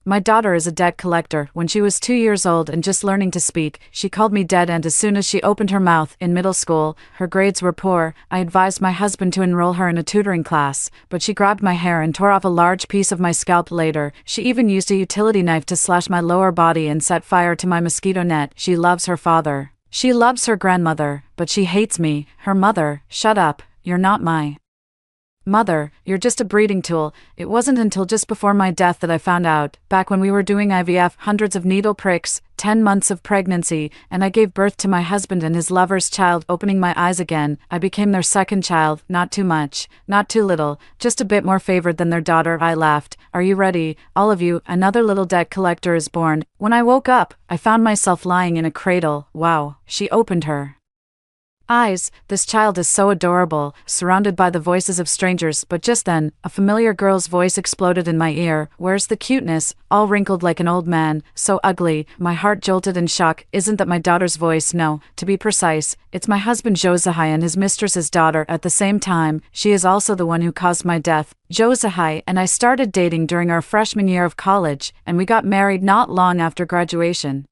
My daughter is a debt collector. When she was 2 years old and just learning to speak, she called me dead, and as soon as she opened her mouth in middle school, her grades were poor. I advised my husband to enroll her in a tutoring class, but she grabbed my hair and tore off a large piece of my scalp later. She even used a utility knife to slash my lower body and set fire to my mosquito net. She loves her father. She loves her grandmother, but she hates me, her mother. Shut up, you're not my mother, you're just a breeding tool. It wasn't until just before my death that I found out. Back when we were doing IVF, hundreds of needle pricks, 10 months of pregnancy, and I gave birth to my husband and his lover's child. Opening my eyes again, I became their second child. Not too much, not too little, just a bit more favored than their daughter. I laughed. Are you ready, all of you? Another little debt collector is born. When I woke up, I found myself lying in a cradle. Wow. She opened her eyes. This child is so adorable, surrounded by the voices of strangers, but just then, a familiar girl's voice exploded in my ear. Where's the cuteness? All wrinkled like an old man, so ugly. My heart jolted in shock. Isn't that my daughter's voice? No, to be precise, it's my husband Josahai and his mistress's daughter at the same time. She is also the one who caused my death. Josahai and I started dating during our freshman year of college, and we got married not long after graduation.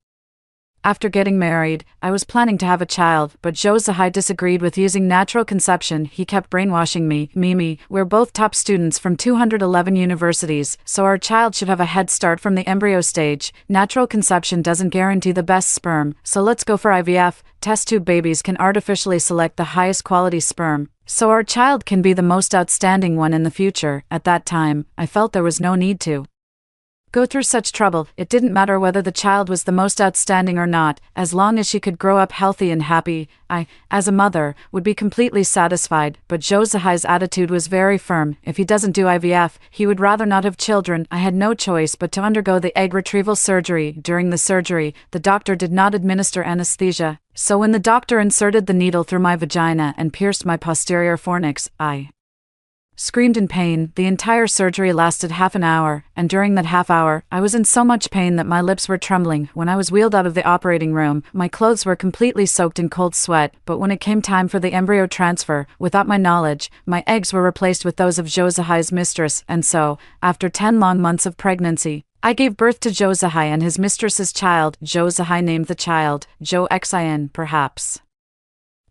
After getting married, I was planning to have a child, but Josahai disagreed with using natural conception. He kept brainwashing me. Mimi, we're both top students from 211 universities, so our child should have a head start from the embryo stage. Natural conception doesn't guarantee the best sperm, so let's go for IVF. Test tube babies can artificially select the highest quality sperm, so our child can be the most outstanding one in the future. At that time, I felt there was no need to go through such trouble. It didn't matter whether the child was the most outstanding or not, as long as she could grow up healthy and happy. I, as a mother, would be completely satisfied, but Josahai's attitude was very firm. If he doesn't do IVF, he would rather not have children. I had no choice but to undergo the egg retrieval surgery. During the surgery, the doctor did not administer anesthesia, so when the doctor inserted the needle through my vagina and pierced my posterior fornix, I screamed in pain. The entire surgery lasted half an hour, and during that half hour, I was in so much pain that my lips were trembling. When I was wheeled out of the operating room, my clothes were completely soaked in cold sweat, but when it came time for the embryo transfer, without my knowledge, my eggs were replaced with those of Josahai's mistress, and so, after 10 long months of pregnancy, I gave birth to Josahai and his mistress's child. Josahai named the child Jo Xian, perhaps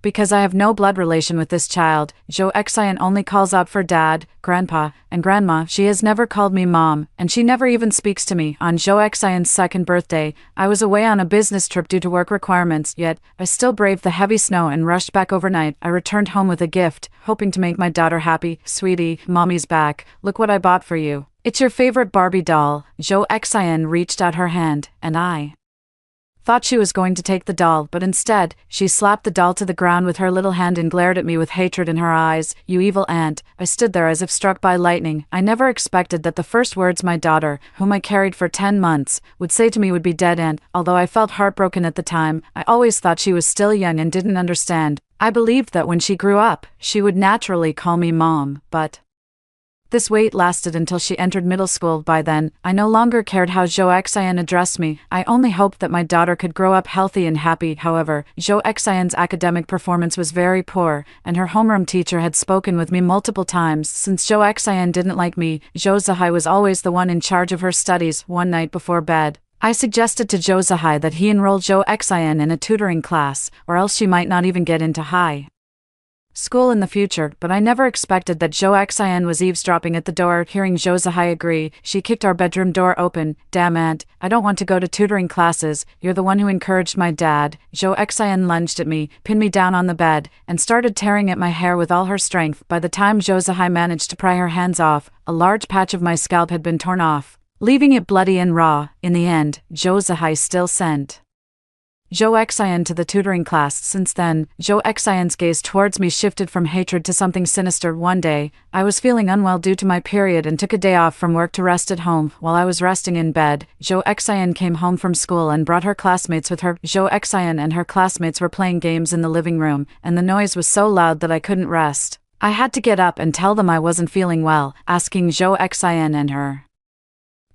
because I have no blood relation with this child. Jo Xian only calls out for dad, grandpa, and grandma. She has never called me mom, and she never even speaks to me. On Jo Xian's second birthday, I was away on a business trip due to work requirements, yet I still braved the heavy snow and rushed back overnight. I returned home with a gift, hoping to make my daughter happy. Sweetie, mommy's back. Look what I bought for you. It's your favorite Barbie doll. Jo Xian reached out her hand, and I thought she was going to take the doll, but instead, she slapped the doll to the ground with her little hand and glared at me with hatred in her eyes. You evil aunt. I stood there as if struck by lightning. I never expected that the first words my daughter, whom I carried for 10 months, would say to me would be dead end. Although I felt heartbroken at the time, I always thought she was still young and didn't understand. I believed that when she grew up, she would naturally call me mom, but this wait lasted until she entered middle school. By then, I no longer cared how Jo Xian addressed me. I only hoped that my daughter could grow up healthy and happy. However, Jo Xian's academic performance was very poor, and her homeroom teacher had spoken with me multiple times. Since Jo Xian didn't like me, Josahai was always the one in charge of her studies. One night before bed, I suggested to Josahai that he enroll Jo Xian in a tutoring class, or else she might not even get into high school in the future, but I never expected that Jo Xian was eavesdropping at the door. Hearing Josahai agree, she kicked our bedroom door open. Damn aunt, I don't want to go to tutoring classes. You're the one who encouraged my dad. Jo Xian lunged at me, pinned me down on the bed, and started tearing at my hair with all her strength. By the time Josahai managed to pry her hands off, a large patch of my scalp had been torn off, leaving it bloody and raw. In the end, Josahai still sent Jo Xian to the tutoring class. Since then, Jo Xian's gaze towards me shifted from hatred to something sinister. One day, I was feeling unwell due to my period and took a day off from work to rest at home. While I was resting in bed, Jo Xian came home from school and brought her classmates with her. Jo Xian and her classmates were playing games in the living room, and the noise was so loud that I couldn't rest. I had to get up and tell them I wasn't feeling well. Asking Jo Xian and her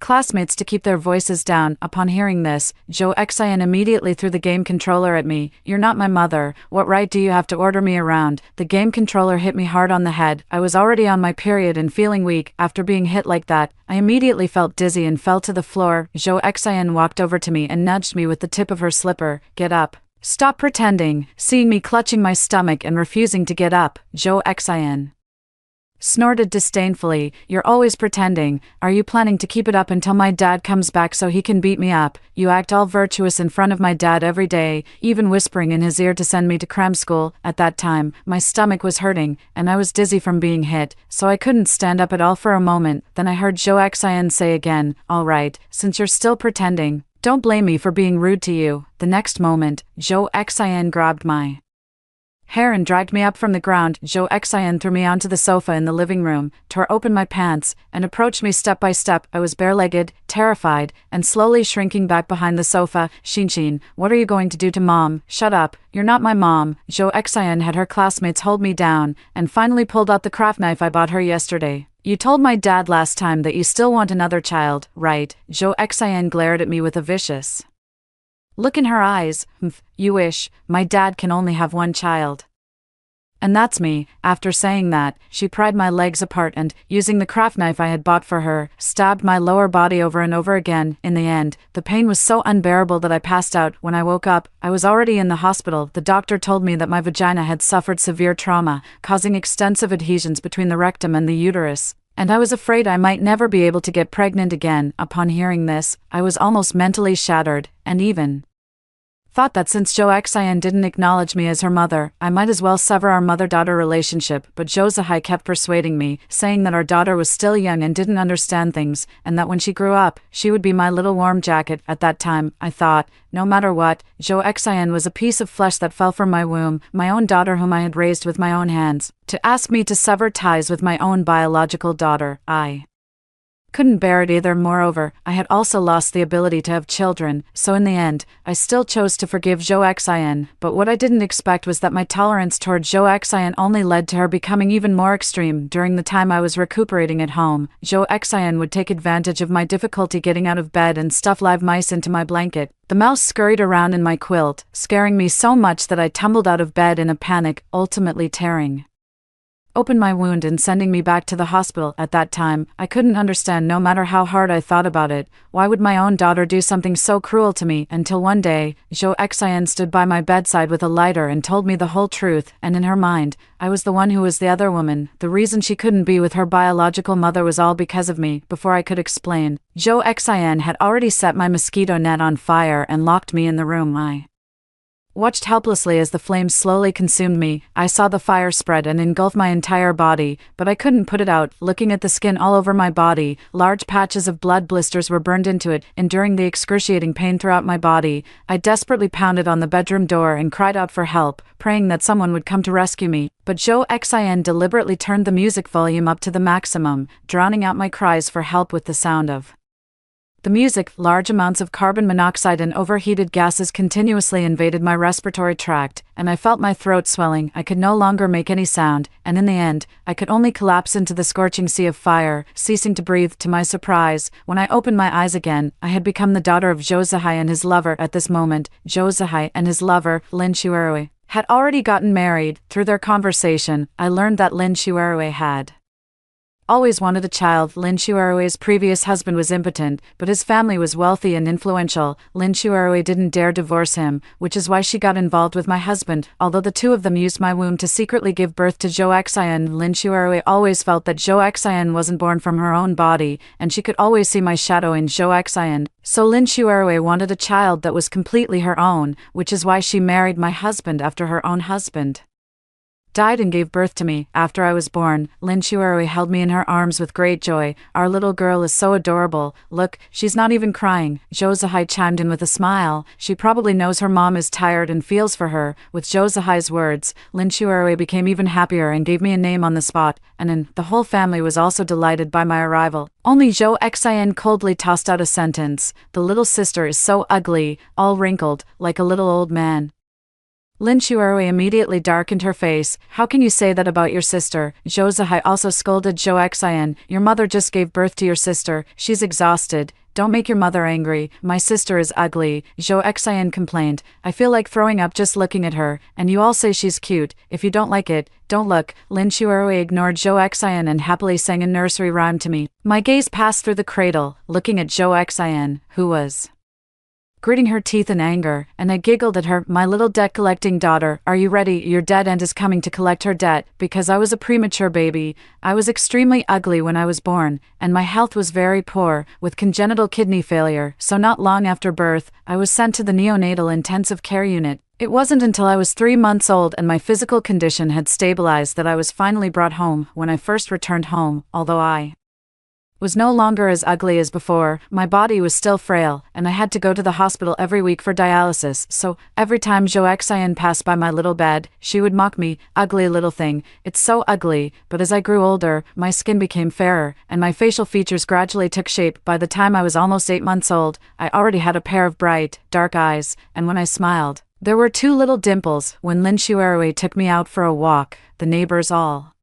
classmates to keep their voices down. Upon hearing this, Jo Xian immediately threw the game controller at me. "You're not my mother. What right do you have to order me around?" The game controller hit me hard on the head. I was already on my period and feeling weak. After being hit like that, I immediately felt dizzy and fell to the floor. Jo Xian walked over to me and nudged me with the tip of her slipper. "Get up. Stop pretending." Seeing me clutching my stomach and refusing to get up, Jo Xian snorted disdainfully. "You're always pretending. Are you planning to keep it up until my dad comes back so he can beat me up? You act all virtuous in front of my dad every day, even whispering in his ear to send me to cram school." At that time, my stomach was hurting, and I was dizzy from being hit, so I couldn't stand up at all for a moment. Then I heard Jo Xian say again, "All right, since you're still pretending, don't blame me for being rude to you." The next moment, Jo Xian grabbed my hair and dragged me up from the ground. Jo Xian threw me onto the sofa in the living room, tore open my pants, and approached me step by step. I was bare-legged, terrified, and slowly shrinking back behind the sofa. "Xin, what are you going to do to Mom?" "Shut up, you're not my mom." Jo Xian had her classmates hold me down, and finally pulled out the craft knife I bought her yesterday. "You told my dad last time that you still want another child, right?" Jo Xian glared at me with a vicious look in her eyes. "You wish. My dad can only have one child. And that's me." After saying that, she pried my legs apart and, using the craft knife I had bought for her, stabbed my lower body over and over again. In the end, the pain was so unbearable that I passed out. When I woke up, I was already in the hospital. The doctor told me that my vagina had suffered severe trauma, causing extensive adhesions between the rectum and the uterus, and I was afraid I might never be able to get pregnant again. Upon hearing this, I was almost mentally shattered, and even thought that since Jo Xian didn't acknowledge me as her mother, I might as well sever our mother-daughter relationship. But Jo Zihai kept persuading me, saying that our daughter was still young and didn't understand things, and that when she grew up, she would be my little warm jacket. At that time, I thought, no matter what, Jo Xian was a piece of flesh that fell from my womb, my own daughter whom I had raised with my own hands. To ask me to sever ties with my own biological daughter, I couldn't bear it either. Moreover, I had also lost the ability to have children, so in the end, I still chose to forgive Jo Xian. But what I didn't expect was that my tolerance toward Jo Xian only led to her becoming even more extreme. During the time I was recuperating at home, Jo Xian would take advantage of my difficulty getting out of bed and stuff live mice into my blanket. The mouse scurried around in my quilt, scaring me so much that I tumbled out of bed in a panic, ultimately tearing open my wound and sending me back to the hospital. At that time, I couldn't understand, no matter how hard I thought about it, why would my own daughter do something so cruel to me, until one day, Jo Xian stood by my bedside with a lighter and told me the whole truth, and in her mind, I was the one who was the other woman. The reason she couldn't be with her biological mother was all because of me. Before I could explain, Jo Xian had already set my mosquito net on fire and locked me in the room. I watched helplessly as the flames slowly consumed me. I saw the fire spread and engulf my entire body, but I couldn't put it out. Looking at the skin all over my body, large patches of blood blisters were burned into it. Enduring the excruciating pain throughout my body, I desperately pounded on the bedroom door and cried out for help, praying that someone would come to rescue me. But Jo Xian deliberately turned the music volume up to the maximum, drowning out my cries for help with the sound of the music. Large amounts of carbon monoxide and overheated gases continuously invaded my respiratory tract, and I felt my throat swelling. I could no longer make any sound, and in the end, I could only collapse into the scorching sea of fire, ceasing to breathe. To my surprise, when I opened my eyes again, I had become the daughter of Jo Zihai and his lover. At this moment, Jo Zihai and his lover, Lin Shuerui, had already gotten married. Through their conversation, I learned that Lin Shuerui had always wanted a child. Lin Shuerui's previous husband was impotent, but his family was wealthy and influential. Lin Shuerui didn't dare divorce him, which is why she got involved with my husband. Although the two of them used my womb to secretly give birth to Jo Xian, Lin Shuerui always felt that Jo Xian wasn't born from her own body, and she could always see my shadow in Jo Xian. So Lin Shuerui wanted a child that was completely her own, which is why she married my husband after her own husband died and gave birth to me. After I was born, Lin Shuerui held me in her arms with great joy. "Our little girl is so adorable. Look, she's not even crying." Jo Zihai chimed in with a smile. She probably knows her mom is tired and feels for her. With Jo Zihai's words, Lin Shuerui became even happier and gave me a name on the spot, and the whole family was also delighted by my arrival. Only Jo Xian coldly tossed out a sentence: "The little sister is so ugly, all wrinkled, like a little old man." Lin Shuerui immediately darkened her face. How can you say that about your sister? Zhou Zihai also scolded Zhou Xian. Your mother just gave birth to your sister. She's exhausted. Don't make your mother angry. My sister is ugly, Zhou Xian complained. I feel like throwing up just looking at her, and you all say she's cute. If you don't like it, don't look. Lin Shuerui ignored Zhou Xian and happily sang a nursery rhyme to me. My gaze passed through the cradle, looking at Zhou Xian, who was gritting her teeth in anger, and I giggled at her. My little debt-collecting daughter, are you ready? Your dead end is coming to collect her debt, because I was a premature baby. I was extremely ugly when I was born, and my health was very poor, with congenital kidney failure, so not long after birth, I was sent to the neonatal intensive care unit. It wasn't until I was 3 months old and my physical condition had stabilized that I was finally brought home. When I first returned home, although I was no longer as ugly as before, my body was still frail, and I had to go to the hospital every week for dialysis, so every time Zhou Xian passed by my little bed, she would mock me, ugly little thing, it's so ugly. But as I grew older, my skin became fairer, and my facial features gradually took shape. By the time I was almost 8 months old, I already had a pair of bright, dark eyes, and when I smiled, there were 2 little dimples. When Lin Shuerui took me out for a walk, the neighbors all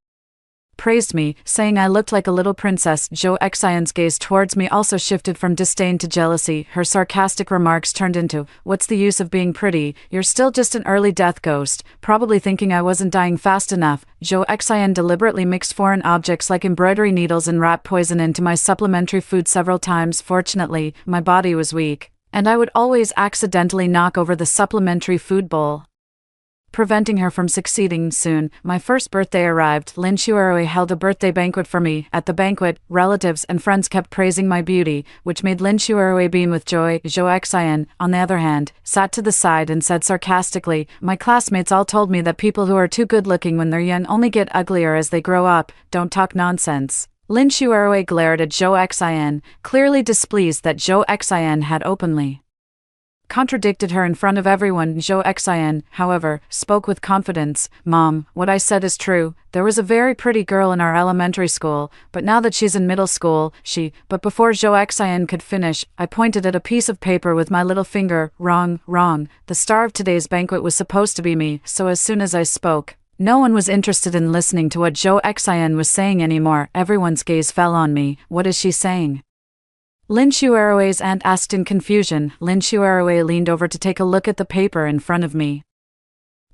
praised me, saying I looked like a little princess. Zhou Xian's gaze towards me also shifted from disdain to jealousy. Her sarcastic remarks turned into, what's the use of being pretty? You're still just an early death ghost, probably thinking I wasn't dying fast enough. Zhou Xian deliberately mixed foreign objects like embroidery needles and rat poison into my supplementary food several times. Fortunately, my body was weak, and I would always accidentally knock over the supplementary food bowl, preventing her from succeeding. Soon, my first birthday arrived. Lin Shuerui held a birthday banquet for me. At the banquet, relatives and friends kept praising my beauty, which made Lin Shuerui beam with joy. Zhou Xian, on the other hand, sat to the side and said sarcastically, my classmates all told me that people who are too good-looking when they're young only get uglier as they grow up. Don't talk nonsense. Lin Shuerui glared at Zhou Xian, clearly displeased that Zhou Xian had openly contradicted her in front of everyone. Zhou Xian, however, spoke with confidence. Mom, what I said is true. There was a very pretty girl in our elementary school, but now that she's in middle school, But before Zhou Xian could finish, I pointed at a piece of paper with my little finger. Wrong. The star of today's banquet was supposed to be me, so as soon as I spoke, no one was interested in listening to what Zhou Xian was saying anymore. Everyone's gaze fell on me. What is she saying? Lin Shuerui's aunt asked in confusion. Lin Shuerui leaned over to take a look at the paper in front of me,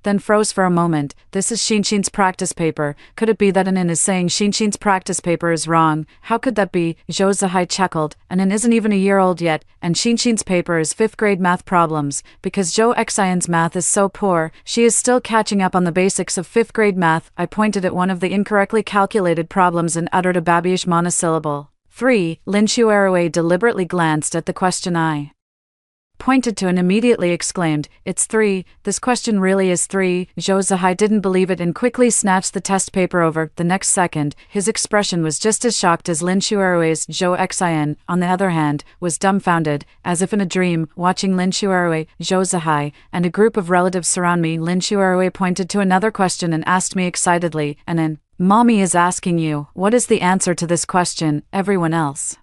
then froze for a moment. This is Xinxin's practice paper. Could it be that Anin is saying Xinxin's practice paper is wrong? How could that be? Zhou Zihai chuckled. Anin isn't even a year old yet, and Xinxin's paper is 5th grade math problems. Because Zhou Xian's math is so poor, she is still catching up on the basics of 5th grade math. I pointed at one of the incorrectly calculated problems and uttered a babyish monosyllable. 3. Lin Shuerui deliberately glanced at the question I pointed to and immediately exclaimed, it's 3, this question really is 3. Zhou Zihai didn't believe it and quickly snatched the test paper over. The next second, his expression was just as shocked as Lin Shuerui's. Zhou Xian, on the other hand, was dumbfounded, as if in a dream, watching Lin Shuerui, Zhou Zihai, and a group of relatives surround me. Lin Shuerui pointed to another question and asked me excitedly, Anin, Mommy is asking you, what is the answer to this question? Everyone else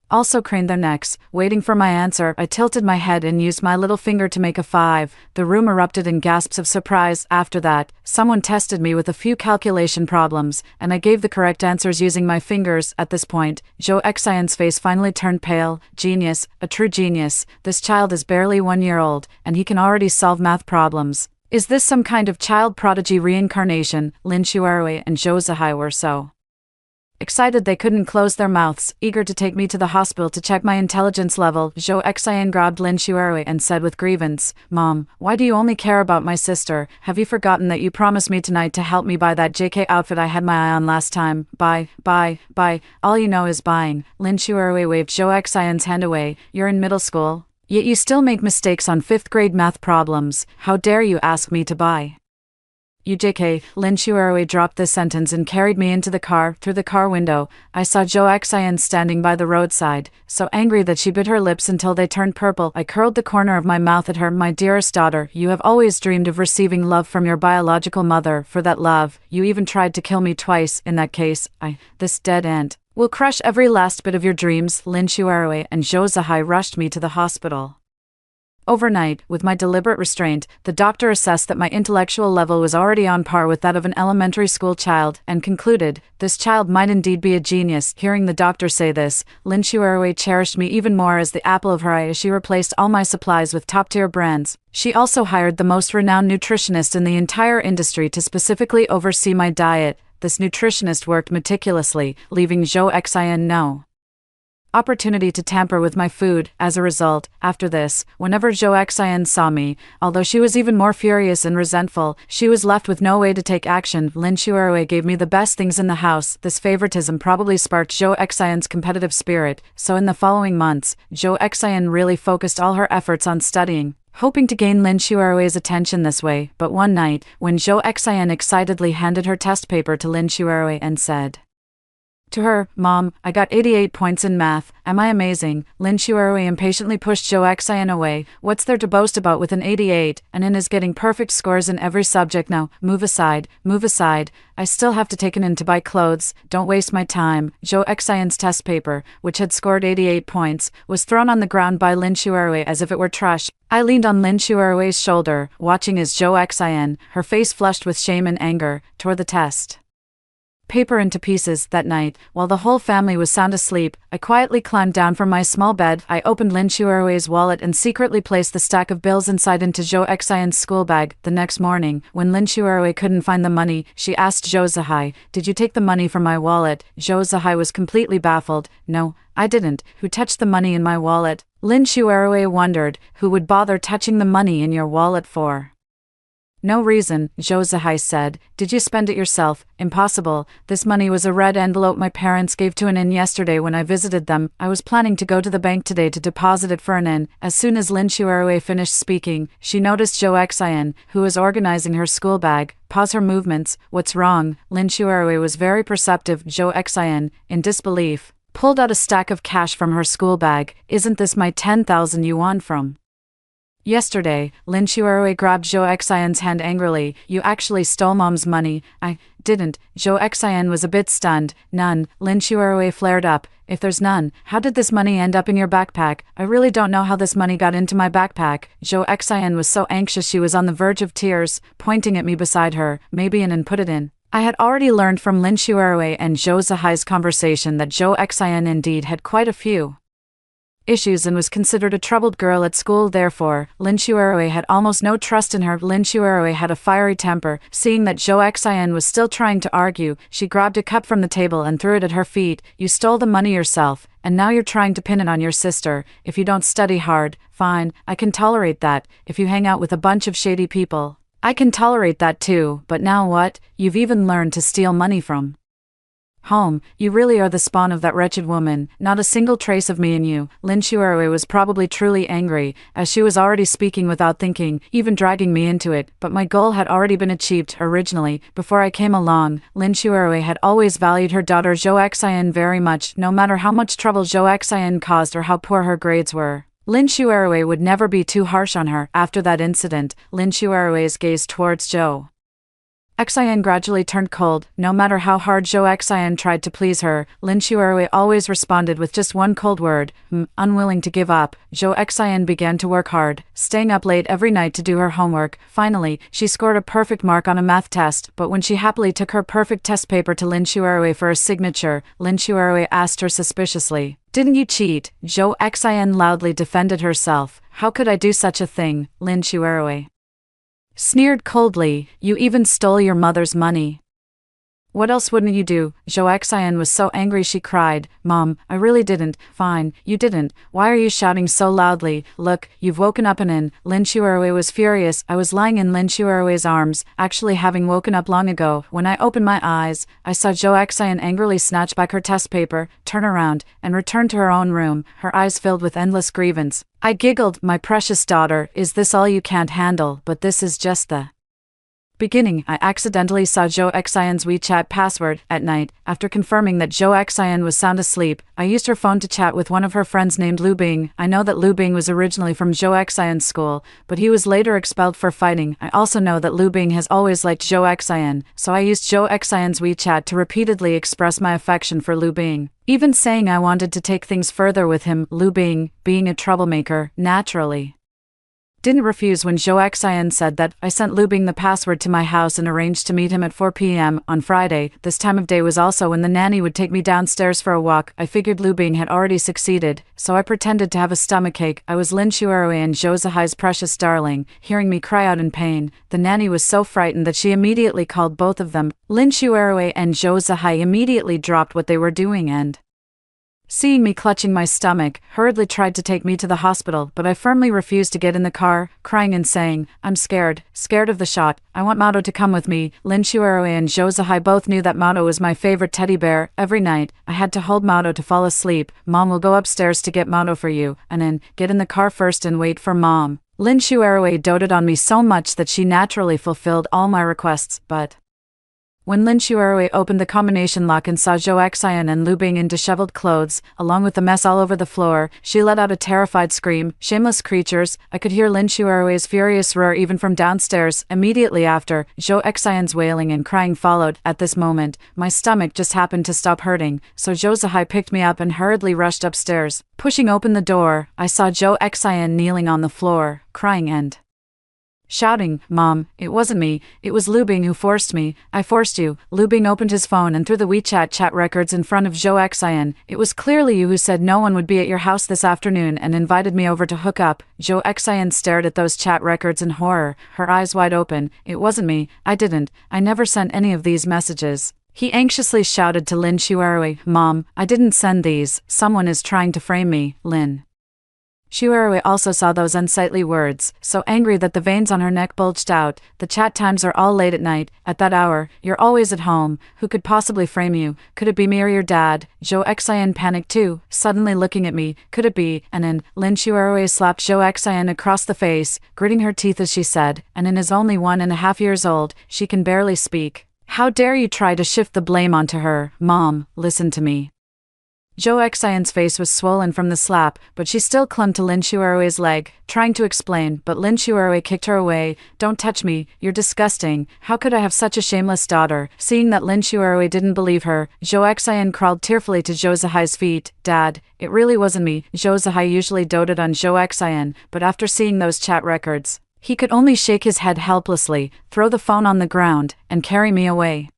also craned their necks, waiting for my answer. I tilted my head and used my little finger to make a 5. The room erupted in gasps of surprise. After that, someone tested me with a few calculation problems, and I gave the correct answers using my fingers. At this point, Zhou Xian's face finally turned pale. Genius, a true genius. This child is barely 1 year old, and he can already solve math problems. Is this some kind of child prodigy reincarnation? Lin Shuerui and Zhou Zihai were so excited they couldn't close their mouths, eager to take me to the hospital to check my intelligence level. Zhou Xian grabbed Lin Shuerui and said with grievance, Mom, why do you only care about my sister? Have you forgotten that you promised me tonight to help me buy that JK outfit I had my eye on last time? Buy. All you know is buying. Lin Shuerui waved Zhou Xian's hand away. You're in middle school, yet you still make mistakes on 5th grade math problems. How dare you ask me to buy you JK? Lin Shuerui dropped this sentence and carried me into the car. Through the car window, I saw Zhou Xian standing by the roadside, so angry that she bit her lips until they turned purple. I curled the corner of my mouth at her. My dearest daughter, you have always dreamed of receiving love from your biological mother. For that love, you even tried to kill me twice. In that case, this dead end, will crush every last bit of your dreams. Lin Shuerui and Zhou Zihai rushed me to the hospital. Overnight, with my deliberate restraint, the doctor assessed that my intellectual level was already on par with that of an elementary school child, and concluded, this child might indeed be a genius. Hearing the doctor say this, Lin Shuerui cherished me even more as the apple of her eye as she replaced all my supplies with top-tier brands. She also hired the most renowned nutritionist in the entire industry to specifically oversee my diet. This nutritionist worked meticulously, leaving Zhou Xian no opportunity to tamper with my food. As a result, after this, whenever Zhou Xian saw me, although she was even more furious and resentful, she was left with no way to take action. Lin Shuerui gave me the best things in the house. This favoritism probably sparked Zhou Xian's competitive spirit, so in the following months, Zhou Xian really focused all her efforts on studying, hoping to gain Lin Shuerui's attention this way. But one night, when Zhou Xian excitedly handed her test paper to Lin Shuerui and said to her, "Mom, I got 88 points in math, am I amazing?" Lin Shuerui impatiently pushed Zhou Xian away. What's there to boast about with an 88, and in is getting perfect scores in every subject now, move aside, I still have to take an in to buy clothes, don't waste my time. Zhou Xian's test paper, which had scored 88 points, was thrown on the ground by Lin Shuerui as if it were trash. I leaned on Lin Shuerui's shoulder, watching as Zhou Xian, her face flushed with shame and anger, tore the test paper into pieces. That night, while the whole family was sound asleep, I quietly climbed down from my small bed. I opened Lin Shuerui's wallet and secretly placed the stack of bills inside into Zhou Xian's school bag. The next morning, when Lin Shuerui couldn't find the money, she asked Zhou Zihai, "Did you take the money from my wallet?" Zhou Zihai was completely baffled. "No, I didn't. Who touched the money in my wallet?" Lin Shuerui wondered, "Who would bother touching the money in your wallet for?" "No reason," Zhou Zihai said. "Did you spend it yourself?" "Impossible. This money was a red envelope my parents gave to an inn yesterday when I visited them. I was planning to go to the bank today to deposit it for an inn." As soon as Lin Shuerui finished speaking, she noticed Zhou Xian, who was organizing her school bag, pause her movements. "What's wrong?" Lin Shuerui was very perceptive. Zhou Xian, in disbelief, pulled out a stack of cash from her school bag. "Isn't this my 10,000 yuan from yesterday?" Lin Shuerui grabbed Zhou Xian's hand angrily. "You actually stole Mom's money." "I didn't." Zhou Xian was a bit stunned. "None." Lin Shuerui flared up. "If there's none, how did this money end up in your backpack?" "I really don't know how this money got into my backpack." Zhou Xian was so anxious she was on the verge of tears, pointing at me beside her. "Maybe an and put it in." I had already learned from Lin Shuerui and Zhou Zihai's conversation that Zhou Xian indeed had quite a few issues and was considered a troubled girl at school. Therefore, Lin Shuerui had almost no trust in her. Lin Shuerui had a fiery temper. Seeing that Zhou Xian was still trying to argue, she grabbed a cup from the table and threw it at her feet. "You stole the money yourself, and now you're trying to pin it on your sister. If you don't study hard, fine, I can tolerate that. If you hang out with a bunch of shady people, I can tolerate that too. But now what? You've even learned to steal money from home. You really are the spawn of that wretched woman. Not a single trace of me in you." Lin Shuerui was probably truly angry, as she was already speaking without thinking, even dragging me into it. But my goal had already been achieved. Originally, before I came along, Lin Shuerui had always valued her daughter Zhou Xian very much. No matter how much trouble Zhou Xian caused or how poor her grades were, Lin Shuerui would never be too harsh on her. After that incident, Lin Shuerui's gaze towards Zhou Xian gradually turned cold. No matter how hard Zhou Xian tried to please her, Lin Shuerui always responded with just one cold word, unwilling to give up. Zhou Xian began to work hard, staying up late every night to do her homework. Finally, she scored a perfect mark on a math test, but when she happily took her perfect test paper to Lin Shuerui for a signature, Lin Shuerui asked her suspiciously, "Didn't you cheat?" Zhou Xian loudly defended herself. "How could I do such a thing?" Lin Shuerui sneered coldly. "You even stole your mother's money. What else wouldn't you do?" Zhou Xian was so angry she cried, "Mom, I really didn't." "Fine, you didn't. Why are you shouting so loudly? Look, you've woken up in." Lin Shuerui was furious. I was lying in Lin Shuerui's arms, actually having woken up long ago. When I opened my eyes, I saw Zhou Xian angrily snatch back her test paper, turn around, and return to her own room, her eyes filled with endless grievance. I giggled. "My precious daughter, is this all you can't handle?" But this is just the beginning. I accidentally saw Zhou Xian's WeChat password. At night, after confirming that Zhou Xian was sound asleep, I used her phone to chat with one of her friends named Lu Bing. I know that Lu Bing was originally from Zhou Xian's school, but he was later expelled for fighting. I also know that Lu Bing has always liked Zhou Xian, so I used Zhou Xian's WeChat to repeatedly express my affection for Lu Bing, even saying I wanted to take things further with him. Lu Bing, being a troublemaker, naturally Didn't refuse when Zhou Xian said that. I sent Lu Bing the password to my house and arranged to meet him at 4 p.m. on Friday. This time of day was also when the nanny would take me downstairs for a walk. I figured Lu Bing had already succeeded, so I pretended to have a stomachache. I was Lin Shuerui and Zhou Zihai's precious darling. Hearing me cry out in pain, the nanny was so frightened that she immediately called both of them. Lin Shuerui and Zhou Zihai immediately dropped what they were doing and, seeing me clutching my stomach, hurriedly tried to take me to the hospital, but I firmly refused to get in the car, crying and saying, "I'm scared of the shot. I want Mato to come with me." Lin Shuerui and Zhou Zihai both knew that Mato was my favorite teddy bear. Every night, I had to hold Mato to fall asleep. "Mom will go upstairs to get Mato for you, and then get in the car first and wait for Mom." Lin Shuerui doted on me so much that she naturally fulfilled all my requests, but when Lin Shuerui opened the combination lock and saw Zhou Xian and Lu Bing in disheveled clothes, along with the mess all over the floor, she let out a terrified scream. Shameless creatures! I could hear Lin Shuerui's furious roar even from downstairs. Immediately after, Zhou Xian's wailing and crying followed. At this moment, my stomach just happened to stop hurting, so Zhou Zihai picked me up and hurriedly rushed upstairs. Pushing open the door, I saw Zhou Xian kneeling on the floor, crying and shouting, "Mom, it wasn't me, it was Lu Bing who forced me. I forced you." Lu Bing opened his phone and threw the WeChat chat records in front of Zhou Xian. "It was clearly you who said no one would be at your house this afternoon and invited me over to hook up." Zhou Xian stared at those chat records in horror, her eyes wide open. "It wasn't me, I never sent any of these messages." He anxiously shouted to Lin Shuerui, "Mom, I didn't send these, someone is trying to frame me." Lin Shuerui also saw those unsightly words, so angry that the veins on her neck bulged out. "The chat times are all late at night. At that hour, you're always at home. Who could possibly frame you? Could it be me or your dad?" Zhou Xian panicked too, suddenly looking at me. "Could it be?" And then, Lin Shuerui slapped Zhou Xian across the face, gritting her teeth as she said, "And is only 1.5 years old, she can barely speak. How dare you try to shift the blame onto her? Mom, listen to me." Zhou Xian's face was swollen from the slap, but she still clung to Lin Shuerui's leg, trying to explain, but Lin Shuerui kicked her away. "Don't touch me, you're disgusting. How could I have such a shameless daughter?" Seeing that Lin Shuerui didn't believe her, Zhou Xian crawled tearfully to Zhou Zihai's feet. "Dad, it really wasn't me." Zhou Zihai usually doted on Zhou Xian, but after seeing those chat records, he could only shake his head helplessly, throw the phone on the ground, and carry me away.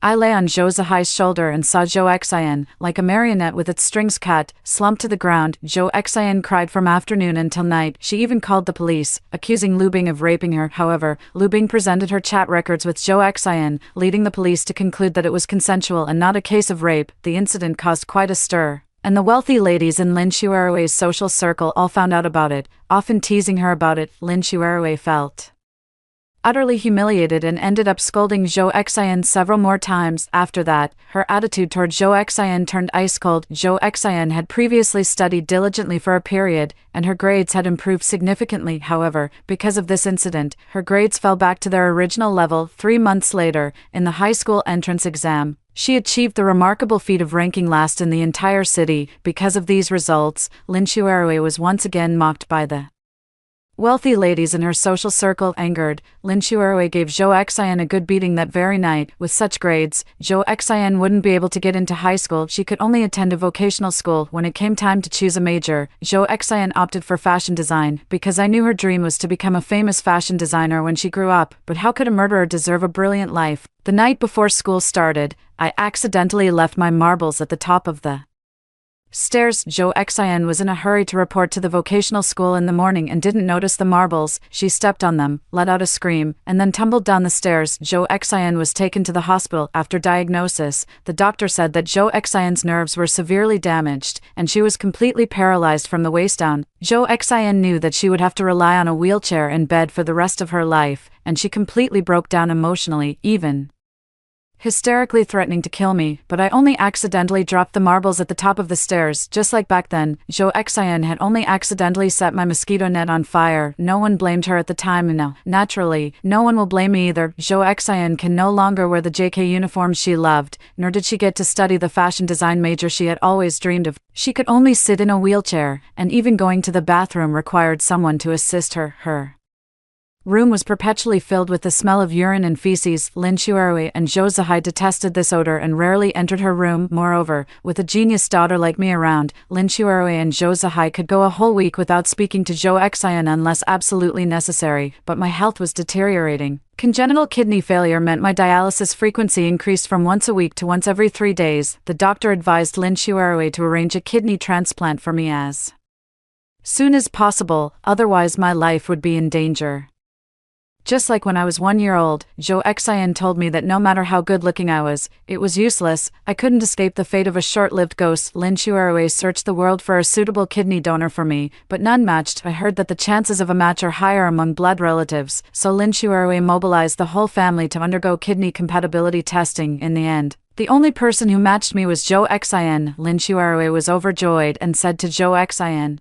I lay on Zhou Zihai's shoulder and saw Zhou Xian, like a marionette with its strings cut, slumped to the ground. Zhou Xian cried from afternoon until night. She even called the police, accusing Lu Bing of raping her. However, Lu Bing presented her chat records with Zhou Xian, leading the police to conclude that it was consensual and not a case of rape. The incident caused quite a stir, and the wealthy ladies in Lin Shuerui's social circle all found out about it, often teasing her about it. Lin Shuerui felt utterly humiliated and ended up scolding Zhou Xian several more times. After that, her attitude toward Zhou Xian turned ice cold. Zhou Xian had previously studied diligently for a period, and her grades had improved significantly. However, because of this incident, her grades fell back to their original level. 3 months later, in the high school entrance exam, she achieved the remarkable feat of ranking last in the entire city. Because of these results, Lin Shuerui was once again mocked by the wealthy ladies in her social circle. Angered, Lin Shuerui gave Zhou Xian a good beating that very night. With such grades, Zhou Xian wouldn't be able to get into high school. She could only attend a vocational school. When it came time to choose a major, Zhou Xian opted for fashion design, because I knew her dream was to become a famous fashion designer when she grew up. But how could a murderer deserve a brilliant life? The night before school started, I accidentally left my marbles at the top of the stairs. Zhou Xian was in a hurry to report to the vocational school in the morning and didn't notice the marbles. She stepped on them, let out a scream, and then tumbled down the stairs. Zhou Xian was taken to the hospital. After diagnosis, the doctor said that Zhou Xian's nerves were severely damaged, and she was completely paralyzed from the waist down. Zhou Xian knew that she would have to rely on a wheelchair and bed for the rest of her life, and she completely broke down emotionally, even hysterically threatening to kill me. But I only accidentally dropped the marbles at the top of the stairs. Just like back then, Zhou Xian had only accidentally set my mosquito net on fire. No one blamed her at the time, and now, naturally, no one will blame me either. Zhou Xian can no longer wear the JK uniforms she loved, nor did she get to study the fashion design major she had always dreamed of. She could only sit in a wheelchair, and even going to the bathroom required someone to assist her. room was perpetually filled with the smell of urine and feces. Lin Shuerui and Zhou Zihai detested this odor and rarely entered her room. Moreover, with a genius daughter like me around, Lin Shuerui and Zhou Zihai could go a whole week without speaking to Zhou Xian unless absolutely necessary, but my health was deteriorating. Congenital kidney failure meant my dialysis frequency increased from once a week to once every 3 days. The doctor advised Lin Shuerui to arrange a kidney transplant for me as soon as possible, otherwise my life would be in danger. Just like when I was 1 year old, Zhou Xian told me that no matter how good-looking I was, it was useless. I couldn't escape the fate of a short-lived ghost. Lin Shuerui searched the world for a suitable kidney donor for me, but none matched. I heard that the chances of a match are higher among blood relatives, so Lin Shuerui mobilized the whole family to undergo kidney compatibility testing. In the end, the only person who matched me was Zhou Xian. Lin Shuerui was overjoyed and said to Zhou Xian,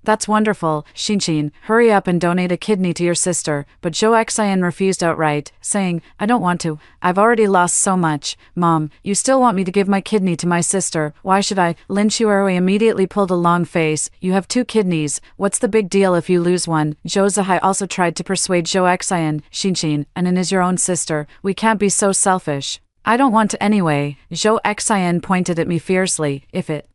"That's wonderful, Xinxin, hurry up and donate a kidney to your sister." But Zhou Xian refused outright, saying, "I don't want to. I've already lost so much. Mom, you still want me to give my kidney to my sister? Why should I?" Lin Shuerui immediately pulled a long face. "You have 2 kidneys. What's the big deal if you lose one?" Zhou Zihai also tried to persuade Zhou Xian, "Xinxin, Anan is your own sister. We can't be so selfish." "I don't want to anyway." Zhou Xian pointed at me fiercely. "If it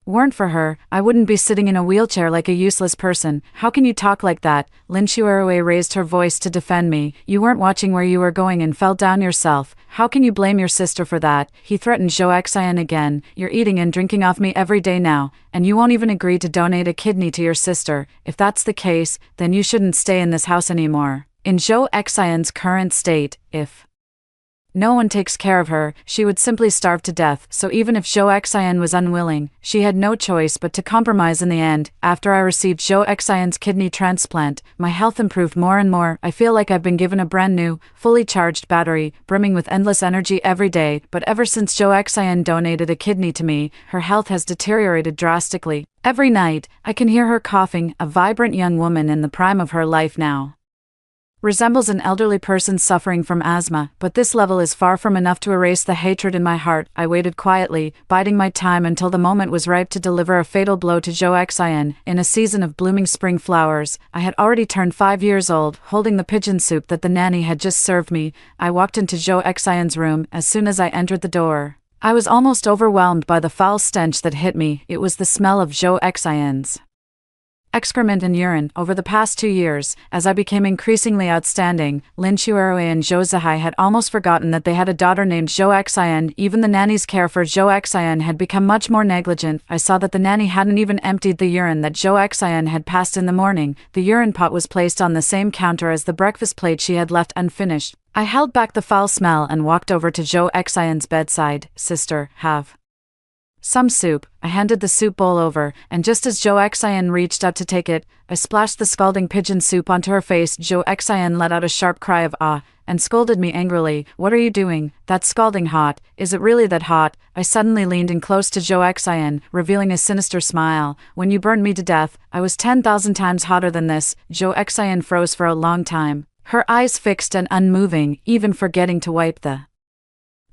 weren't for her, I wouldn't be sitting in a wheelchair like a useless person. How can you talk like that?" Lin Shuerui raised her voice to defend me. "You weren't watching where you were going and fell down yourself. How can you blame your sister for that?" He threatened Zhou Xian again. "You're eating and drinking off me every day now, and you won't even agree to donate a kidney to your sister. If that's the case, then you shouldn't stay in this house anymore." In Zhou Xian's current state, if no one takes care of her, she would simply starve to death. So even if Zhou Xian was unwilling, she had no choice but to compromise in the end. After I received Zhou Xian's kidney transplant, my health improved more and more. I feel like I've been given a brand new, fully charged battery, brimming with endless energy every day. But ever since Zhou Xian donated a kidney to me, her health has deteriorated drastically. Every night, I can hear her coughing. A vibrant young woman in the prime of her life now resembles an elderly person suffering from asthma, but this level is far from enough to erase the hatred in my heart. I waited quietly, biding my time until the moment was ripe to deliver a fatal blow to Zhou Xian. In a season of blooming spring flowers, I had already turned 5 years old, holding the pigeon soup that the nanny had just served me. I walked into Zhou Xian's room. As soon as I entered the door, I was almost overwhelmed by the foul stench that hit me. It was the smell of Zhou Xian's excrement and urine. Over the past 2 years, as I became increasingly outstanding, Lin Shuerui and Zhou Zihai had almost forgotten that they had a daughter named Zhou Xian. Even the nanny's care for Zhou Xian had become much more negligent. I saw that the nanny hadn't even emptied the urine that Zhou Xian had passed in the morning. The urine pot was placed on the same counter as the breakfast plate she had left unfinished. I held back the foul smell and walked over to Zhou Xian's bedside. "Sister, have some soup." I handed the soup bowl over, and just as Zhou Xian reached up to take it, I splashed the scalding pigeon soup onto her face. Zhou Xian let out a sharp cry of "ah," and scolded me angrily. "What are you doing? That's scalding hot. Is it really that hot?" I suddenly leaned in close to Zhou Xian, revealing a sinister smile. "When you burned me to death, I was 10,000 times hotter than this." Zhou Xian froze for a long time, her eyes fixed and unmoving, even forgetting to wipe the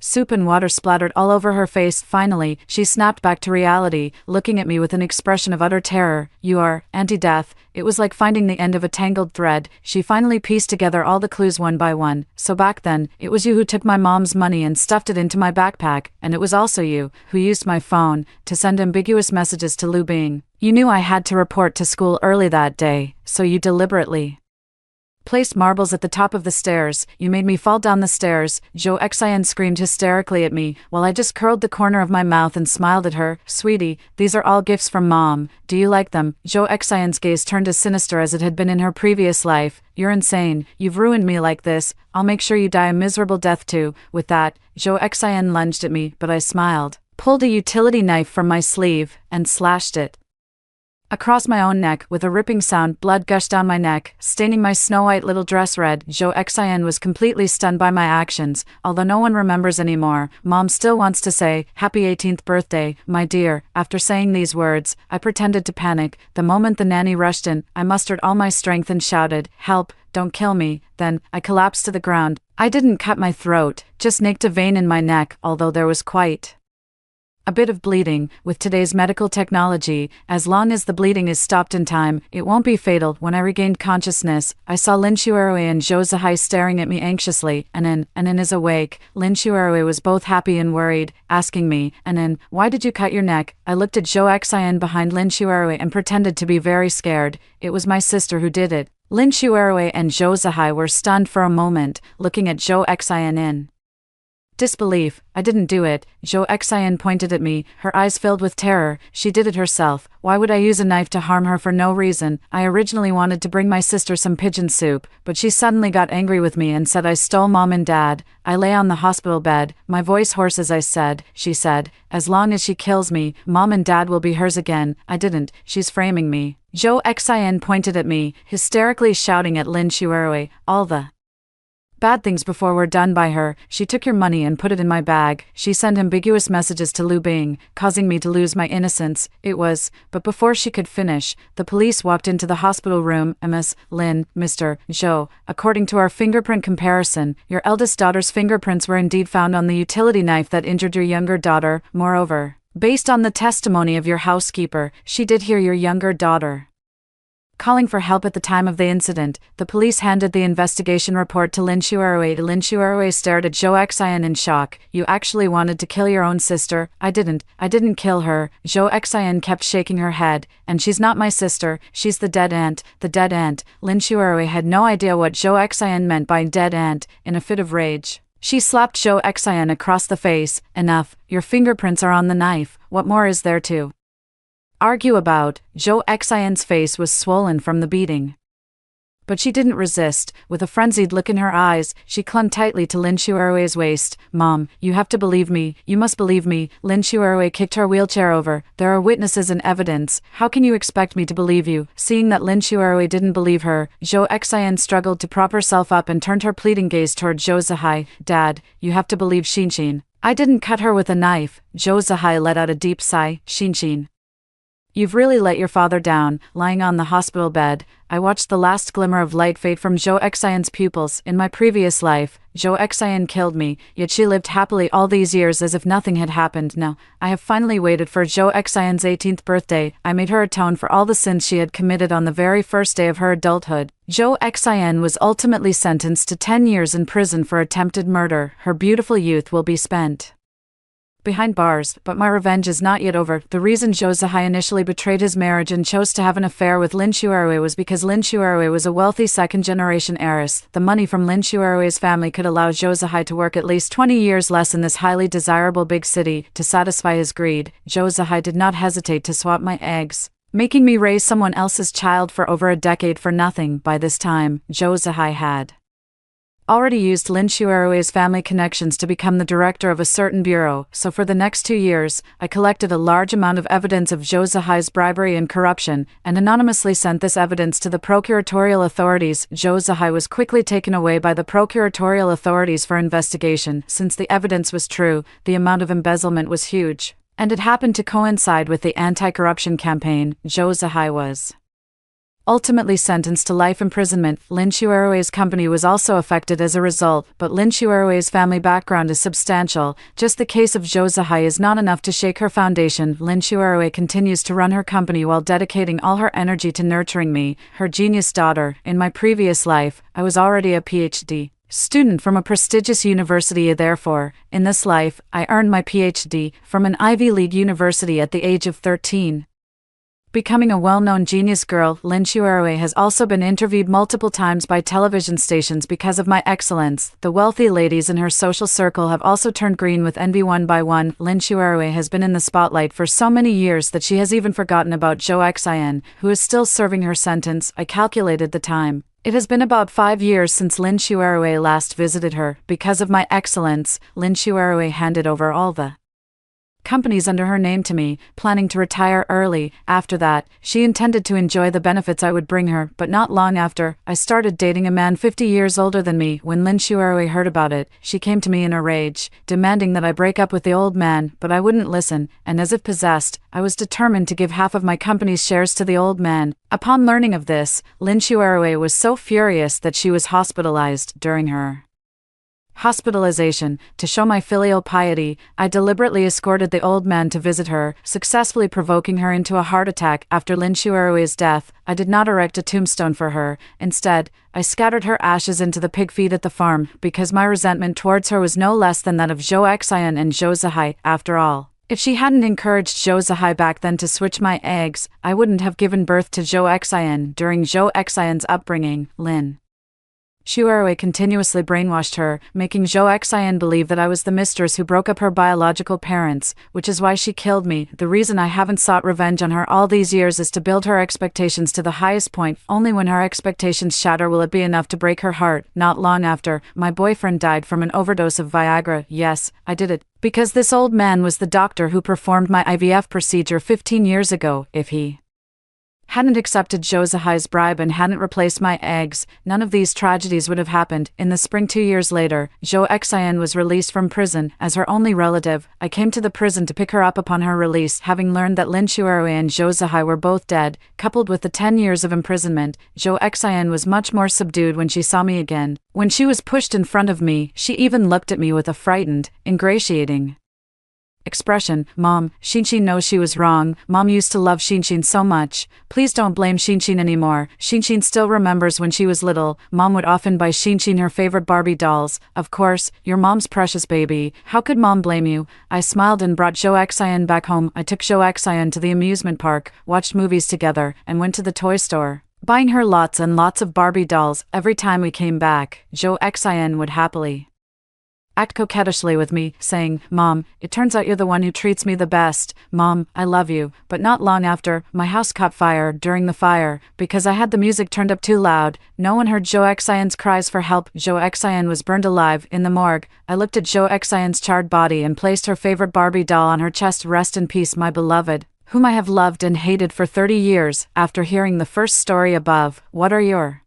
soup and water splattered all over her face. Finally, she snapped back to reality, looking at me with an expression of utter terror. "You are anti-death." It was like finding the end of a tangled thread. She finally pieced together all the clues one by one. "So back then, it was you who took my mom's money and stuffed it into my backpack, and it was also you who used my phone to send ambiguous messages to Lu Bing. You knew I had to report to school early that day, so you deliberately placed marbles at the top of the stairs. You made me fall down the stairs." Zhou Xian screamed hysterically at me, while I just curled the corner of my mouth and smiled at her. "Sweetie, these are all gifts from Mom. Do you like them?" Zhou Xian's gaze turned as sinister as it had been in her previous life. "You're insane. You've ruined me like this. I'll make sure you die a miserable death too." With that, Zhou Xian lunged at me, but I smiled, pulled a utility knife from my sleeve, and slashed it across my own neck. With a ripping sound, blood gushed down my neck, staining my snow-white little dress red. Zhou Xian was completely stunned by my actions. Although no one remembers anymore, Mom still wants to say, "Happy 18th birthday, my dear." After saying these words, I pretended to panic. The moment the nanny rushed in, I mustered all my strength and shouted, "Help, don't kill me." Then, I collapsed to the ground. I didn't cut my throat, just nicked a vein in my neck, although there was quite A bit of bleeding. With today's medical technology, as long as the bleeding is stopped in time, it won't be fatal. When I regained consciousness, I saw Lin Shuerui and Zhou Zihai staring at me anxiously. Anin is awake. Lin Shuerui was both happy and worried, asking me, Anin, why did you cut your neck? I looked at Zhou Xian behind Lin Shuerui and pretended to be very scared. It was my sister who did it. Lin Shuerui and Zhou Zihai were stunned for a moment, looking at Zhou Xian in disbelief. I didn't do it. Zhou Xian pointed at me, her eyes filled with terror. She did it herself. Why would I use a knife to harm her for no reason? I originally wanted to bring my sister some pigeon soup, but she suddenly got angry with me and said I stole Mom and Dad. I lay on the hospital bed, my voice hoarse as I said, she said, as long as she kills me, Mom and Dad will be hers again. I didn't. She's framing me. Zhou Xian pointed at me, hysterically shouting at Lin Shuerui, all the bad things before were done by her. She took your money and put it in my bag. She sent ambiguous messages to Lu Bing, causing me to lose my innocence. But before she could finish, the police walked into the hospital room. Ms. Lin, Mr. Zhou, according to our fingerprint comparison, your eldest daughter's fingerprints were indeed found on the utility knife that injured your younger daughter. Moreover, based on the testimony of your housekeeper, she did hear your younger daughter calling for help at the time of the incident. The police handed the investigation report to Lin Shuerui. Lin Shuerui stared at Zhou Xian in shock. You actually wanted to kill your own sister? I didn't kill her. Zhou Xian kept shaking her head. And she's not my sister, she's the dead aunt. The dead aunt. Lin Shuerui had no idea what Zhou Xian meant by dead aunt. In a fit of rage, she slapped Zhou Xian across the face. Enough, your fingerprints are on the knife. What more is there to argue about? Zhou Xian's face was swollen from the beating, but she didn't resist. With a frenzied look in her eyes, she clung tightly to Lin Shuerui's waist. Mom, you have to believe me. You must believe me. Lin Shuerui kicked her wheelchair over. There are witnesses and evidence. How can you expect me to believe you? Seeing that Lin Shuerui didn't believe her, Zhou Xian struggled to prop herself up and turned her pleading gaze toward Zhou Zihai. Dad, you have to believe Xinxin. I didn't cut her with a knife. Zhou Zihai let out a deep sigh. Xinxin, you've really let your father down. Lying on the hospital bed, I watched the last glimmer of light fade from Zhou Xian's pupils. In my previous life, Zhou Xian killed me, yet she lived happily all these years as if nothing had happened. Now, I have finally waited for Zhou Xian's 18th birthday. I made her atone for all the sins she had committed on the very first day of her adulthood. Zhou Xian was ultimately sentenced to 10 years in prison for attempted murder. Her beautiful youth will be spent behind bars, but my revenge is not yet over. The reason Zhou Zihai initially betrayed his marriage and chose to have an affair with Lin Shuerui was because Lin Shuerui was a wealthy second-generation heiress. The money from Lin Shuerui's family could allow Zhou Zihai to work at least 20 years less in this highly desirable big city. To satisfy his greed, Zhou Zihai did not hesitate to swap my eggs, making me raise someone else's child for over a decade for nothing. By this time, Zhou Zihai had already used Lin Shuerui's family connections to become the director of a certain bureau, so for the next 2 years, I collected a large amount of evidence of Zhou Zihai's bribery and corruption, and anonymously sent this evidence to the procuratorial authorities. Zhou Zihai was quickly taken away by the procuratorial authorities for investigation. Since the evidence was true, the amount of embezzlement was huge, and it happened to coincide with the anti-corruption campaign. Zhou Zihai was ultimately sentenced to life imprisonment. Lin Shuerui's company was also affected as a result, but Lin Shuerui's family background is substantial. Just the case of Zhou Zihai is not enough to shake her foundation. Lin Shuerui continues to run her company while dedicating all her energy to nurturing me, her genius daughter. In my previous life, I was already a PhD student from a prestigious university. Therefore, in this life, I earned my PhD from an Ivy League university at the age of 13. Becoming a well-known genius girl, Lin Shuerui has also been interviewed multiple times by television stations because of my excellence. The wealthy ladies in her social circle have also turned green with envy one by one. Lin Shuerui has been in the spotlight for so many years that she has even forgotten about Zhou Xian, who is still serving her sentence. I calculated the time. It has been about 5 years since Lin Shuerui last visited her. Because of my excellence, Lin Shuerui handed over all the companies under her name to me, planning to retire early. After that, she intended to enjoy the benefits I would bring her, but not long after, I started dating a man 50 years older than me. When Lin Shuerui heard about it, she came to me in a rage, demanding that I break up with the old man, but I wouldn't listen, and as if possessed, I was determined to give half of my company's shares to the old man. Upon learning of this, Lin Shuerui was so furious that she was hospitalized. During her hospitalization. To show my filial piety, I deliberately escorted the old man to visit her, successfully provoking her into a heart attack after Lin Shuerui's death. I did not erect a tombstone for her. Instead, I scattered her ashes into the pig feed at the farm, because my resentment towards her was no less than that of Zhou Xian and Zhou Zihai. After all, if she hadn't encouraged Zhou Zihai back then to switch my eggs, I wouldn't have given birth to Zhou Xian. During Zhou Xian's upbringing, Lin Shuerui continuously brainwashed her, making Zhou Xian believe that I was the mistress who broke up her biological parents, which is why she killed me. The reason I haven't sought revenge on her all these years is to build her expectations to the highest point. Only when her expectations shatter will it be enough to break her heart. Not long after, my boyfriend died from an overdose of Viagra. Yes, I did it, because this old man was the doctor who performed my IVF procedure 15 years ago. If he hadn't accepted Zhou Zihai's bribe and hadn't replaced my eggs, none of these tragedies would have happened. In the spring 2 years later, Zhou Xian was released from prison. As her only relative, I came to the prison to pick her up upon her release. Having learned that Lin Shuerui and Zhou Zihai were both dead, coupled with the 10 years of imprisonment, Zhou Xian was much more subdued when she saw me again. When she was pushed in front of me, she even looked at me with a frightened, ingratiating expression. Mom, Xinxin knows she was wrong. Mom used to love Xinxin so much. Please don't blame Xinxin anymore. Xinxin still remembers when she was little. Mom would often buy Xinxin her favorite Barbie dolls. Of course, your mom's precious baby. How could mom blame you? I smiled and brought Zhou Xian back home. I took Zhou Xian to the amusement park, watched movies together, and went to the toy store, buying her lots and lots of Barbie dolls. Every time we came back, Zhou Xian would happily act coquettishly with me, saying, Mom, it turns out you're the one who treats me the best. Mom, I love you. But not long after, my house caught fire. During the fire, because I had the music turned up too loud, no one heard Zhou Xian's cries for help. Zhou Xian was burned alive. In the morgue, I looked at Zhou Xian's charred body and placed her favorite Barbie doll on her chest. Rest in peace, my beloved, whom I have loved and hated for 30 years. After hearing the first story above, what are your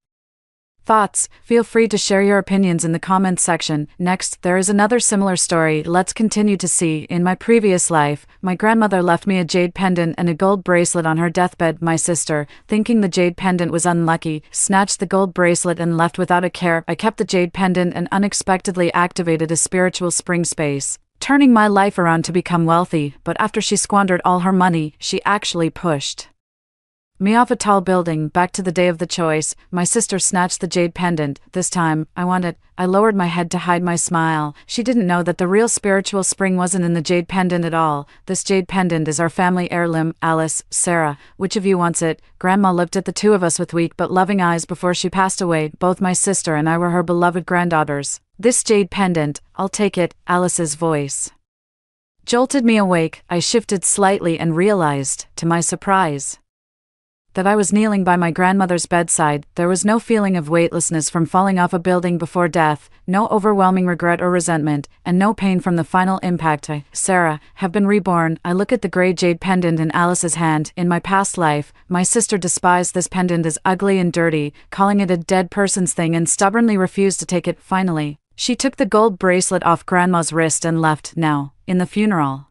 thoughts? Feel free to share your opinions in the comments section. Next, there is another similar story. Let's continue to see. In my previous life, my grandmother left me a jade pendant and a gold bracelet on her deathbed. My sister, thinking the jade pendant was unlucky, snatched the gold bracelet and left without a care. I kept the jade pendant and unexpectedly activated a spiritual spring space, turning my life around to become wealthy. But after she squandered all her money, she actually pushed me off a tall building. Back to the day of the choice, my sister snatched the jade pendant. This time, I want it. I lowered my head to hide my smile. She didn't know that the real spiritual spring wasn't in the jade pendant at all. This jade pendant is our family heirloom. Alice, Sarah, which of you wants it? Grandma looked at the two of us with weak but loving eyes before she passed away. Both my sister and I were her beloved granddaughters. This jade pendant, I'll take it. Alice's voice jolted me awake. I shifted slightly and realized, to my surprise, that I was kneeling by my grandmother's bedside. There was no feeling of weightlessness from falling off a building before death, no overwhelming regret or resentment, and no pain from the final impact. I, Sarah, have been reborn. I look at the gray jade pendant in Alice's hand. In my past life, my sister despised this pendant as ugly and dirty, calling it a dead person's thing, and stubbornly refused to take it. Finally, she took the gold bracelet off Grandma's wrist and left. Now, in the funeral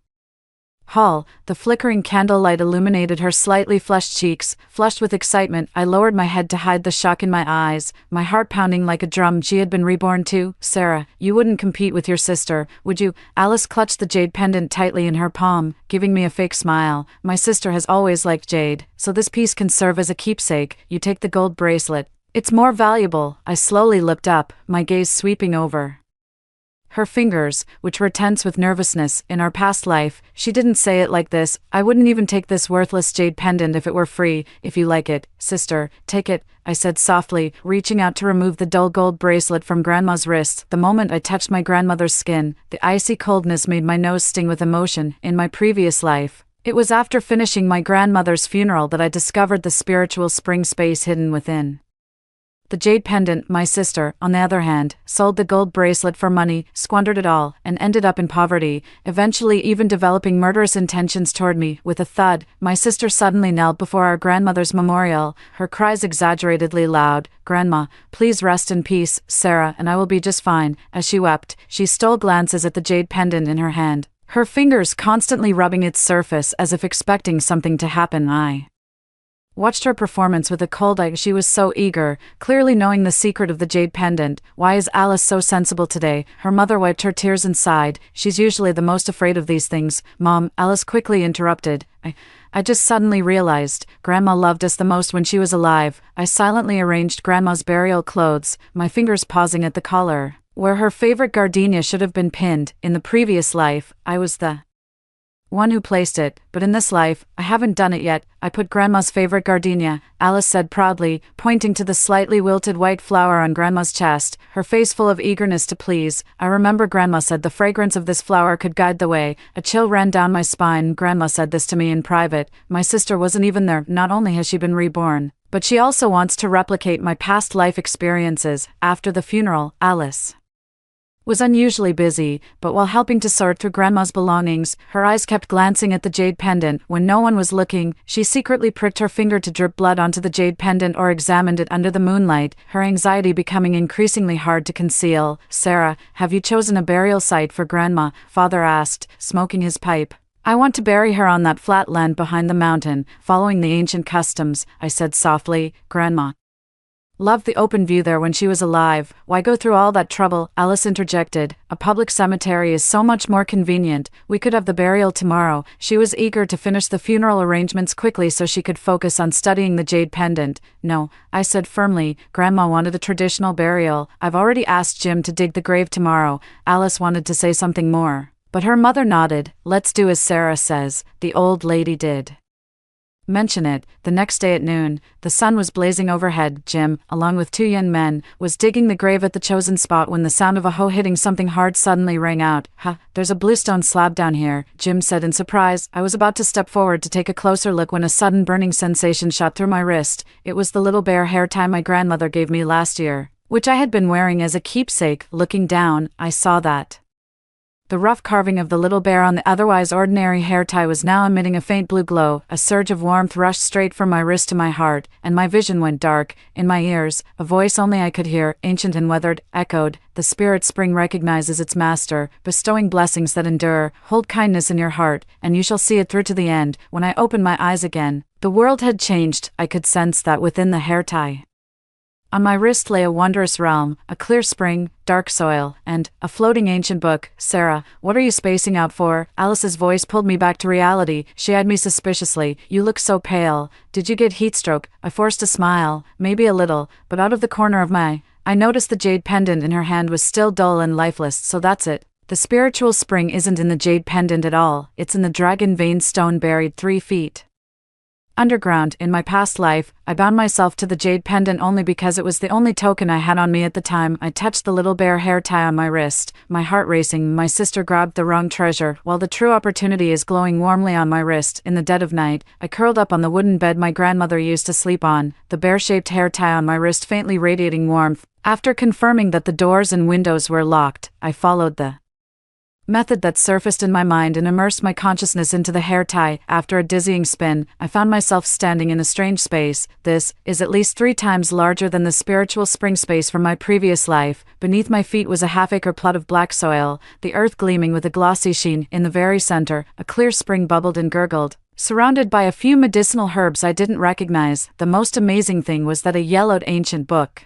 hall, the flickering candlelight illuminated her slightly flushed cheeks. Flushed with excitement, I lowered my head to hide the shock in my eyes, my heart pounding like a drum. She had been reborn too. Sarah, you wouldn't compete with your sister, would you? Alice clutched the jade pendant tightly in her palm, giving me a fake smile. My sister has always liked jade, so this piece can serve as a keepsake. You take the gold bracelet. It's more valuable. I slowly looked up, my gaze sweeping over her fingers, which were tense with nervousness. In our past life, she didn't say it like this. I wouldn't even take this worthless jade pendant if it were free. If you like it, sister, take it, I said softly, reaching out to remove the dull gold bracelet from Grandma's wrist. The moment I touched my grandmother's skin, the icy coldness made my nose sting with emotion. In my previous life, it was after finishing my grandmother's funeral that I discovered the spiritual spring space hidden within the jade pendant. My sister, on the other hand, sold the gold bracelet for money, squandered it all, and ended up in poverty, eventually even developing murderous intentions toward me. With a thud, my sister suddenly knelt before our grandmother's memorial, her cries exaggeratedly loud. Grandma, please rest in peace. Sarah and I will be just fine. As she wept, she stole glances at the jade pendant in her hand, her fingers constantly rubbing its surface as if expecting something to happen. I Watched her performance with a cold eye. She was so eager, clearly knowing the secret of the jade pendant. Why is Alice so sensible today? Her mother wiped her tears and sighed. She's usually the most afraid of these things. Mom, Alice quickly interrupted. I just suddenly realized, Grandma loved us the most when she was alive. I silently arranged Grandma's burial clothes, my fingers pausing at the collar, where her favorite gardenia should have been pinned. In the previous life, I was the one who placed it, but in this life, I haven't done it yet. I put Grandma's favorite gardenia, Alice said proudly, pointing to the slightly wilted white flower on Grandma's chest, her face full of eagerness to please. I remember Grandma said the fragrance of this flower could guide the way. A chill ran down my spine. Grandma said this to me in private. My sister wasn't even there. Not only has she been reborn, but she also wants to replicate my past life experiences. After the funeral, Alice was unusually busy, but while helping to sort through Grandma's belongings, her eyes kept glancing at the jade pendant. When no one was looking, she secretly pricked her finger to drip blood onto the jade pendant or examined it under the moonlight, her anxiety becoming increasingly hard to conceal. Sarah, have you chosen a burial site for Grandma? Father asked, smoking his pipe. I want to bury her on that flat land behind the mountain, following the ancient customs, I said softly. Grandma loved the open view there when she was alive. Why go through all that trouble? Alice interjected. A public cemetery is so much more convenient. We could have the burial tomorrow. She was eager to finish the funeral arrangements quickly so she could focus on studying the jade pendant. No, I said firmly. Grandma wanted a traditional burial. I've already asked Jim to dig the grave tomorrow. Alice wanted to say something more, but her mother nodded. Let's do as Sarah says. The old lady did mention it. The next day at noon, the sun was blazing overhead. Jim, along with two young men, was digging the grave at the chosen spot when the sound of a hoe hitting something hard suddenly rang out. There's a bluestone slab down here, Jim said in surprise. I was about to step forward to take a closer look when a sudden burning sensation shot through my wrist. It was the little bear hair tie my grandmother gave me last year, which I had been wearing as a keepsake. Looking down, I saw that the rough carving of the little bear on the otherwise ordinary hair tie was now emitting a faint blue glow. A surge of warmth rushed straight from my wrist to my heart, and my vision went dark. In my ears, a voice only I could hear, ancient and weathered, echoed, "The spirit spring recognizes its master, bestowing blessings that endure. Hold kindness in your heart, and you shall see it through to the end." When I opened my eyes again, the world had changed. I could sense that within the hair tie on my wrist lay a wondrous realm, a clear spring, dark soil, and a floating ancient book. Sarah, what are you spacing out for? Alice's voice pulled me back to reality. She eyed me suspiciously. You look so pale. Did you get heatstroke? I forced a smile, maybe a little, but out of the corner of my eye, I noticed the jade pendant in her hand was still dull and lifeless. So that's it. The spiritual spring isn't in the jade pendant at all. It's in the dragon vein stone buried 3 feet underground. In my past life, I bound myself to the jade pendant only because it was the only token I had on me at the time. I touched the little bear hair tie on my wrist, my heart racing. My sister grabbed the wrong treasure, while the true opportunity is glowing warmly on my wrist. In the dead of night, I curled up on the wooden bed my grandmother used to sleep on, the bear-shaped hair tie on my wrist faintly radiating warmth. After confirming that the doors and windows were locked, I followed the method that surfaced in my mind and immersed my consciousness into the hair tie. After a dizzying spin, I found myself standing in a strange space. This is at least 3 times larger than the spiritual spring space from my previous life. Beneath my feet was a half-acre plot of black soil, the earth gleaming with a glossy sheen. In the very center, a clear spring bubbled and gurgled, surrounded by a few medicinal herbs I didn't recognize. The most amazing thing was that a yellowed ancient book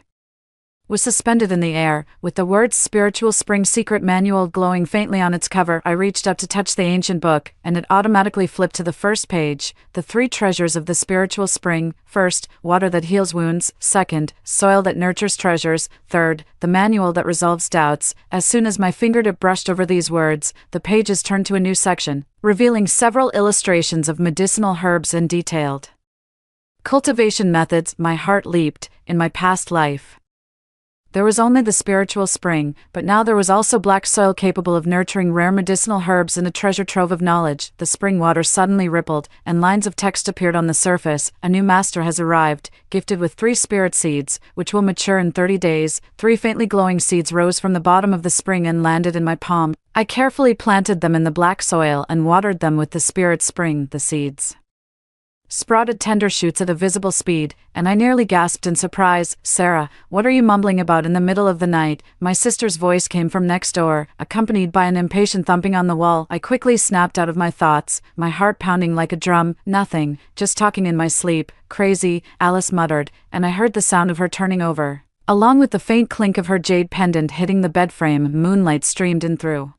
was suspended in the air, with the words Spiritual Spring Secret Manual glowing faintly on its cover. I reached up to touch the ancient book, and it automatically flipped to the first page. The 3 treasures of the spiritual spring. First, water that heals wounds. Second, soil that nurtures treasures. Third, the manual that resolves doubts. As soon as my fingertip brushed over these words, the pages turned to a new section, revealing several illustrations of medicinal herbs and detailed cultivation methods. My heart leaped. In my past life, there was only the spiritual spring, but now there was also black soil capable of nurturing rare medicinal herbs and a treasure trove of knowledge. The spring water suddenly rippled, and lines of text appeared on the surface. A new master has arrived, gifted with 3 spirit seeds, which will mature in 30 days. 3 faintly glowing seeds rose from the bottom of the spring and landed in my palm. I carefully planted them in the black soil and watered them with the spirit spring. The seeds sprouted tender shoots at a visible speed, and I nearly gasped in surprise. "Sarah, what are you mumbling about in the middle of the night?" My sister's voice came from next door, accompanied by an impatient thumping on the wall. I quickly snapped out of my thoughts, my heart pounding like a drum. "Nothing, just talking in my sleep." "Crazy," Alice muttered, and I heard the sound of her turning over. Along with the faint clink of her jade pendant hitting the bed frame, moonlight streamed in through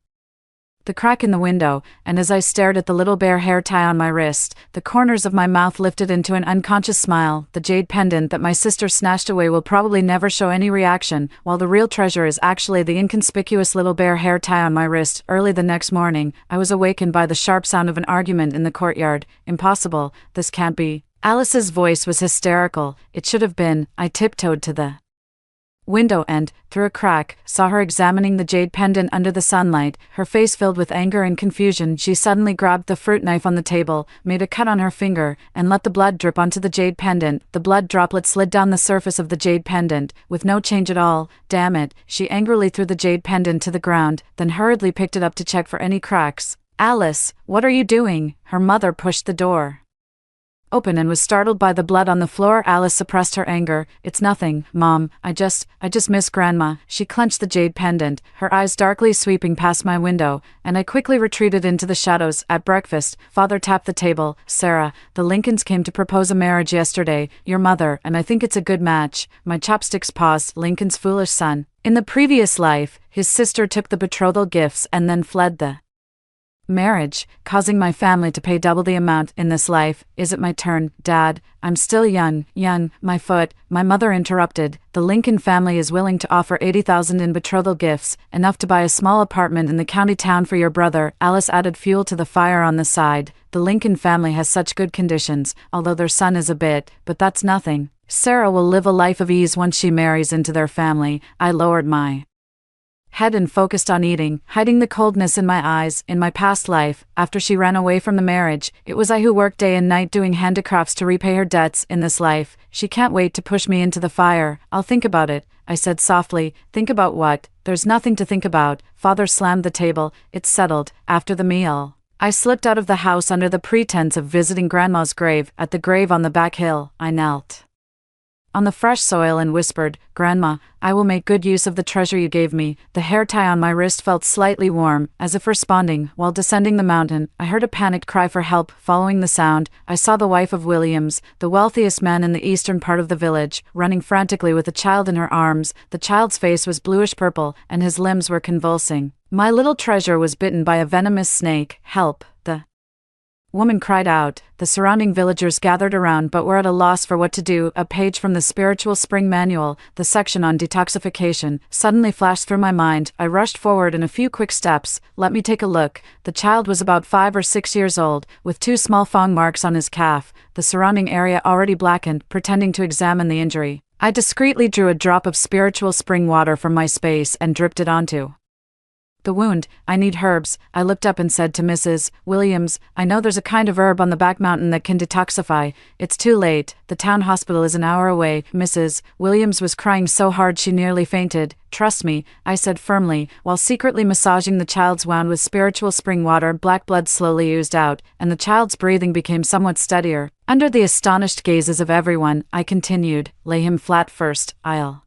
the crack in the window, and as I stared at the little bare hair tie on my wrist, the corners of my mouth lifted into an unconscious smile. The jade pendant that my sister snatched away will probably never show any reaction, while the real treasure is actually the inconspicuous little bare hair tie on my wrist. Early the next morning, I was awakened by the sharp sound of an argument in the courtyard. "Impossible, this can't be." Alice's voice was hysterical. It should have been. I tiptoed to the window and, through a crack, saw her examining the jade pendant under the sunlight, her face filled with anger and confusion. She suddenly grabbed the fruit knife on the table, made a cut on her finger, and let the blood drip onto the jade pendant. The blood droplet slid down the surface of the jade pendant, with no change at all. "Damn it," she angrily threw the jade pendant to the ground, then hurriedly picked it up to check for any cracks. "Alice, what are you doing?" Her mother pushed the door open and was startled by the blood on the floor. Alice suppressed her anger. "It's nothing, Mom. I just miss Grandma." She clenched the jade pendant, her eyes darkly sweeping past my window, and I quickly retreated into the shadows. At breakfast, Father tapped the table. "Sarah, the Lincolns came to propose a marriage yesterday, your mother, and I think it's a good match." My chopsticks paused. Lincoln's foolish son. In the previous life, his sister took the betrothal gifts and then fled the marriage, causing my family to pay double the amount. In this life, is it my turn? "Dad, I'm still young, my foot," my mother interrupted. "The Lincoln family is willing to offer $80,000 in betrothal gifts, enough to buy a small apartment in the county town for your brother." Alice added fuel to the fire on the side. "The Lincoln family has such good conditions, although their son is a bit, but that's nothing. Sarah will live a life of ease once she marries into their family." I lowered my head and focused on eating, hiding the coldness in my eyes. In my past life, after she ran away from the marriage, it was I who worked day and night doing handicrafts to repay her debts. In this life, she can't wait to push me into the fire. "I'll think about it," I said softly. "Think about what?" "There's nothing to think about." Father slammed the table. "It's settled." After the meal, I slipped out of the house under the pretense of visiting Grandma's grave. At the grave on the back hill, I knelt on the fresh soil and whispered, "Grandma, I will make good use of the treasure you gave me." The hair tie on my wrist felt slightly warm, as if responding. While descending the mountain, I heard a panicked cry for help. Following the sound, I saw the wife of Williams, the wealthiest man in the eastern part of the village, running frantically with a child in her arms. The child's face was bluish-purple, and his limbs were convulsing. My little treasure was bitten by a venomous snake. "Help!" the woman cried out. The surrounding villagers gathered around but were at a loss for what to do. A page from the Spiritual Spring Manual, the section on detoxification, suddenly flashed through my mind. I rushed forward in a few quick steps. "Let me take a look." The child was about 5 or 6 years old, with 2 small fang marks on his calf, the surrounding area already blackened. Pretending to examine the injury, I discreetly drew a drop of spiritual spring water from my space and dripped it onto the wound. "I need herbs." I looked up and said to Mrs. Williams, "I know there's a kind of herb on the back mountain that can detoxify." "It's too late. The town hospital is an hour away." Mrs. Williams was crying so hard she nearly fainted. "Trust me," I said firmly, while secretly massaging the child's wound with spiritual spring water. Black blood slowly oozed out, and the child's breathing became somewhat steadier. Under the astonished gazes of everyone, I continued, "Lay him flat first. I'll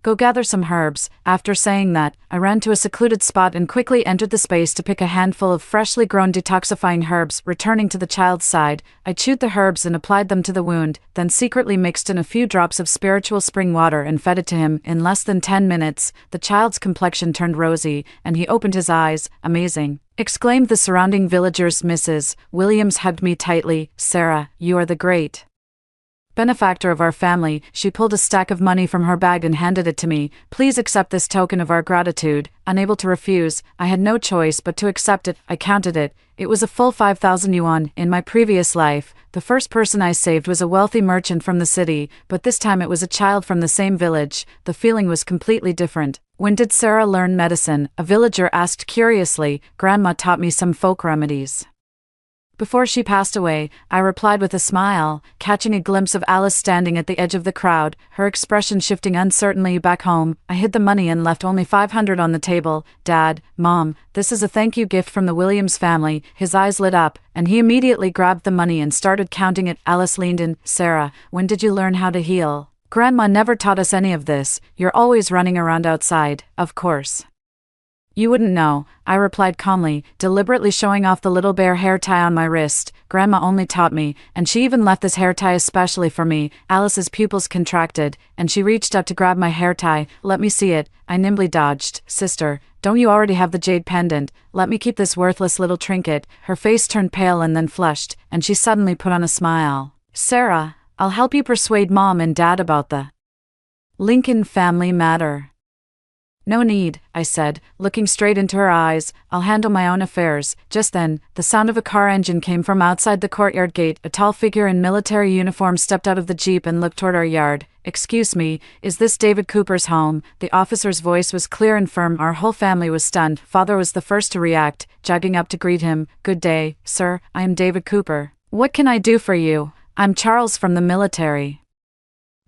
go gather some herbs." After saying that, I ran to a secluded spot and quickly entered the space to pick a handful of freshly grown detoxifying herbs. Returning to the child's side, I chewed the herbs and applied them to the wound, then secretly mixed in a few drops of spiritual spring water and fed it to him. In less than 10 minutes, the child's complexion turned rosy, and he opened his eyes. "Amazing!" exclaimed the surrounding villagers. Mrs. Williams hugged me tightly. "Sarah, you are the great benefactor of our family." She pulled a stack of money from her bag and handed it to me. "Please accept this token of our gratitude." Unable to refuse, I had no choice but to accept it. I counted it. It was a full 5,000 yuan. In my previous life, the first person I saved was a wealthy merchant from the city, but this time it was a child from the same village. The feeling was completely different. "When did Sarah learn medicine?" a villager asked curiously. "Grandma taught me some folk remedies. Before she passed away, I replied with a smile, catching a glimpse of Alice standing at the edge of the crowd, her expression shifting uncertainly. Back home, I hid the money and left only $500 on the table. Dad, Mom, this is a thank you gift from the Williams family. His eyes lit up, and he immediately grabbed the money and started counting it. Alice leaned in. Sarah, when did you learn how to heal? Grandma never taught us any of this. You're always running around outside, of course. You wouldn't know, I replied calmly, deliberately showing off the little bear hair tie on my wrist. Grandma only taught me, and she even left this hair tie especially for me. Alice's pupils contracted, and she reached up to grab my hair tie. Let me see it. I nimbly dodged. Sister, don't you already have the jade pendant? Let me keep this worthless little trinket. Her face turned pale and then flushed, and she suddenly put on a smile. Sarah, I'll help you persuade Mom and Dad about the Lincoln family matter. No need, I said, looking straight into her eyes. I'll handle my own affairs. Just then, the sound of a car engine came from outside the courtyard gate. A tall figure in military uniform stepped out of the jeep and looked toward our yard. Excuse me, is this David Cooper's home? The officer's voice was clear and firm. Our whole family was stunned. Father was the first to react, jogging up to greet him. Good day, sir, I am David Cooper. What can I do for you? I'm Charles from the military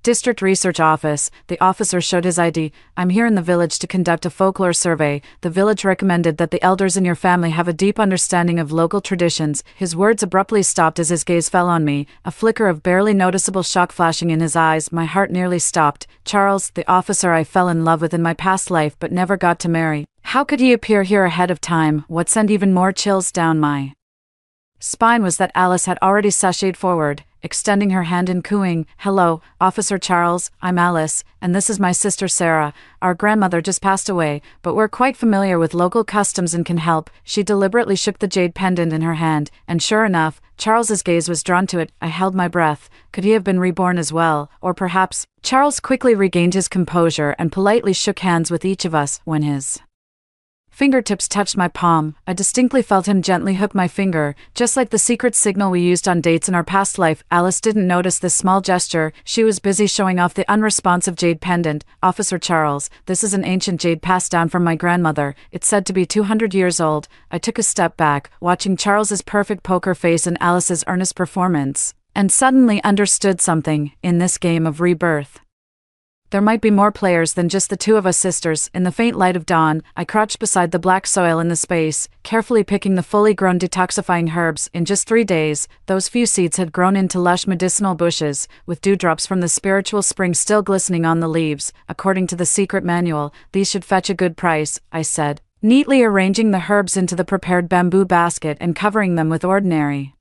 District Research Office. The officer showed his ID. I'm here in the village to conduct a folklore survey. The village recommended that the elders in your family have a deep understanding of local traditions. His words abruptly stopped as his gaze fell on me, a flicker of barely noticeable shock flashing in his eyes. My heart nearly stopped. Charles, the officer I fell in love with in my past life but never got to marry. How could he appear here ahead of time? What sent even more chills down my spine was that Alice had already sashayed forward, extending her hand and cooing, Hello, Officer Charles, I'm Alice, and this is my sister Sarah. Our grandmother just passed away, but we're quite familiar with local customs and can help. She deliberately shook the jade pendant in her hand, and sure enough, Charles's gaze was drawn to it. I held my breath. Could he have been reborn as well? Or perhaps, Charles quickly regained his composure and politely shook hands with each of us when his fingertips touched my palm. I distinctly felt him gently hook my finger, just like the secret signal we used on dates in our past life. Alice didn't notice this small gesture. She was busy showing off the unresponsive jade pendant. Officer Charles, this is an ancient jade passed down from my grandmother. It's said to be 200 years old. I took a step back, watching Charles's perfect poker face and Alice's earnest performance, and suddenly understood something. In this game of rebirth, there might be more players than just the two of us sisters. In the faint light of dawn, I crouched beside the black soil in the space, carefully picking the fully grown detoxifying herbs. In just 3 days, those few seeds had grown into lush medicinal bushes, with dewdrops from the spiritual spring still glistening on the leaves. According to the secret manual, these should fetch a good price, I said, neatly arranging the herbs into the prepared bamboo basket and covering them with ordinary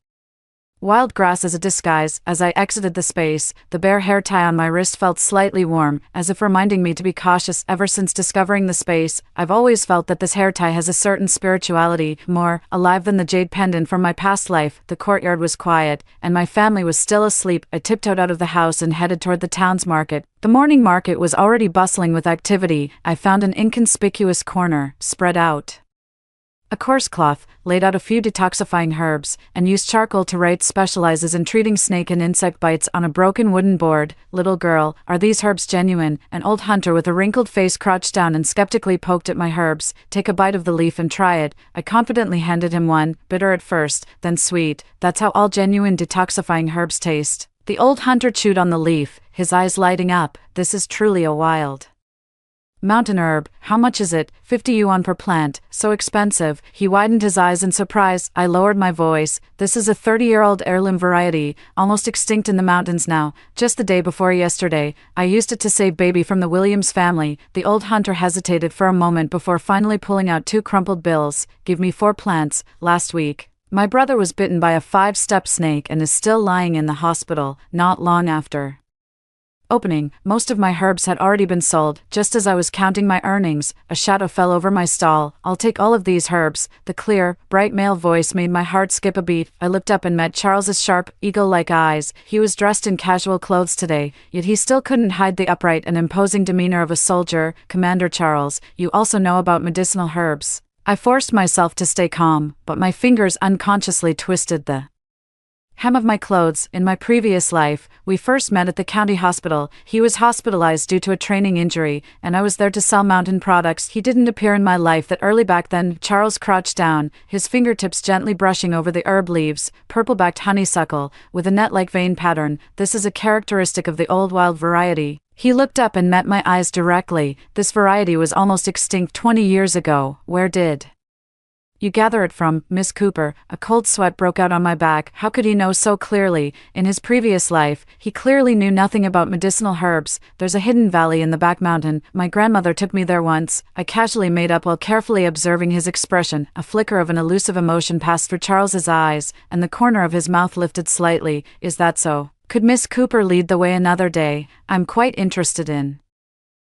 wild grass as a disguise. As I exited the space, the bear hair tie on my wrist felt slightly warm, as if reminding me to be cautious. Ever since discovering the space, I've always felt that this hair tie has a certain spirituality, more alive than the jade pendant from my past life. The courtyard was quiet, and my family was still asleep. I tiptoed out of the house and headed toward the town's market. The morning market was already bustling with activity. I found an inconspicuous corner, spread out a coarse cloth, laid out a few detoxifying herbs, and used charcoal to write specializes in treating snake and insect bites on a broken wooden board. Little girl, are these herbs genuine? An old hunter with a wrinkled face crouched down and skeptically poked at my herbs. Take a bite of the leaf and try it. I confidently handed him one, bitter at first, then sweet. That's how all genuine detoxifying herbs taste. The old hunter chewed on the leaf, his eyes lighting up. This is truly a wild mountain herb. How much is it? 50 yuan per plant. So expensive. He widened his eyes in surprise. I lowered my voice. This is a 30-year-old heirloom variety, almost extinct in the mountains now. Just the day before yesterday, I used it to save baby from the Williams family. The old hunter hesitated for a moment before finally pulling out 2 crumpled bills. Give me 4 plants. Last week, my brother was bitten by a 5-step snake and is still lying in the hospital. Not long after opening, most of my herbs had already been sold. Just as I was counting my earnings, a shadow fell over my stall. I'll take all of these herbs. The clear, bright male voice made my heart skip a beat. I looked up and met Charles's sharp, eagle-like eyes. He was dressed in casual clothes today, yet he still couldn't hide the upright and imposing demeanor of a soldier. Commander Charles, you also know about medicinal herbs. I forced myself to stay calm, but my fingers unconsciously twisted the Hem of my clothes. In my previous life, we first met at the county hospital. He was hospitalized due to a training injury, and I was there to sell mountain products. He didn't appear in my life that early back then. Charles crouched down, his fingertips gently brushing over the herb leaves, purple-backed honeysuckle, with a net-like vein pattern. This is a characteristic of the old wild variety. He looked up and met my eyes directly. This variety was almost extinct 20 years ago. Where did you gather it from, Miss Cooper? A cold sweat broke out on my back. How could he know so clearly? In his previous life, he clearly knew nothing about medicinal herbs. There's a hidden valley in the back mountain. My grandmother took me there once. I casually made up while carefully observing his expression. A flicker of an elusive emotion passed through Charles's eyes, and the corner of his mouth lifted slightly. Is that so? Could Miss Cooper lead the way another day? I'm quite interested in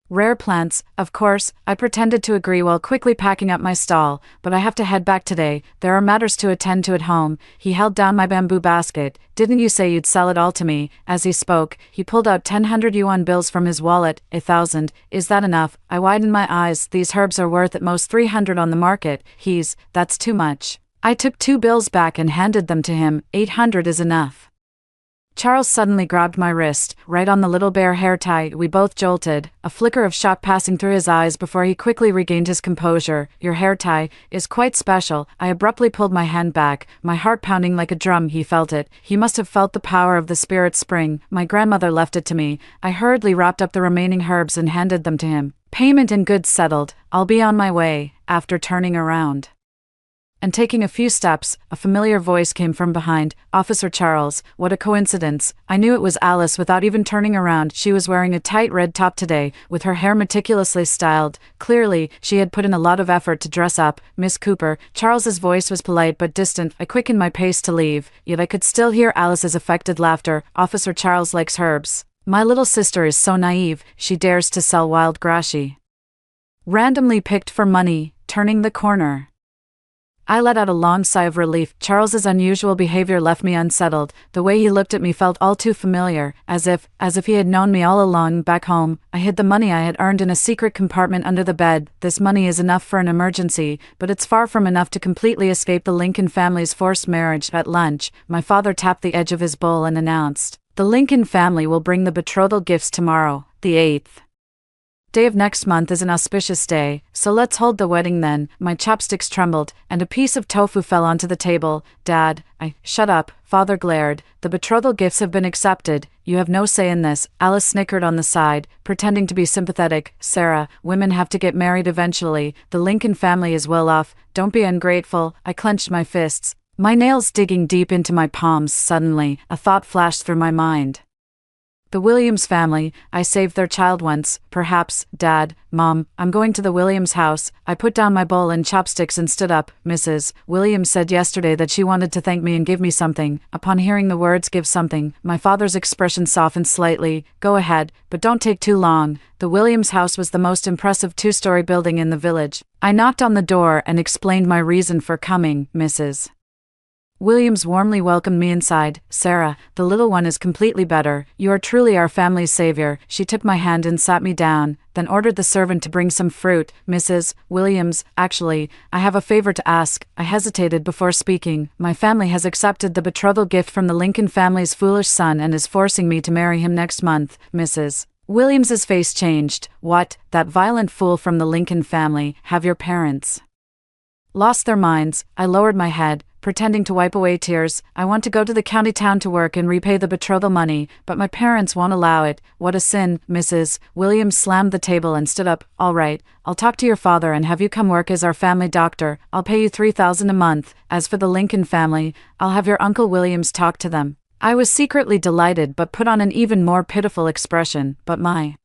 rare plants. Of course, I pretended to agree while quickly packing up my stall, but I have to head back today. There are matters to attend to at home. He held down my bamboo basket. Didn't you say you'd sell it all to me? As he spoke, he pulled out 1,000 yuan bills from his wallet. 1,000. Is that enough? I widened my eyes. These herbs are worth at most 300 on the market. That's too much. I took 2 bills back and handed them to him. 800 is enough. Charles suddenly grabbed my wrist, right on the little bare hair tie. We both jolted, a flicker of shock passing through his eyes before he quickly regained his composure. Your hair tie is quite special. I abruptly pulled my hand back, my heart pounding like a drum. He felt it. He must have felt the power of the spirit spring. My grandmother left it to me. I hurriedly wrapped up the remaining herbs and handed them to him. Payment and goods settled. I'll be on my way. After turning around and taking a few steps, a familiar voice came from behind. Officer Charles. What a coincidence. I knew it was Alice without even turning around. She was wearing a tight red top today, with her hair meticulously styled. Clearly, she had put in a lot of effort to dress up. Miss Cooper. Charles's voice was polite but distant. I quickened my pace to leave, yet I could still hear Alice's affected laughter. Officer Charles likes herbs. My little sister is so naive. She dares to sell wild grass she randomly picked for money. Turning the corner, I let out a long sigh of relief. Charles's unusual behavior left me unsettled. The way he looked at me felt all too familiar, as if he had known me all along. Back home, I hid the money I had earned in a secret compartment under the bed. This money is enough for an emergency, but it's far from enough to completely escape the Lincoln family's forced marriage. At lunch, my father tapped the edge of his bowl and announced, "The Lincoln family will bring the betrothal gifts tomorrow, the 8th. Day of next month is an auspicious day, so let's hold the wedding then." My chopsticks trembled, and a piece of tofu fell onto the table. Dad, Shut up, Father glared. The betrothal gifts have been accepted. You have no say in this. Alice snickered on the side, pretending to be sympathetic. Sarah, women have to get married eventually. The Lincoln family is well off. Don't be ungrateful. I clenched my fists, my nails digging deep into my palms. Suddenly, a thought flashed through my mind. The Williams family, I saved their child once. Perhaps, Dad, Mom, I'm going to the Williams house. I put down my bowl and chopsticks and stood up. Mrs. Williams said yesterday that she wanted to thank me and give me something. Upon hearing the words give something, my father's expression softened slightly. Go ahead, but don't take too long. The Williams house was the most impressive 2-story building in the village. I knocked on the door and explained my reason for coming. Mrs. Williams warmly welcomed me inside. Sarah, the little one is completely better. You are truly our family's savior. She took my hand and sat me down, then ordered the servant to bring some fruit. Mrs. Williams, actually, I have a favor to ask. I hesitated before speaking. My family has accepted the betrothal gift from the Lincoln family's foolish son and is forcing me to marry him next month. Mrs. Williams's face changed. What? That violent fool from the Lincoln family? Have your parents lost their minds? I lowered my head, pretending to wipe away tears. I want to go to the county town to work and repay the betrothal money, but my parents won't allow it. What a sin. Mrs. Williams slammed the table and stood up. All right, I'll talk to your father and have you come work as our family doctor. I'll pay you $3,000 a month. As for the Lincoln family, I'll have your Uncle Williams talk to them. I was secretly delighted but put on an even more pitiful expression. But my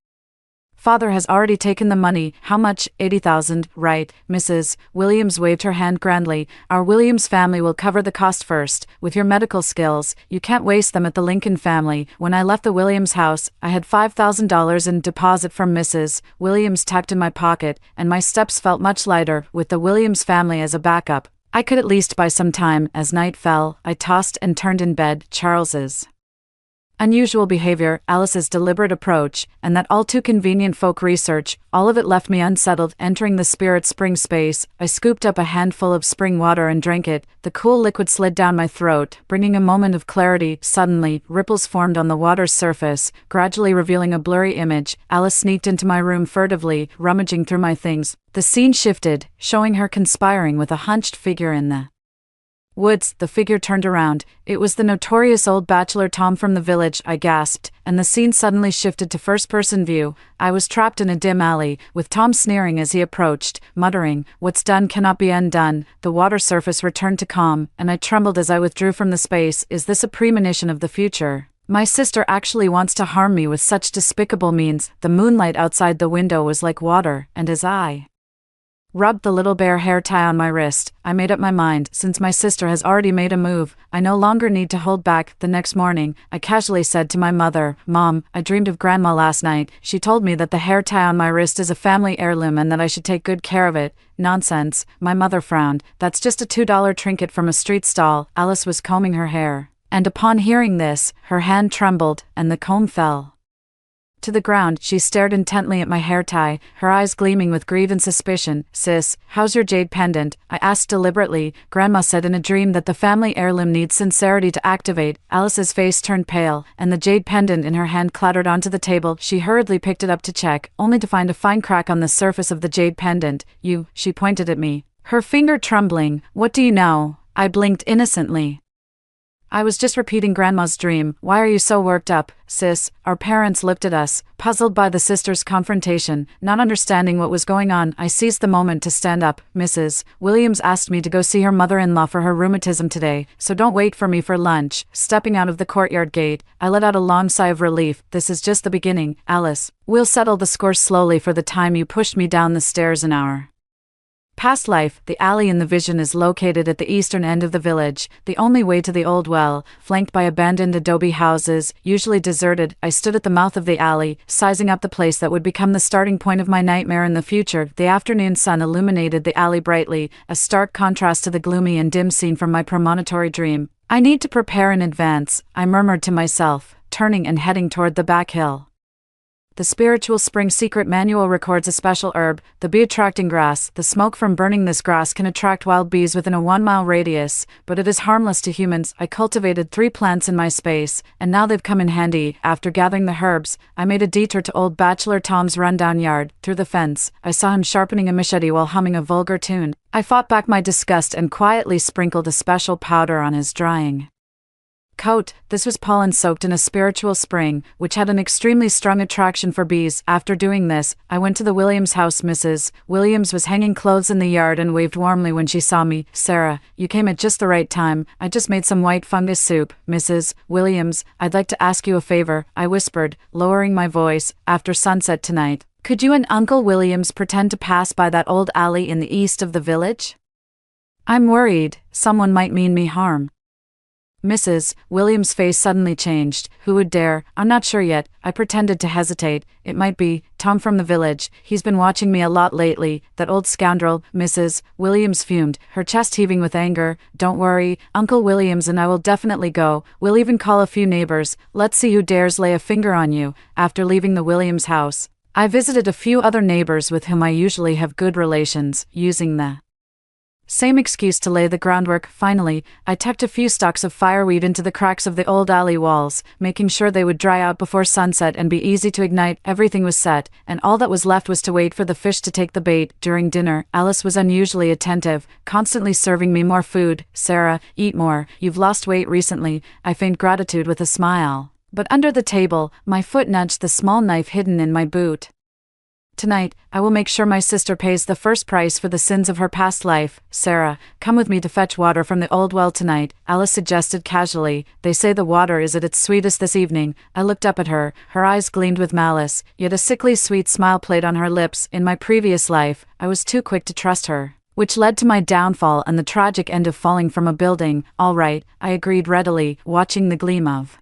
father has already taken the money. How much? 80,000, right? Mrs. Williams waved her hand grandly. Our Williams family will cover the cost first. With your medical skills, you can't waste them at the Lincoln family. When I left the Williams house, I had $5,000 in deposit from Mrs. Williams tucked in my pocket, and my steps felt much lighter. With the Williams family as a backup, I could at least buy some time. As night fell, I tossed and turned in bed. Charles's Unusual behavior, Alice's deliberate approach, and that all-too-convenient folk research, all of it left me unsettled. Entering the spirit spring space, I scooped up a handful of spring water and drank it. The cool liquid slid down my throat, bringing a moment of clarity. Suddenly, ripples formed on the water's surface, gradually revealing a blurry image. Alice sneaked into my room furtively, rummaging through my things. The scene shifted, showing her conspiring with a hunched figure in the woods. The figure turned around. It was the notorious old bachelor Tom from the village, I gasped, and the scene suddenly shifted to first-person view. I was trapped in a dim alley, with Tom sneering as he approached, muttering, "What's done cannot be undone." The water surface returned to calm, and I trembled as I withdrew from the space. Is this a premonition of the future? My sister actually wants to harm me with such despicable means. The moonlight outside the window was like water, and as I rubbed the little bare hair tie on my wrist, I made up my mind. Since my sister has already made a move, I no longer need to hold back. The next morning, I casually said to my mother, "Mom, I dreamed of Grandma last night. She told me that the hair tie on my wrist is a family heirloom and that I should take good care of it." "Nonsense," my mother frowned. "That's just a $2 trinket from a street stall." Alice was combing her hair, and upon hearing this, her hand trembled, and the comb fell to the ground. She stared intently at my hair tie, her eyes gleaming with greed and suspicion. "Sis, how's your jade pendant?" I asked deliberately. "Grandma said in a dream that the family heirloom needs sincerity to activate." Alice's face turned pale, and the jade pendant in her hand clattered onto the table. She hurriedly picked it up to check, only to find a fine crack on the surface of the jade pendant. She pointed at me, her finger trembling. "What do you know?" I blinked innocently. "I was just repeating Grandma's dream. Why are you so worked up, sis?" Our parents looked at us, puzzled by the sisters' confrontation. Not understanding what was going on, I seized the moment to stand up. "Mrs. Williams asked me to go see her mother-in-law for her rheumatism today, so don't wait for me for lunch." Stepping out of the courtyard gate, I let out a long sigh of relief. "This is just the beginning, Alice. We'll settle the score slowly for the time you pushed me down the stairs an hour past life." The alley in the vision is located at the eastern end of the village, the only way to the old well, flanked by abandoned adobe houses, usually deserted. I stood at the mouth of the alley, sizing up the place that would become the starting point of my nightmare in the future. The afternoon sun illuminated the alley brightly, a stark contrast to the gloomy and dim scene from my premonitory dream. "I need to prepare in advance," I murmured to myself, turning and heading toward the back hill. The Spiritual Spring Secret Manual records a special herb, the bee-attracting grass. The smoke from burning this grass can attract wild bees within a 1-mile radius, but it is harmless to humans. I cultivated 3 plants in my space, and now they've come in handy. After gathering the herbs, I made a detour to old Bachelor Tom's rundown yard. Through the fence, I saw him sharpening a machete while humming a vulgar tune. I fought back my disgust and quietly sprinkled a special powder on his drying coat. This was pollen soaked in a spiritual spring, which had an extremely strong attraction for bees. After doing this, I went to the Williams house. Mrs. Williams was hanging clothes in the yard and waved warmly when she saw me. "Sarah, you came at just the right time. I just made some white fungus soup." "Mrs. Williams, I'd like to ask you a favor," I whispered, lowering my voice. "After sunset tonight, could you and Uncle Williams pretend to pass by that old alley in the east of the village? I'm worried someone might mean me harm." Mrs. Williams' face suddenly changed. "Who would dare?" "I'm not sure yet." I pretended to hesitate. "It might be Tom from the village. He's been watching me a lot lately. That old scoundrel." Mrs. Williams fumed, her chest heaving with anger. "Don't worry, Uncle Williams and I will definitely go. We'll even call a few neighbors. Let's see who dares lay a finger on you." After leaving the Williams house, I visited a few other neighbors with whom I usually have good relations, using the same excuse to lay the groundwork. Finally, I tucked a few stalks of fireweed into the cracks of the old alley walls, making sure they would dry out before sunset and be easy to ignite. Everything was set, and all that was left was to wait for the fish to take the bait. During dinner, Alice was unusually attentive, constantly serving me more food. "Sarah, eat more. You've lost weight recently." I feigned gratitude with a smile. But under the table, my foot nudged the small knife hidden in my boot. "Tonight, I will make sure my sister pays the first price for the sins of her past life." "Sarah, come with me to fetch water from the old well tonight," Alice suggested casually. "They say the water is at its sweetest this evening." I looked up at her. Her eyes gleamed with malice, yet a sickly sweet smile played on her lips. In my previous life, I was too quick to trust her, which led to my downfall and the tragic end of falling from a building. "All right," I agreed readily, watching the gleam of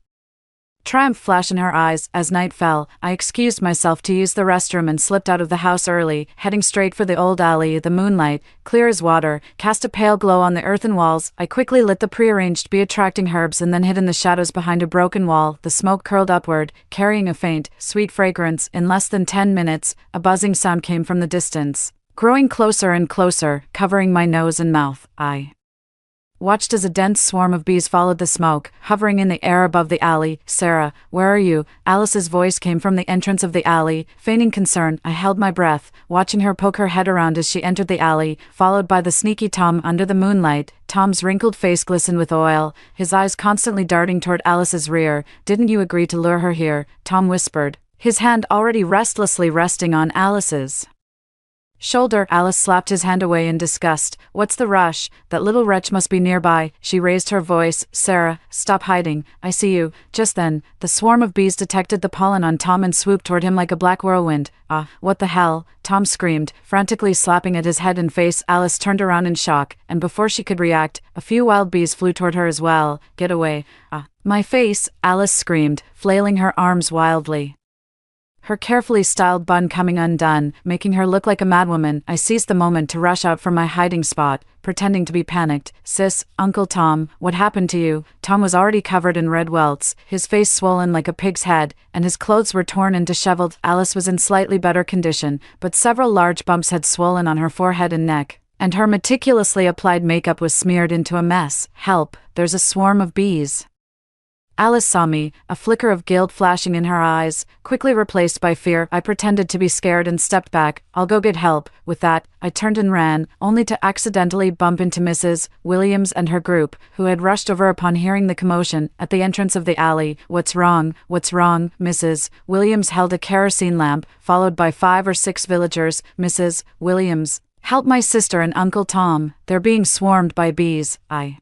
Triumph flashed in her eyes. As night fell, I excused myself to use the restroom and slipped out of the house early, heading straight for the old alley. The moonlight, clear as water, cast a pale glow on the earthen walls. I quickly lit the prearranged bee-attracting herbs and then hid in the shadows behind a broken wall. The smoke curled upward, carrying a faint, sweet fragrance. In less than 10 minutes, a buzzing sound came from the distance, growing closer and closer, covering my nose and mouth. I watched as a dense swarm of bees followed the smoke, hovering in the air above the alley. "Sarah, where are you?" Alice's voice came from the entrance of the alley. Feigning concern, I held my breath, watching her poke her head around as she entered the alley, followed by the sneaky Tom. Under the moonlight, Tom's wrinkled face glistened with oil, his eyes constantly darting toward Alice's rear. "Didn't you agree to lure her here?" Tom whispered, his hand already restlessly resting on Alice's shoulder. Alice slapped his hand away in disgust. "What's the rush? That little wretch must be nearby." She raised her voice. "Sarah, stop hiding. I see you." Just then, the swarm of bees detected the pollen on Tom and swooped toward him like a black whirlwind. "Ah, what the hell?" Tom screamed, frantically slapping at his head and face. Alice turned around in shock, and before she could react, a few wild bees flew toward her as well. "Get away." "Ah, my face!" Alice screamed, flailing her arms wildly, her carefully styled bun coming undone, making her look like a madwoman. I seized the moment to rush out from my hiding spot, pretending to be panicked. "Sis, Uncle Tom, what happened to you?" Tom was already covered in red welts, his face swollen like a pig's head, and his clothes were torn and disheveled. Alice was in slightly better condition, but several large bumps had swollen on her forehead and neck, and her meticulously applied makeup was smeared into a mess. "Help, there's a swarm of bees." Alice saw me, a flicker of guilt flashing in her eyes, quickly replaced by fear. I pretended to be scared and stepped back. "I'll go get help." With that, I turned and ran, only to accidentally bump into Mrs. Williams and her group, who had rushed over upon hearing the commotion at the entrance of the alley. "What's wrong? What's wrong?" Mrs. Williams held a kerosene lamp, followed by 5 or 6 villagers. "Mrs. Williams, help my sister and Uncle Tom. They're being swarmed by bees." I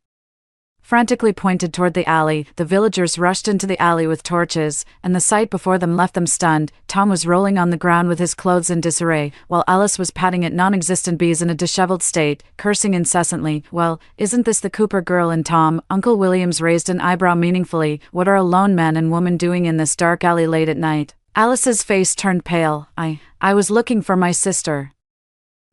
frantically pointed toward the alley. The villagers rushed into the alley with torches, and the sight before them left them stunned. Tom was rolling on the ground with his clothes in disarray, while Alice was patting at non-existent bees in a disheveled state, cursing incessantly. "Well, isn't this the Cooper girl and Tom?" Uncle Williams raised an eyebrow meaningfully. "What are a lone man and woman doing in this dark alley late at night?" Alice's face turned pale. I was looking for my sister."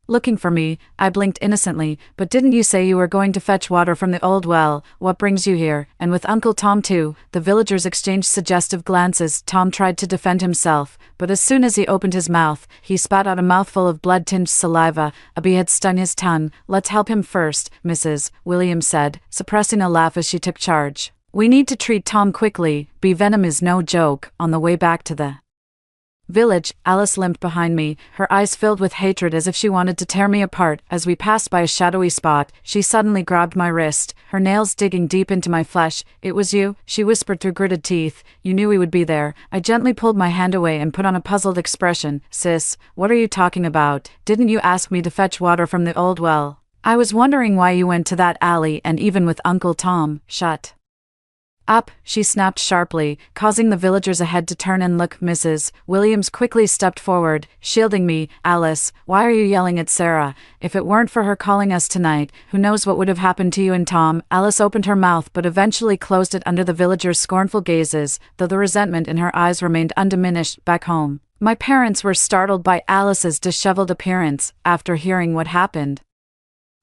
"Looking for me?" I blinked innocently. "But didn't you say you were going to fetch water from the old well? What brings you here? And with Uncle Tom too?" The villagers exchanged suggestive glances. Tom tried to defend himself, but as soon as he opened his mouth, he spat out a mouthful of blood-tinged saliva. A bee had stung his tongue. "Let's help him first," Mrs. Williams said, suppressing a laugh as she took charge. "We need to treat Tom quickly. Bee venom is no joke." On the way back to the village, Alice limped behind me, her eyes filled with hatred as if she wanted to tear me apart. As we passed by a shadowy spot, she suddenly grabbed my wrist, her nails digging deep into my flesh. "It was you," she whispered through gritted teeth. "You knew we would be there." I gently pulled my hand away and put on a puzzled expression. "Sis, what are you talking about? Didn't you ask me to fetch water from the old well? I was wondering why you went to that alley and even with Uncle Tom." "Shut up," she snapped sharply, causing the villagers ahead to turn and look. Mrs. Williams quickly stepped forward, shielding me. "Alice, why are you yelling at Sarah? If it weren't for her calling us tonight, who knows what would have happened to you and Tom?" Alice opened her mouth but eventually closed it under the villagers' scornful gazes, though the resentment in her eyes remained undiminished. Back home, my parents were startled by Alice's disheveled appearance after hearing what happened.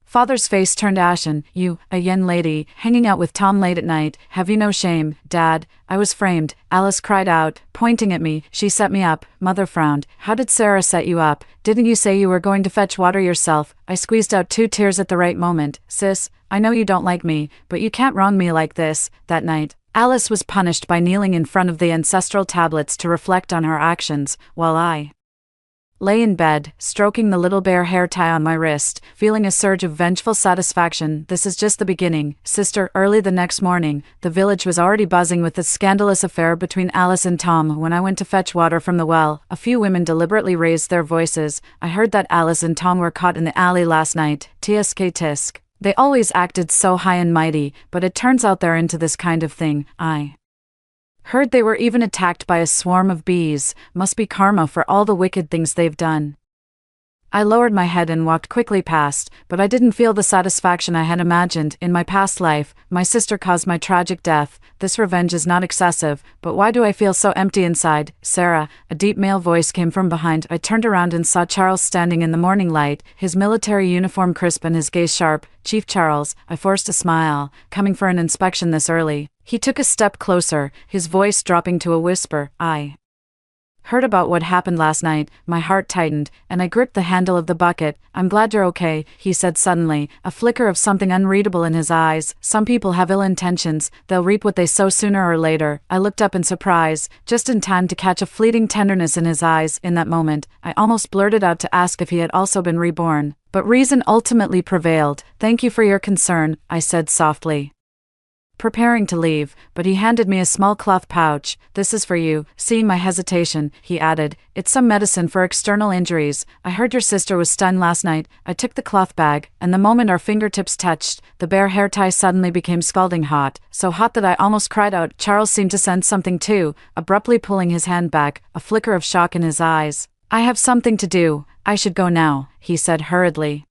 Father's face turned ashen. "You, a young lady, hanging out with Tom late at night, have you no shame?" "Dad, I was framed," Alice cried out, pointing at me. "She set me up." Mother frowned. "How did Sarah set you up? Didn't you say you were going to fetch water yourself?" I squeezed out 2 tears at the right moment. "Sis, I know you don't like me, but you can't wrong me like this." That night, Alice was punished by kneeling in front of the ancestral tablets to reflect on her actions, while I lay in bed, stroking the little bare hair tie on my wrist, feeling a surge of vengeful satisfaction. This is just the beginning, sister. Early the next morning, the village was already buzzing with the scandalous affair between Alice and Tom. When I went to fetch water from the well, a few women deliberately raised their voices. "I heard that Alice and Tom were caught in the alley last night. Tsk tisk. They always acted so high and mighty, but it turns out they're into this kind of thing. I heard they were even attacked by a swarm of bees. Must be karma for all the wicked things they've done." I lowered my head and walked quickly past, but I didn't feel the satisfaction I had imagined. In my past life, my sister caused my tragic death. This revenge is not excessive, but why do I feel so empty inside? Sarah, a deep male voice came from behind. I turned around and saw Charles standing in the morning light, his military uniform crisp and his gaze sharp. Chief Charles, I forced a smile, coming for an inspection this early. He took a step closer, his voice dropping to a whisper. I heard about what happened last night. My heart tightened, and I gripped the handle of the bucket. I'm glad you're okay, he said suddenly, a flicker of something unreadable in his eyes. Some people have ill intentions, they'll reap what they sow sooner or later. I looked up in surprise, just in time to catch a fleeting tenderness in his eyes. In that moment, I almost blurted out to ask if he had also been reborn. But reason ultimately prevailed. Thank you for your concern, I said softly, preparing to leave, but he handed me a small cloth pouch. This is for you. Seeing my hesitation, he added, it's some medicine for external injuries. I heard your sister was stunned last night. I took the cloth bag, and the moment our fingertips touched, the bare hair tie suddenly became scalding hot, so hot that I almost cried out. Charles seemed to sense something too, abruptly pulling his hand back, a flicker of shock in his eyes. I have something to do. I should go now, he said hurriedly,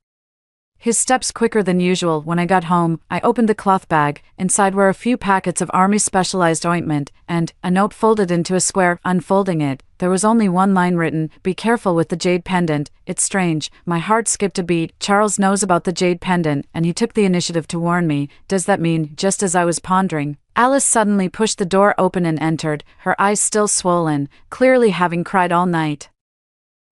his steps quicker than usual. When I got home, I opened the cloth bag. Inside were a few packets of Army specialized ointment, and a note folded into a square. Unfolding it, there was only one line written, be careful with the jade pendant. It's strange. My heart skipped a beat. Charles knows about the jade pendant, and he took the initiative to warn me. Does that mean, just as I was pondering, Alice suddenly pushed the door open and entered, her eyes still swollen, clearly having cried all night.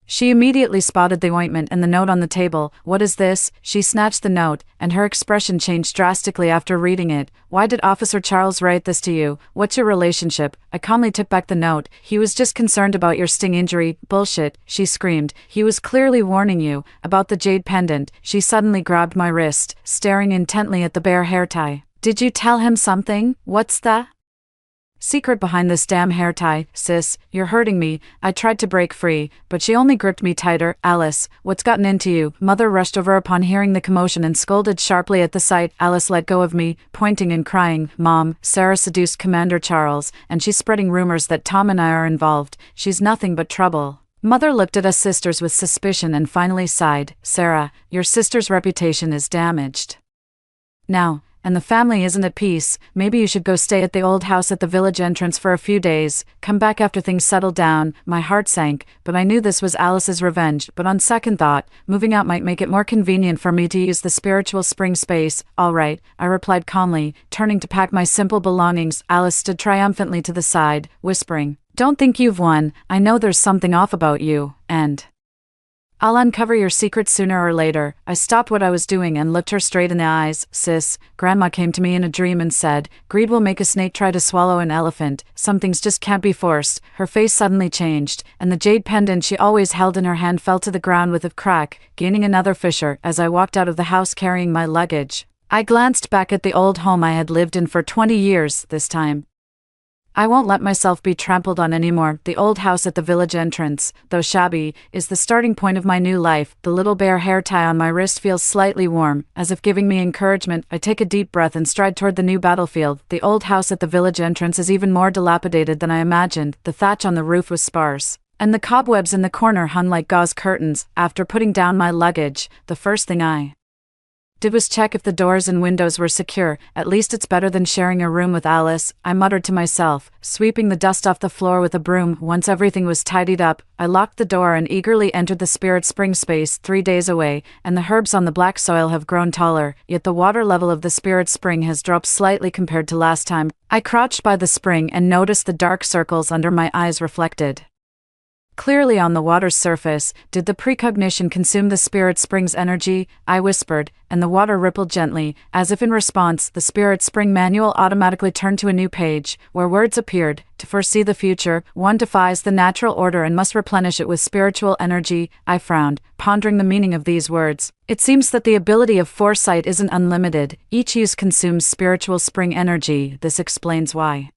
She immediately spotted the ointment and the note on the table. What is this? She snatched the note, and her expression changed drastically after reading it. Why did Officer Charles write this to you? What's your relationship? I calmly took back the note. He was just concerned about your sting injury. Bullshit, she screamed. He was clearly warning you about the jade pendant. She suddenly grabbed my wrist, staring intently at the bare hair tie. Did you tell him something? What's the secret behind this damn hair tie? Sis, you're hurting me. I tried to break free, but she only gripped me tighter. Alice, what's gotten into you? Mother rushed over upon hearing the commotion and scolded sharply at the sight. Alice let go of me, pointing and crying, Mom, Sarah seduced Commander Charles, and she's spreading rumors that Tom and I are involved. She's nothing but trouble. Mother looked at us sisters with suspicion and finally sighed. Sarah, your sister's reputation is damaged now, and the family isn't at peace. Maybe you should go stay at the old house at the village entrance for a few days. Come back after things settle down. My heart sank, but I knew this was Alice's revenge. But on second thought, moving out might make it more convenient for me to use the spiritual spring space. All right, I replied calmly, turning to pack my simple belongings. Alice stood triumphantly to the side, whispering, Don't think you've won. I know there's something off about you, and I'll uncover your secret sooner or later. I stopped what I was doing and looked her straight in the eyes. Sis, Grandma came to me in a dream and said, greed will make a snake try to swallow an elephant. Some things just can't be forced. Her face suddenly changed, and the jade pendant she always held in her hand fell to the ground with a crack, gaining another fissure. As I walked out of the house carrying my luggage, I glanced back at the old home I had lived in for 20 years. This time, I won't let myself be trampled on anymore. The old house at the village entrance, though shabby, is the starting point of my new life. The little bare hair tie on my wrist feels slightly warm, as if giving me encouragement. I take a deep breath and stride toward the new battlefield. The old house at the village entrance is even more dilapidated than I imagined. The thatch on the roof was sparse, and the cobwebs in the corner hung like gauze curtains. After putting down my luggage, the first thing I did was check if the doors and windows were secure. At least it's better than sharing a room with Alice, I muttered to myself, sweeping the dust off the floor with a broom. Once everything was tidied up, I locked the door and eagerly entered the spirit spring space. 3 days away, and the herbs on the black soil have grown taller, yet the water level of the spirit spring has dropped slightly compared to last time. I crouched by the spring and noticed the dark circles under my eyes reflected clearly on the water's surface. Did the precognition consume the spirit spring's energy? I whispered, and the water rippled gently. As if in response, the spirit spring manual automatically turned to a new page, where words appeared. To foresee the future, one defies the natural order and must replenish it with spiritual energy. I frowned, pondering the meaning of these words. It seems that the ability of foresight isn't unlimited. Each use consumes spiritual spring energy. This explains why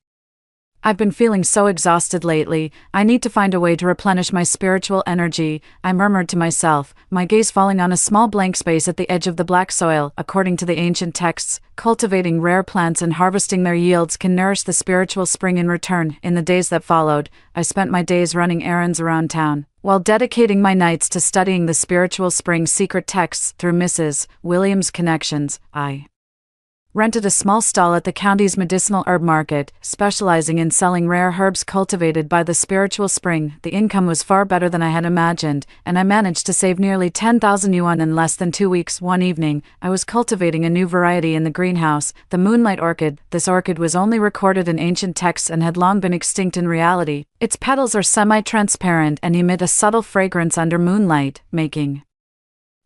I've been feeling so exhausted lately. I need to find a way to replenish my spiritual energy, I murmured to myself, my gaze falling on a small blank space at the edge of the black soil. According to the ancient texts, cultivating rare plants and harvesting their yields can nourish the spiritual spring in return. In the days that followed, I spent my days running errands around town, While dedicating my nights to studying the spiritual spring secret texts through Mrs. Williams' connections, I rented a small stall at the county's medicinal herb market, specializing in selling rare herbs cultivated by the spiritual spring. The income was far better than I had imagined, and I managed to save nearly 10,000 yuan in less than 2 weeks. One evening, I was cultivating a new variety in the greenhouse, the moonlight orchid. This orchid was only recorded in ancient texts and had long been extinct in reality. Its petals are semi-transparent and emit a subtle fragrance under moonlight, making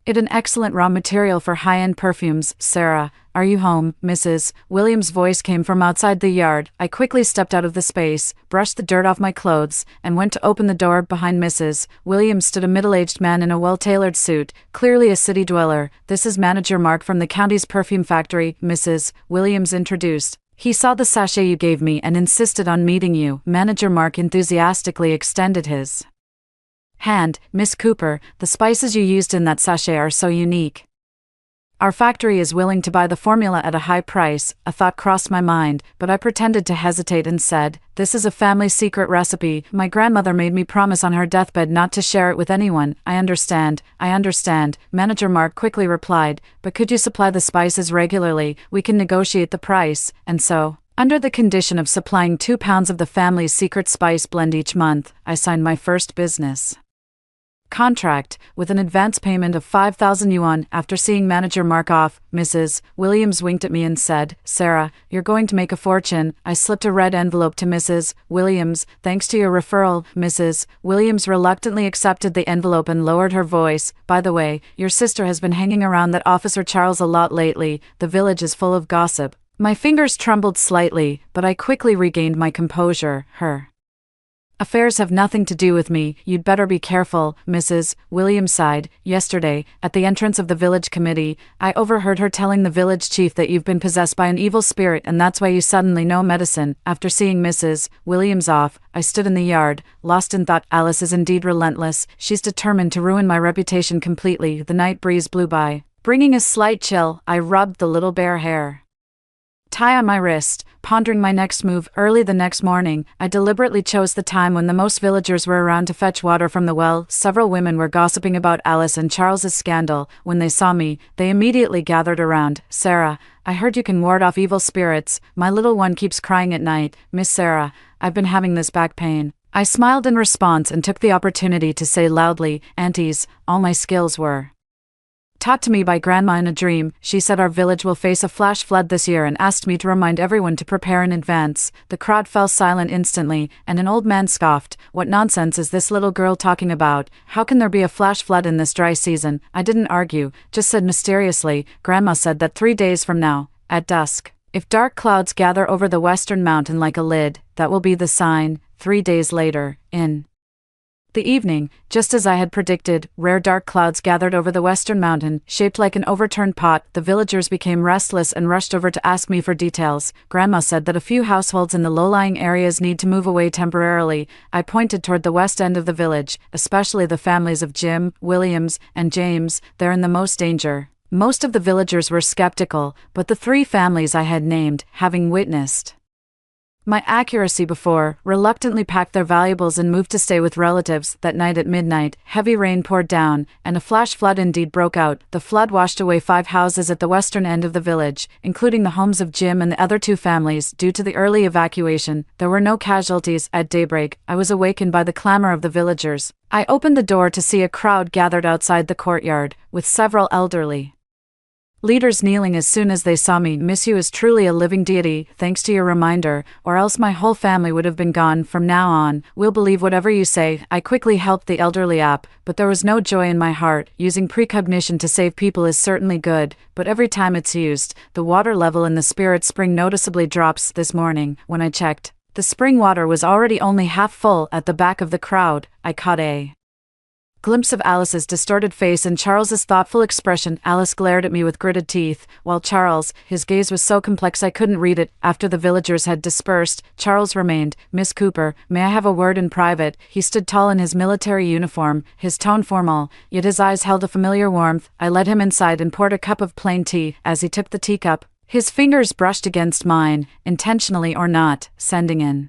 it an excellent raw material for high-end perfumes. "Sarah, are you home?" Mrs. Williams' voice came from outside the yard. I quickly stepped out of the space, brushed the dirt off my clothes, and went to open the door. Behind Mrs. Williams stood a middle-aged man in a well-tailored suit, clearly a city dweller. "This is Manager Mark from the county's perfume factory," Mrs. Williams introduced. "He saw the sachet you gave me and insisted on meeting you." Manager Mark enthusiastically extended his hand. "Miss Cooper, the spices you used in that sachet are so unique. Our factory is willing to buy the formula at a high price." A thought crossed my mind, but I pretended to hesitate and said, "This is a family secret recipe. My grandmother made me promise on her deathbed not to share it with anyone." I understand. Manager Mark quickly replied, "But could you supply the spices regularly? We can negotiate the price." And so, under the condition of supplying 2 pounds of the family's secret spice blend each month, I signed my first business contract, with an advance payment of 5,000 yuan. After seeing Manager Mark off, Mrs. Williams winked at me and said, "Sarah, you're going to make a fortune." I slipped a red envelope to Mrs. Williams. "Thanks to your referral." Mrs. Williams reluctantly accepted the envelope and lowered her voice. "By the way, your sister has been hanging around that Officer Charles a lot lately. The village is full of gossip." My fingers trembled slightly, but I quickly regained my composure. "Her affairs have nothing to do with me. You'd better be careful," Mrs. Williams sighed. "Yesterday, at the entrance of the village committee, I overheard her telling the village chief that you've been possessed by an evil spirit and that's why you suddenly know medicine." After seeing Mrs. Williams off, I stood in the yard, lost in thought. Alice is indeed relentless. She's determined to ruin my reputation completely. The night breeze blew by, bringing a slight chill. I rubbed the little bare hair tie on my wrist, pondering my next move. Early the next morning, I deliberately chose the time when the most villagers were around to fetch water from the well. Several women were gossiping about Alice and Charles's scandal. When they saw me, they immediately gathered around. "Sarah, I heard you can ward off evil spirits. My little one keeps crying at night. Miss Sarah, I've been having this back pain." I smiled in response and took the opportunity to say loudly, "Aunties, all my skills were taught to me by Grandma in a dream. She said our village will face a flash flood this year and asked me to remind everyone to prepare in advance." The crowd fell silent instantly, and an old man scoffed. "What nonsense is this little girl talking about? How can there be a flash flood in this dry season?" I didn't argue, just said mysteriously, "Grandma said that 3 days from now, at dusk, if dark clouds gather over the western mountain like a lid, that will be the sign." 3 days later, in the evening, just as I had predicted, rare dark clouds gathered over the western mountain, shaped like an overturned pot. The villagers became restless and rushed over to ask me for details. Grandma said that a few households in the low-lying areas need to move away temporarily. I pointed toward the west end of the village, especially the families of Jim, Williams, and James. "They're in the most danger." Most of the villagers were skeptical, but the 3 families I had named, having witnessed my accuracy before, reluctantly packed their valuables and moved to stay with relatives. That night at midnight, heavy rain poured down, and a flash flood indeed broke out. The flood washed away 5 houses at the western end of the village, including the homes of Jim and the other 2 families. Due to the early evacuation, there were no casualties. At daybreak, I was awakened by the clamor of the villagers. I opened the door to see a crowd gathered outside the courtyard, with several elderly leaders kneeling as soon as they saw me. "Miss you is truly a living deity, thanks to your reminder, or else my whole family would have been gone. From now on, we'll believe whatever you say." I quickly helped the elderly up, but there was no joy in my heart. Using precognition to save people is certainly good, but every time it's used, the water level in the spirit spring noticeably drops. This morning, when I checked, the spring water was already only half full. At the back of the crowd, I caught a glimpse of Alice's distorted face and Charles's thoughtful expression. Alice glared at me with gritted teeth, while Charles, his gaze was so complex I couldn't read it. After the villagers had dispersed, Charles remained. "Miss Cooper, may I have a word in private?" He stood tall in his military uniform, his tone formal, yet his eyes held a familiar warmth. I led him inside and poured a cup of plain tea. As he took the teacup, his fingers brushed against mine, intentionally or not, sending an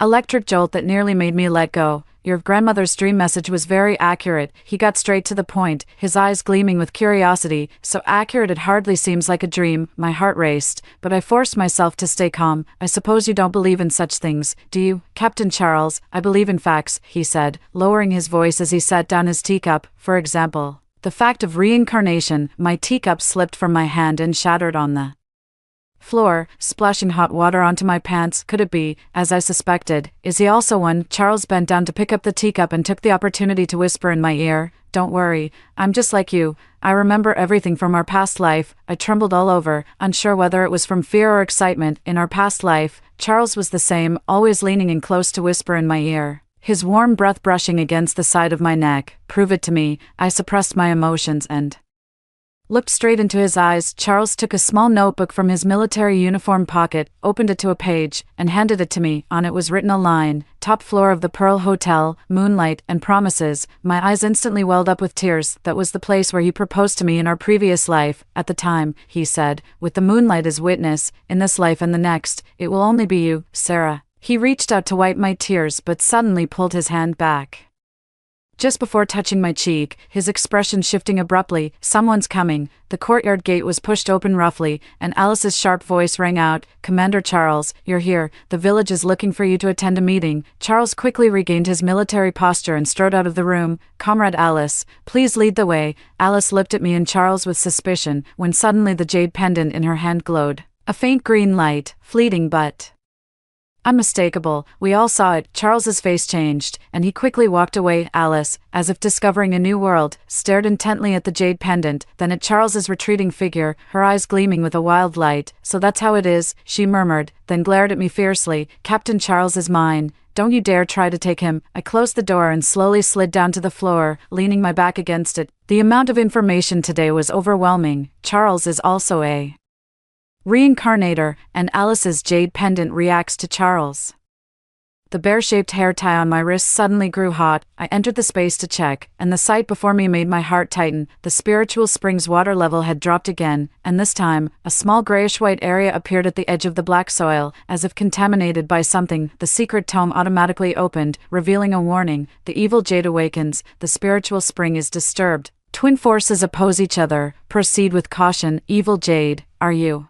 electric jolt that nearly made me let go. Your grandmother's dream message was very accurate. He got straight to the point, his eyes gleaming with curiosity, so accurate it hardly seems like a dream. My heart raced, but I forced myself to stay calm. I suppose you don't believe in such things, do you, Captain Charles? I believe in facts, he said, lowering his voice as he set down his teacup. For example, the fact of reincarnation. My teacup slipped from my hand and shattered on the floor, splashing hot water onto my pants. Could it be, as I suspected? Is he also one? Charles bent down to pick up the teacup and took the opportunity to whisper in my ear, "Don't worry, I'm just like you. I remember everything from our past life." I trembled all over, unsure whether it was from fear or excitement. In our past life, Charles was the same, always leaning in close to whisper in my ear, his warm breath brushing against the side of my neck. Prove it to me. I suppressed my emotions and looked straight into his eyes. Charles took a small notebook from his military uniform pocket, opened it to a page, and handed it to me. On it was written a line, "Top floor of the Pearl Hotel, moonlight and promises." My eyes instantly welled up with tears. That was the place where he proposed to me in our previous life. At the time, he said, "With the moonlight as witness, in this life and the next, it will only be you, Sarah." He reached out to wipe my tears but suddenly pulled his hand back just before touching my cheek, his expression shifting abruptly. "Someone's coming." The courtyard gate was pushed open roughly, and Alice's sharp voice rang out, "Commander Charles, you're here. The village is looking for you to attend a meeting." Charles quickly regained his military posture and strode out of the room. "Comrade Alice, please lead the way." Alice looked at me and Charles with suspicion, when suddenly the jade pendant in her hand glowed. A faint green light, fleeting but unmistakable. We all saw it. Charles's face changed, and he quickly walked away. Alice, as if discovering a new world, stared intently at the jade pendant, then at Charles's retreating figure, her eyes gleaming with a wild light. "So that's how it is," she murmured, then glared at me fiercely. "Captain Charles is mine. Don't you dare try to take him." I closed the door and slowly slid down to the floor, leaning my back against it. The amount of information today was overwhelming. Charles is also a reincarnator, and Alice's jade pendant reacts to Charles. The bear-shaped hair tie on my wrist suddenly grew hot. I entered the space to check, and the sight before me made my heart tighten. The spiritual spring's water level had dropped again, and this time, a small grayish-white area appeared at the edge of the black soil, as if contaminated by something. The secret tome automatically opened, revealing a warning. "The evil jade awakens. The spiritual spring is disturbed. Twin forces oppose each other. Proceed with caution. Evil jade, are you?"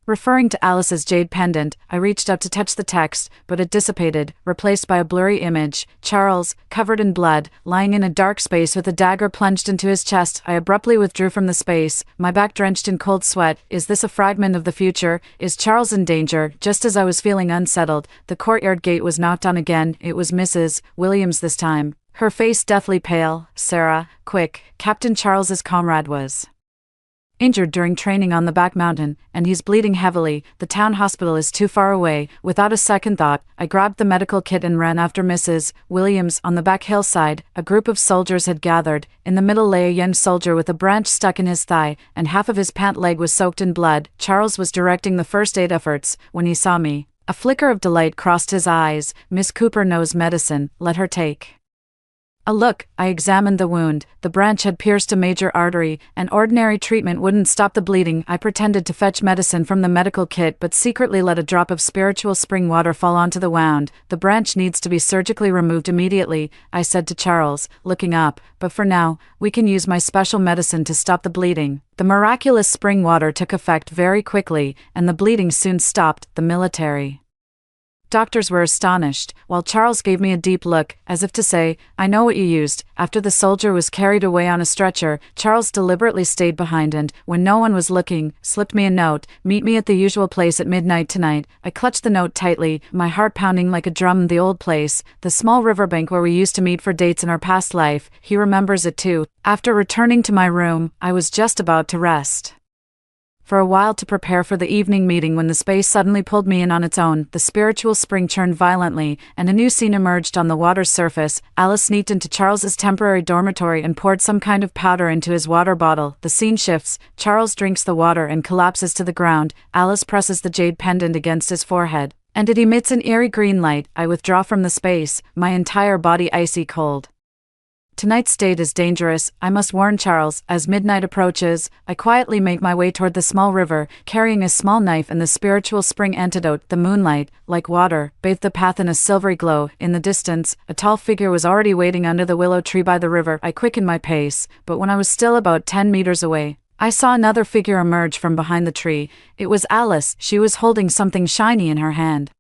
Referring to Alice's jade pendant, I reached up to touch the text, but it dissipated, replaced by a blurry image. Charles, covered in blood, lying in a dark space with a dagger plunged into his chest. I abruptly withdrew from the space, my back drenched in cold sweat. Is this a fragment of the future? Is Charles in danger? Just as I was feeling unsettled, the courtyard gate was knocked on again. It was Mrs. Williams this time, her face deathly pale. "Sarah, quick, Captain Charles's comrade was injured during training on the back mountain, and he's bleeding heavily. The town hospital is too far away." Without a second thought, I grabbed the medical kit and ran after Mrs. Williams. On the back hillside, a group of soldiers had gathered. In the middle lay a young soldier with a branch stuck in his thigh, and half of his pant leg was soaked in blood. Charles was directing the first aid efforts. When he saw me, a flicker of delight crossed his eyes. "Miss Cooper knows medicine. Let her take a look." I examined the wound. The branch had pierced a major artery, and ordinary treatment wouldn't stop the bleeding. I pretended to fetch medicine from the medical kit but secretly let a drop of spiritual spring water fall onto the wound. "The branch needs to be surgically removed immediately," I said to Charles, looking up, "but for now, we can use my special medicine to stop the bleeding." The miraculous spring water took effect very quickly, and the bleeding soon stopped. The military doctors were astonished, while Charles gave me a deep look, as if to say, "I know what you used." After the soldier was carried away on a stretcher, Charles deliberately stayed behind and, when no one was looking, slipped me a note. "Meet me at the usual place at midnight tonight." I clutched the note tightly, my heart pounding like a drum. The old place, the small riverbank where we used to meet for dates in our past life. He remembers it too. After returning to my room, I was just about to rest for a while to prepare for the evening meeting when the space suddenly pulled me in on its own. The spiritual spring churned violently, and a new scene emerged on the water's surface. Alice sneaked into Charles's temporary dormitory and poured some kind of powder into his water bottle. The scene shifts. Charles drinks the water and collapses to the ground. Alice presses the jade pendant against his forehead, and it emits an eerie green light. I withdraw from the space, my entire body icy cold. Tonight's date is dangerous, I must warn Charles. As midnight approaches, I quietly make my way toward the small river, carrying a small knife and the spiritual spring antidote. The moonlight, like water, bathed the path in a silvery glow. In the distance, a tall figure was already waiting under the willow tree by the river. I quickened my pace, but when I was still about 10 meters away, I saw another figure emerge from behind the tree. It was Alice. She was holding something shiny in her hand.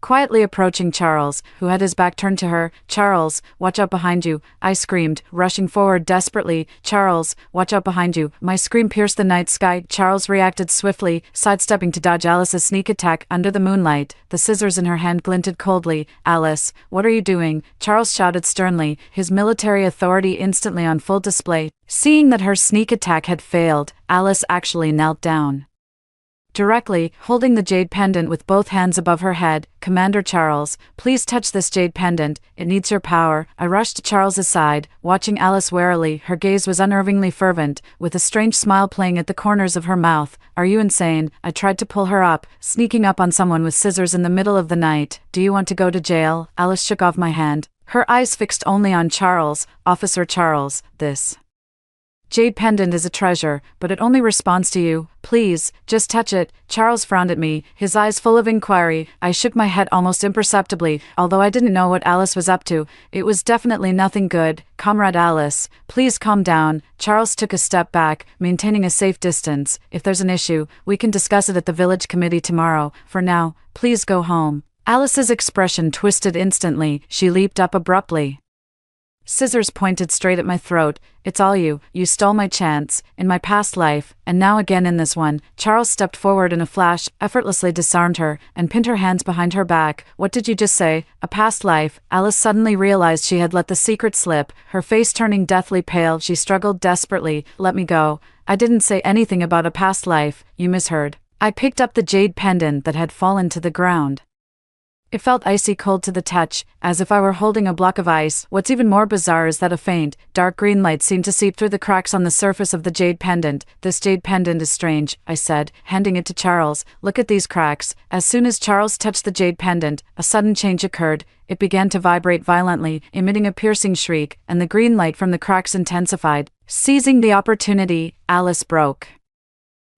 Quietly approaching Charles, who had his back turned to her. "Charles, watch out behind you," I screamed, rushing forward desperately. "Charles, watch out behind you." My scream pierced the night sky. Charles reacted swiftly, sidestepping to dodge Alice's sneak attack. Under the moonlight, the scissors in her hand glinted coldly. "Alice, what are you doing?" Charles shouted sternly, his military authority instantly on full display. Seeing that her sneak attack had failed, Alice actually knelt down. Directly, holding the jade pendant with both hands above her head. "Commander Charles, please touch this jade pendant, it needs your power." I rushed to Charles's side, watching Alice warily. Her gaze was unnervingly fervent, with a strange smile playing at the corners of her mouth. "Are you insane?" I tried to pull her up, sneaking up on someone with scissors in the middle of the night. "Do you want to go to jail?" Alice shook off my hand, her eyes fixed only on Charles. "Officer Charles, this jade pendant is a treasure, but it only responds to you. Please, just touch it." Charles frowned at me, his eyes full of inquiry. I shook my head almost imperceptibly, although I didn't know what Alice was up to. It was definitely nothing good. "Comrade Alice, please calm down." Charles took a step back, maintaining a safe distance. "If there's an issue, we can discuss it at the village committee tomorrow. For now, please go home." Alice's expression twisted instantly. She leaped up abruptly. Scissors pointed straight at my throat. "It's all you. You stole my chance, in my past life, and now again in this one." Charles stepped forward in a flash, effortlessly disarmed her, and pinned her hands behind her back. "What did you just say? A past life?" Alice suddenly realized she had let the secret slip, her face turning deathly pale. She struggled desperately. "Let me go. I didn't say anything about a past life. You misheard." I picked up the jade pendant that had fallen to the ground. It felt icy cold to the touch, as if I were holding a block of ice. What's even more bizarre is that a faint, dark green light seemed to seep through the cracks on the surface of the jade pendant. "This jade pendant is strange," I said, handing it to Charles. "Look at these cracks." As soon as Charles touched the jade pendant, a sudden change occurred. It began to vibrate violently, emitting a piercing shriek, and the green light from the cracks intensified. Seizing the opportunity, Alice broke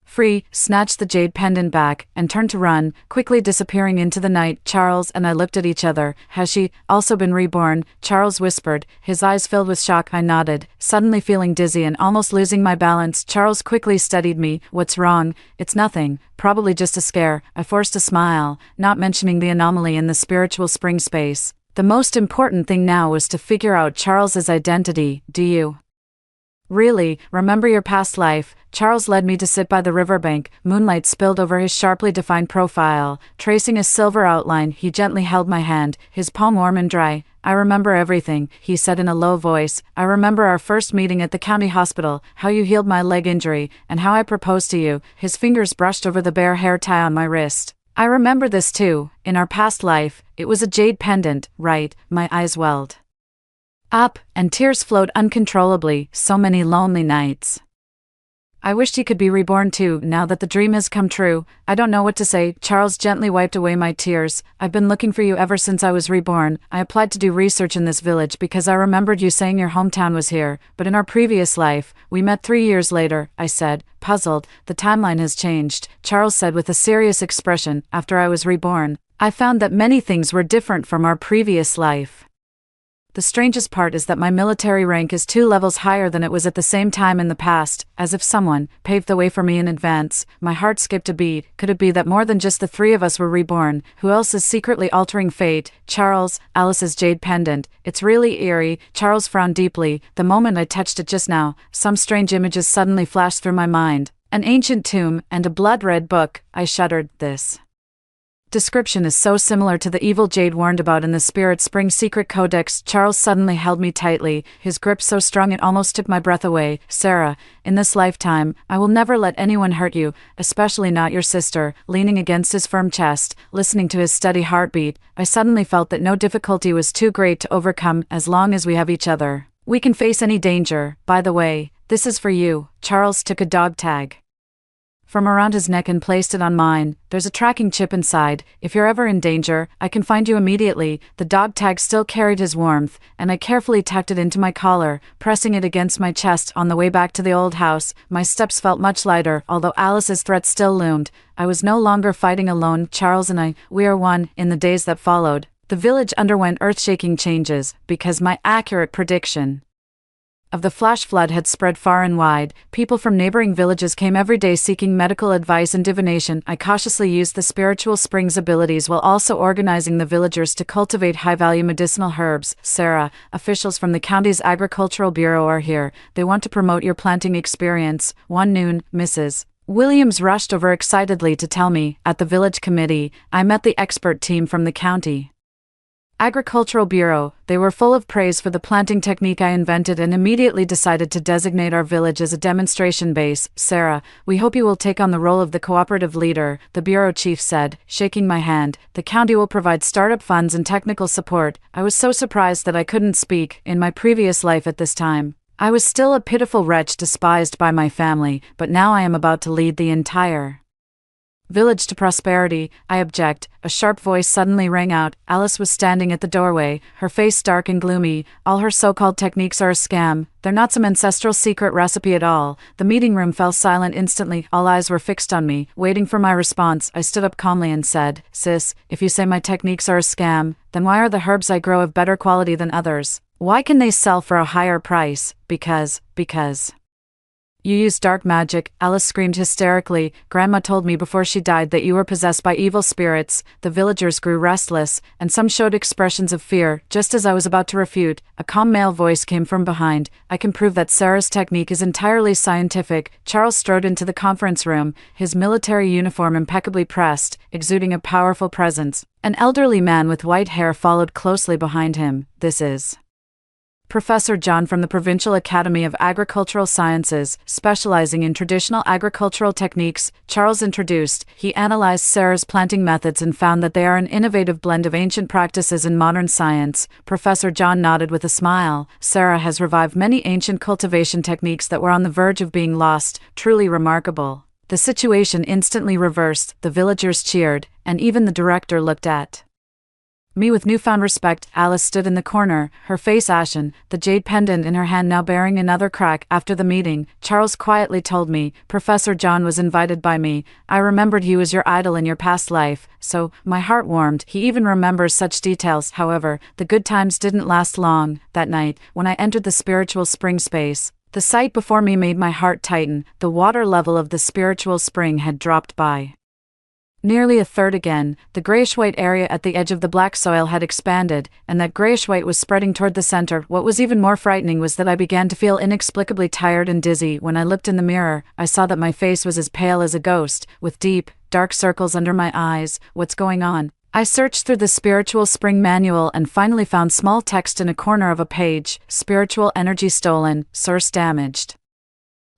free, snatched the jade pendant back, and turned to run, quickly disappearing into the night. Charles and I looked at each other. "Has she also been reborn?" Charles whispered, his eyes filled with shock. I nodded, suddenly feeling dizzy and almost losing my balance. Charles quickly steadied me. "What's wrong?" "It's nothing. Probably just a scare." I forced a smile, not mentioning the anomaly in the spiritual spring space. The most important thing now was to figure out Charles's identity. "Do you really remember your past life?" Charles led me to sit by the riverbank. Moonlight spilled over his sharply defined profile, tracing a silver outline. He gently held my hand, his palm warm and dry. "I remember everything," he said in a low voice. "I remember our first meeting at the county hospital, how you healed my leg injury, and how I proposed to you." His fingers brushed over the bare hair tie on my wrist. "I remember this too. In our past life, it was a jade pendant, right?" My eyes welled up, and tears flowed uncontrollably. So many lonely nights. I wished he could be reborn too, now that the dream has come true. "I don't know what to say." Charles gently wiped away my tears. "I've been looking for you ever since I was reborn. I applied to do research in this village because I remembered you saying your hometown was here, but in our previous life, we met 3 years later," I said, puzzled. "The timeline has changed," Charles said with a serious expression. "After I was reborn, I found that many things were different from our previous life. The strangest part is that my military rank is 2 levels higher than it was at the same time in the past, as if someone paved the way for me in advance." My heart skipped a beat. Could it be that more than just the 3 of us were reborn? Who else is secretly altering fate? Charles, Alice's jade pendant. It's really eerie. Charles frowned deeply. "The moment I touched it just now, some strange images suddenly flashed through my mind. An ancient tomb and a blood-red book." I shuddered. This description is so similar to the evil jade warned about in the Spirit Spring Secret Codex. Charles suddenly held me tightly, his grip so strong it almost took my breath away. "Sarah, in this lifetime, I will never let anyone hurt you, especially not your sister." Leaning against his firm chest, listening to his steady heartbeat, I suddenly felt that no difficulty was too great to overcome as long as we have each other. "We can face any danger. By the way, this is for you." Charles took a dog tag from around his neck and placed it on mine. There's a tracking chip inside. If you're ever in danger, I can find you immediately. The dog tag still carried his warmth, and I carefully tucked it into my collar, pressing it against my chest. On the way back to the old house, my steps felt much lighter, although Alice's threat still loomed. I was no longer fighting alone. Charles and I, we are one. In the days that followed, the village underwent earth-shaking changes, because my accurate prediction of the flash flood had spread far and wide. People from neighboring villages came every day seeking medical advice and divination. I cautiously used the spiritual spring's abilities while also organizing the villagers to cultivate high-value medicinal herbs. Sarah, officials from the county's agricultural bureau are here. They want to promote your planting experience. 1 noon, Mrs. Williams rushed over excitedly to tell me. At the village committee, I met the expert team from the county Agricultural Bureau. They were full of praise for the planting technique I invented and immediately decided to designate our village as a demonstration base. Sarah, we hope you will take on the role of the cooperative leader, the bureau chief said, shaking my hand. The county will provide startup funds and technical support. I was so surprised that I couldn't speak. In my previous life at this time, I was still a pitiful wretch despised by my family, but now I am about to lead the entire village to prosperity. I object. A sharp voice suddenly rang out. Alice was standing at the doorway, her face dark and gloomy. All her so-called techniques are a scam. They're not some ancestral secret recipe at all. The meeting room fell silent instantly. All eyes were fixed on me, waiting for my response. I stood up calmly and said, Sis, if you say my techniques are a scam, then why are the herbs I grow of better quality than others? Why can they sell for a higher price? Because. You use dark magic, Alice screamed hysterically. Grandma told me before she died that you were possessed by evil spirits. The villagers grew restless, and some showed expressions of fear. Just as I was about to refute, a calm male voice came from behind. I can prove that Sarah's technique is entirely scientific. Charles strode into the conference room, his military uniform impeccably pressed, exuding a powerful presence. An elderly man with white hair followed closely behind him. This is Professor John from the Provincial Academy of Agricultural Sciences, specializing in traditional agricultural techniques, Charles introduced. He analyzed Sarah's planting methods and found that they are an innovative blend of ancient practices and modern science. Professor John nodded with a smile. Sarah has revived many ancient cultivation techniques that were on the verge of being lost. Truly remarkable. The situation instantly reversed. The villagers cheered, and even the director looked at me with newfound respect. Alice stood in the corner, her face ashen, the jade pendant in her hand now bearing another crack. After the meeting, Charles quietly told me, Professor John was invited by me. I remembered he was your idol in your past life, so my heart warmed. He even remembers such details. However, the good times didn't last long. That night, when I entered the spiritual spring space, the sight before me made my heart tighten. The water level of the spiritual spring had dropped by nearly a third again. The grayish-white area at the edge of the black soil had expanded, and that grayish-white was spreading toward the center. What was even more frightening was that I began to feel inexplicably tired and dizzy. When I looked in the mirror, I saw that my face was as pale as a ghost, with deep, dark circles under my eyes. What's going on? I searched through the Spiritual Spring Manual and finally found small text in a corner of a page. Spiritual energy stolen, source damaged.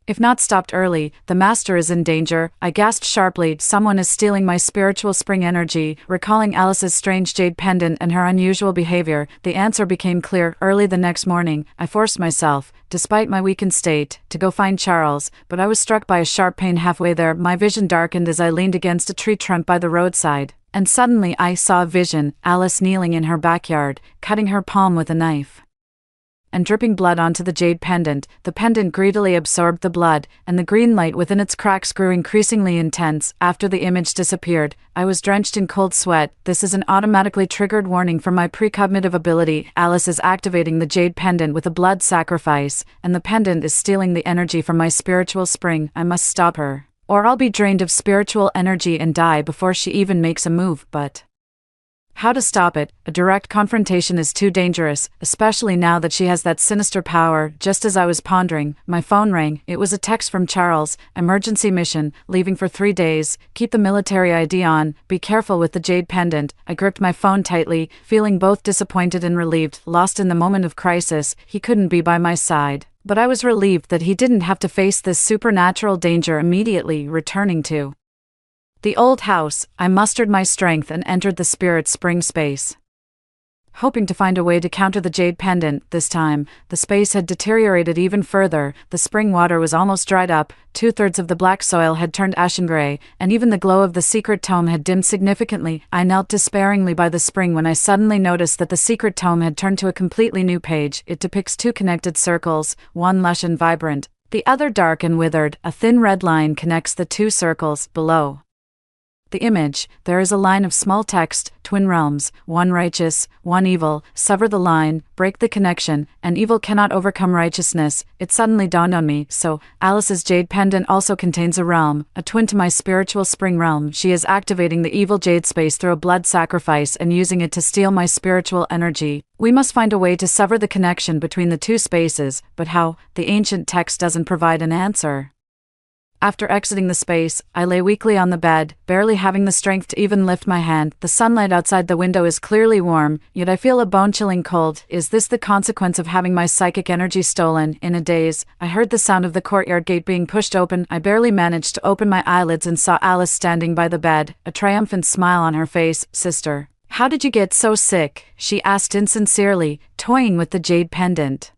If not stopped early, the master is in danger. I gasped sharply. Someone is stealing my spiritual spring energy. Recalling Alice's strange jade pendant and her unusual behavior, the answer became clear. Early the next morning, I forced myself, despite my weakened state, to go find Charles, but I was struck by a sharp pain halfway there. My vision darkened as I leaned against a tree trunk by the roadside, and suddenly I saw a vision. Alice kneeling in her backyard, cutting her palm with a knife and dripping blood onto the jade pendant. The pendant greedily absorbed the blood, and the green light within its cracks grew increasingly intense. After the image disappeared, I was drenched in cold sweat. This is an automatically triggered warning from my precognitive ability. Alice is activating the jade pendant with a blood sacrifice, and the pendant is stealing the energy from my spiritual spring. I must stop her, or I'll be drained of spiritual energy and die before she even makes a move. But how to stop it? A direct confrontation is too dangerous, especially now that she has that sinister power. Just as I was pondering, my phone rang. It was a text from Charles. Emergency mission, leaving for 3 days. Keep the military ID on. Be careful with the jade pendant. I gripped my phone tightly, feeling both disappointed and relieved. Lost in the moment of crisis, he couldn't be by my side. But I was relieved that he didn't have to face this supernatural danger immediately. Returning to the old house, I mustered my strength and entered the spirit spring space. hoping to find a way to counter the jade pendant. This time, the space had deteriorated even further. The spring water was almost dried up, 2/3 of the black soil had turned ashen gray, and even the glow of the secret tome had dimmed significantly. I knelt despairingly by the spring when I suddenly noticed that the secret tome had turned to a completely new page. It depicts two connected circles, one lush and vibrant, the other dark and withered. A thin red line connects the two circles. Below the image, there is a line of small text: twin realms, one righteous, one evil. Sever the line, break the connection, and evil cannot overcome righteousness. It suddenly dawned on me, so Alice's jade pendant also contains a realm, a twin to my spiritual spring realm. She is activating the evil jade space through a blood sacrifice and using it to steal my spiritual energy. We must find a way to sever the connection between the two spaces, but how? The ancient text doesn't provide an answer. After exiting the space, I lay weakly on the bed, barely having the strength to even lift my hand. The sunlight outside the window is clearly warm, yet I feel a bone-chilling cold. Is this the consequence of having my psychic energy stolen? In a daze, I heard the sound of the courtyard gate being pushed open. I barely managed to open my eyelids and saw Alice standing by the bed, a triumphant smile on her face. "Sister, how did you get so sick?" she asked insincerely, toying with the jade pendant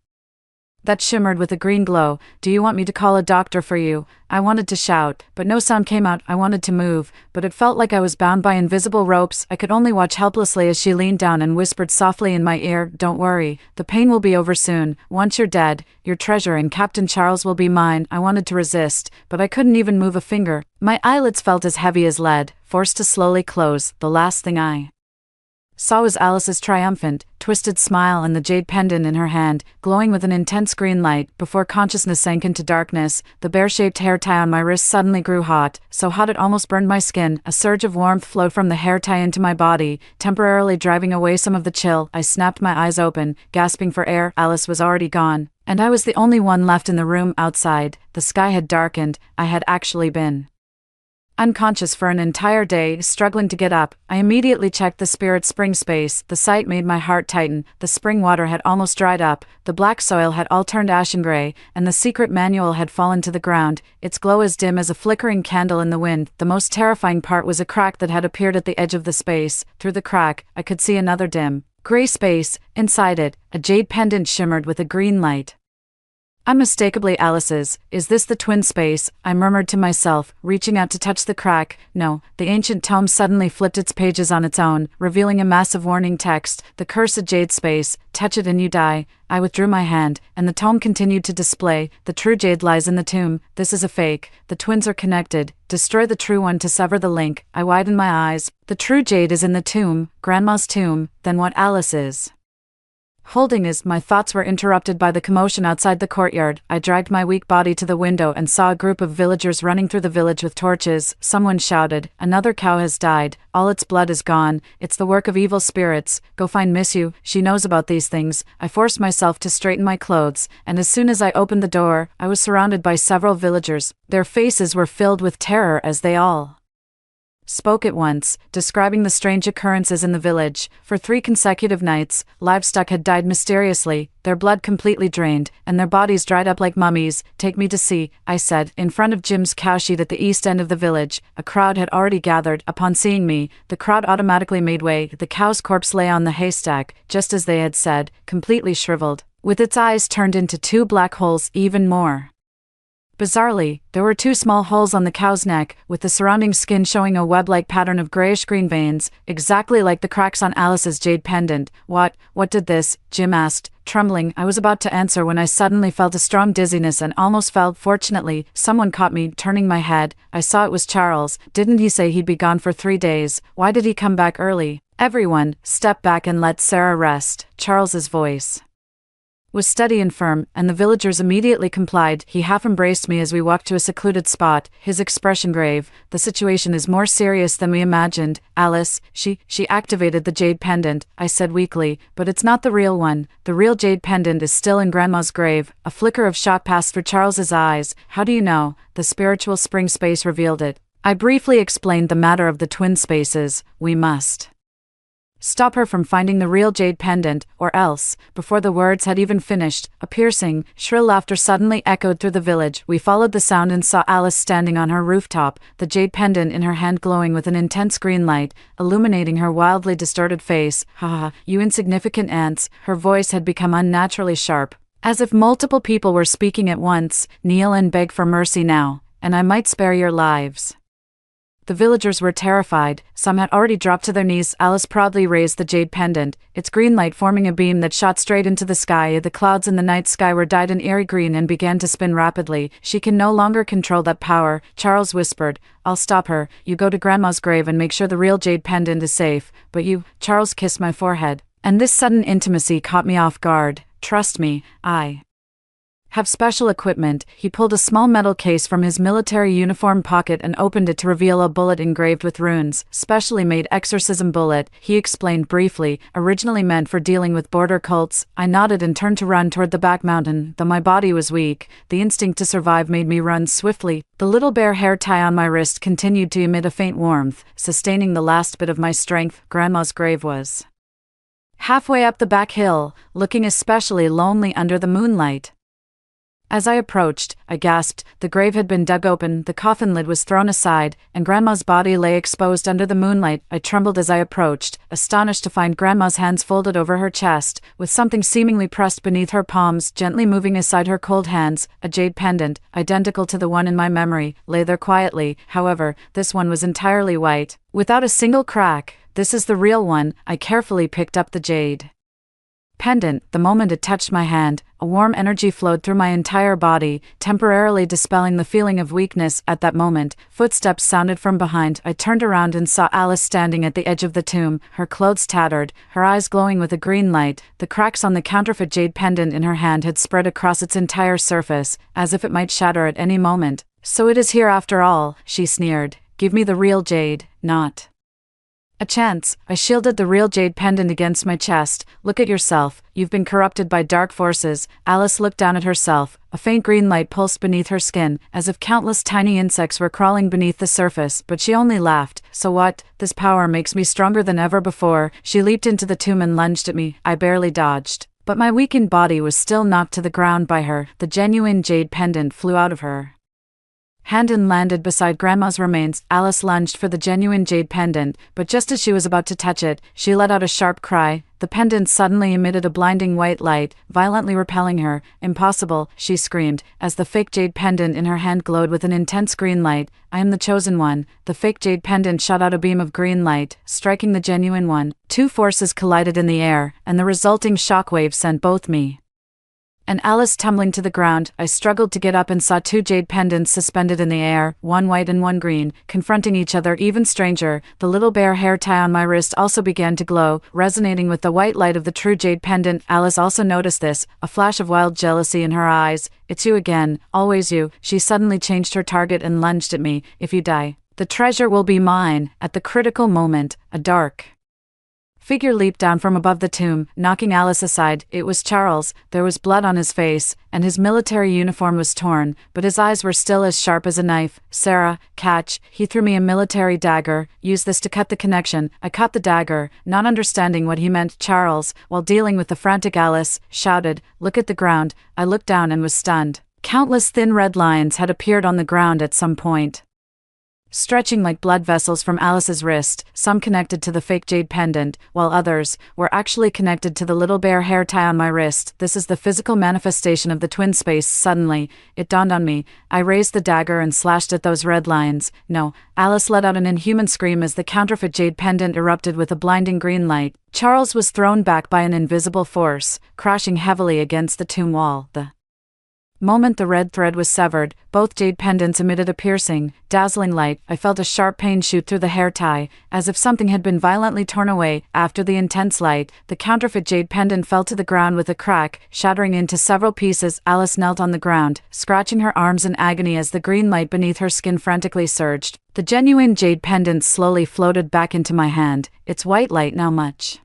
that shimmered with a green glow. "Do you want me to call a doctor for you?" I wanted to shout, but no sound came out. I wanted to move, but it felt like I was bound by invisible ropes. I could only watch helplessly as she leaned down and whispered softly in my ear, "Don't worry, the pain will be over soon. Once you're dead, your treasure and Captain Charles will be mine." I wanted to resist, but I couldn't even move a finger. My eyelids felt as heavy as lead, forced to slowly close. The last thing I saw was Alice's triumphant, twisted smile and the jade pendant in her hand, glowing with an intense green light. Before consciousness sank into darkness, the bear-shaped hair tie on my wrist suddenly grew hot, so hot it almost burned my skin. A surge of warmth flowed from the hair tie into my body, temporarily driving away some of the chill. I snapped my eyes open, gasping for air. Alice was already gone, and I was the only one left in the room. Outside, the sky had darkened. I had actually been unconscious for an entire day, struggling to get up. I immediately checked the spirit spring space. The sight made my heart tighten. The spring water had almost dried up, the black soil had all turned ashen gray, and the secret manual had fallen to the ground, its glow as dim as a flickering candle in the wind. The most terrifying part was a crack that had appeared at the edge of the space. Through the crack, I could see another dim, gray space. Inside it, a jade pendant shimmered with a green light. Unmistakably Alice's. "Is this the twin space?" I murmured to myself, reaching out to touch the crack. No, the ancient tome suddenly flipped its pages on its own, revealing a massive warning text: "The cursed jade space, touch it and you die." I withdrew my hand, and the tome continued to display: "The true jade lies in the tomb. This is a fake. The twins are connected. Destroy the true one to sever the link." I widened my eyes. The true jade is in the tomb, Grandma's tomb. Then what Alice is holding is— My thoughts were interrupted by the commotion outside the courtyard. I dragged my weak body to the window and saw a group of villagers running through the village with torches. Someone shouted, "Another cow has died. All its blood is gone. It's the work of evil spirits. Go find Miss You. She knows about these things." I forced myself to straighten my clothes, and as soon as I opened the door, I was surrounded by several villagers. Their faces were filled with terror as they all spoke at once, describing the strange occurrences in the village. For 3 consecutive nights, livestock had died mysteriously, their blood completely drained, and their bodies dried up like mummies. "Take me to see," I said, in front of Jim's cowshed at the east end of the village. A crowd had already gathered. Upon seeing me, the crowd automatically made way. The cow's corpse lay on the haystack, just as they had said, completely shriveled, with its eyes turned into 2 black holes. Even more bizarrely, there were 2 small holes on the cow's neck, with the surrounding skin showing a web-like pattern of grayish-green veins, exactly like the cracks on Alice's jade pendant. What did this?" Jim asked, trembling. I was about to answer when I suddenly felt a strong dizziness and almost fell. Fortunately, someone caught me. Turning my head, I saw it was Charles. "Didn't he say he'd be gone for 3 days? Why did he come back early?" "Everyone, step back and let Sarah rest." Charles's voice was steady and firm, and the villagers immediately complied. He half embraced me as we walked to a secluded spot, his expression grave. "The situation is more serious than we imagined. Alice, she activated the jade pendant," I said weakly, "but it's not the real one. The real jade pendant is still in Grandma's grave." A flicker of shock passed through Charles's eyes. "How do you know?" "The spiritual spring space revealed it." I briefly explained the matter of the twin spaces. "We must Stop her from finding the real jade pendant, or else, before the words had even finished, a piercing, shrill laughter suddenly echoed through the village. We followed the sound and saw Alice standing on her rooftop, the jade pendant in her hand glowing with an intense green light, illuminating her wildly distorted face. "Ha, you insignificant ants," her voice had become unnaturally sharp, as if multiple people were speaking at once. "Kneel and beg for mercy now, and I might spare your lives." The villagers were terrified. Some had already dropped to their knees. Alice proudly raised the jade pendant, its green light forming a beam that shot straight into the sky. The clouds in the night sky were dyed an eerie green and began to spin rapidly. "She can no longer control that power," Charles whispered. "I'll stop her. You go to Grandma's grave and make sure the real jade pendant is safe. But you," Charles kissed my forehead, and this sudden intimacy caught me off guard. "Trust me, I have special equipment." He pulled a small metal case from his military uniform pocket and opened it to reveal a bullet engraved with runes. "Specially made exorcism bullet," he explained briefly, "originally meant for dealing with border cults." I nodded and turned to run toward the back mountain. Though my body was weak, the instinct to survive made me run swiftly. The little bear hair tie on my wrist continued to emit a faint warmth, sustaining the last bit of my strength. Grandma's grave was halfway up the back hill, looking especially lonely under the moonlight. As I approached, I gasped. The grave had been dug open, the coffin lid was thrown aside, and Grandma's body lay exposed under the moonlight. I trembled as I approached, astonished to find Grandma's hands folded over her chest, with something seemingly pressed beneath her palms, gently moving aside her cold hands. A jade pendant, identical to the one in my memory, lay there quietly. However, this one was entirely white, without a single crack. "This is the real one." I carefully picked up the jade pendant. The moment it touched my hand, a warm energy flowed through my entire body, temporarily dispelling the feeling of weakness. At that moment, footsteps sounded from behind. I turned around and saw Alice standing at the edge of the tomb, her clothes tattered, her eyes glowing with a green light. The cracks on the counterfeit jade pendant in her hand had spread across its entire surface, as if it might shatter at any moment. "So it is here after all," she sneered. "Give me the real jade, not a chance." I shielded the real jade pendant against my chest. "Look at yourself. You've been corrupted by dark forces." Alice looked down at herself. A faint green light pulsed beneath her skin, as if countless tiny insects were crawling beneath the surface, but she only laughed. "So what? This power makes me stronger than ever before." She leaped into the tomb and lunged at me. I barely dodged, but my weakened body was still knocked to the ground by her. The genuine jade pendant flew out of her hand and landed beside Grandma's remains. Alice lunged for the genuine jade pendant, but just as she was about to touch it, she let out a sharp cry. The pendant suddenly emitted a blinding white light, violently repelling her. "Impossible," she screamed, as the fake jade pendant in her hand glowed with an intense green light. "I am the chosen one." The fake jade pendant shot out a beam of green light, striking the genuine one. Two forces collided in the air, and the resulting shockwave sent both me and Alice tumbling to the ground. I struggled to get up and saw two jade pendants suspended in the air, one white and one green, confronting each other. Even stranger, the little bear hair tie on my wrist also began to glow, resonating with the white light of the true jade pendant. Alice also noticed this, a flash of wild jealousy in her eyes. "It's you again, always you." She suddenly changed her target and lunged at me. "If you die, the treasure will be mine." At the critical moment, a dark figure leaped down from above the tomb, knocking Alice aside. It was Charles. There was blood on his face, and his military uniform was torn, but his eyes were still as sharp as a knife. "Sarah, catch." He threw me a military dagger. "Use this to cut the connection." I caught the dagger, not understanding what he meant. Charles, while dealing with the frantic Alice, shouted, "Look at the ground." I looked down and was stunned. Countless thin red lines had appeared on the ground at some point, stretching like blood vessels from Alice's wrist, some connected to the fake jade pendant, while others were actually connected to the little bear hair tie on my wrist. This is the physical manifestation of the twin space. Suddenly, it dawned on me. I raised the dagger and slashed at those red lines. No. Alice let out an inhuman scream as the counterfeit jade pendant erupted with a blinding green light. Charles was thrown back by an invisible force, crashing heavily against the tomb wall. The moment the red thread was severed, both jade pendants emitted a piercing, dazzling light. I felt a sharp pain shoot through the hair tie, as if something had been violently torn away. After the intense light, the counterfeit jade pendant fell to the ground with a crack, shattering into several pieces. Alice knelt on the ground, scratching her arms in agony as the green light beneath her skin frantically surged. The genuine jade pendant slowly floated back into my hand, its white light now much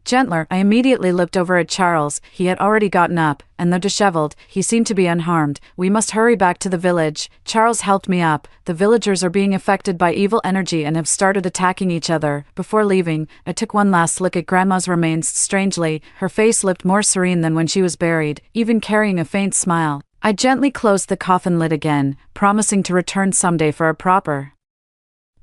Gentler, I immediately looked over at Charles. He had already gotten up, and though disheveled, he seemed to be unharmed. We must hurry back to the village. Charles helped me up. The villagers are being affected by evil energy and have started attacking each other. Before leaving, I took one last look at Grandma's remains. Strangely, her face looked more serene than when she was buried, even carrying a faint smile. I gently closed the coffin lid again, promising to return someday for a proper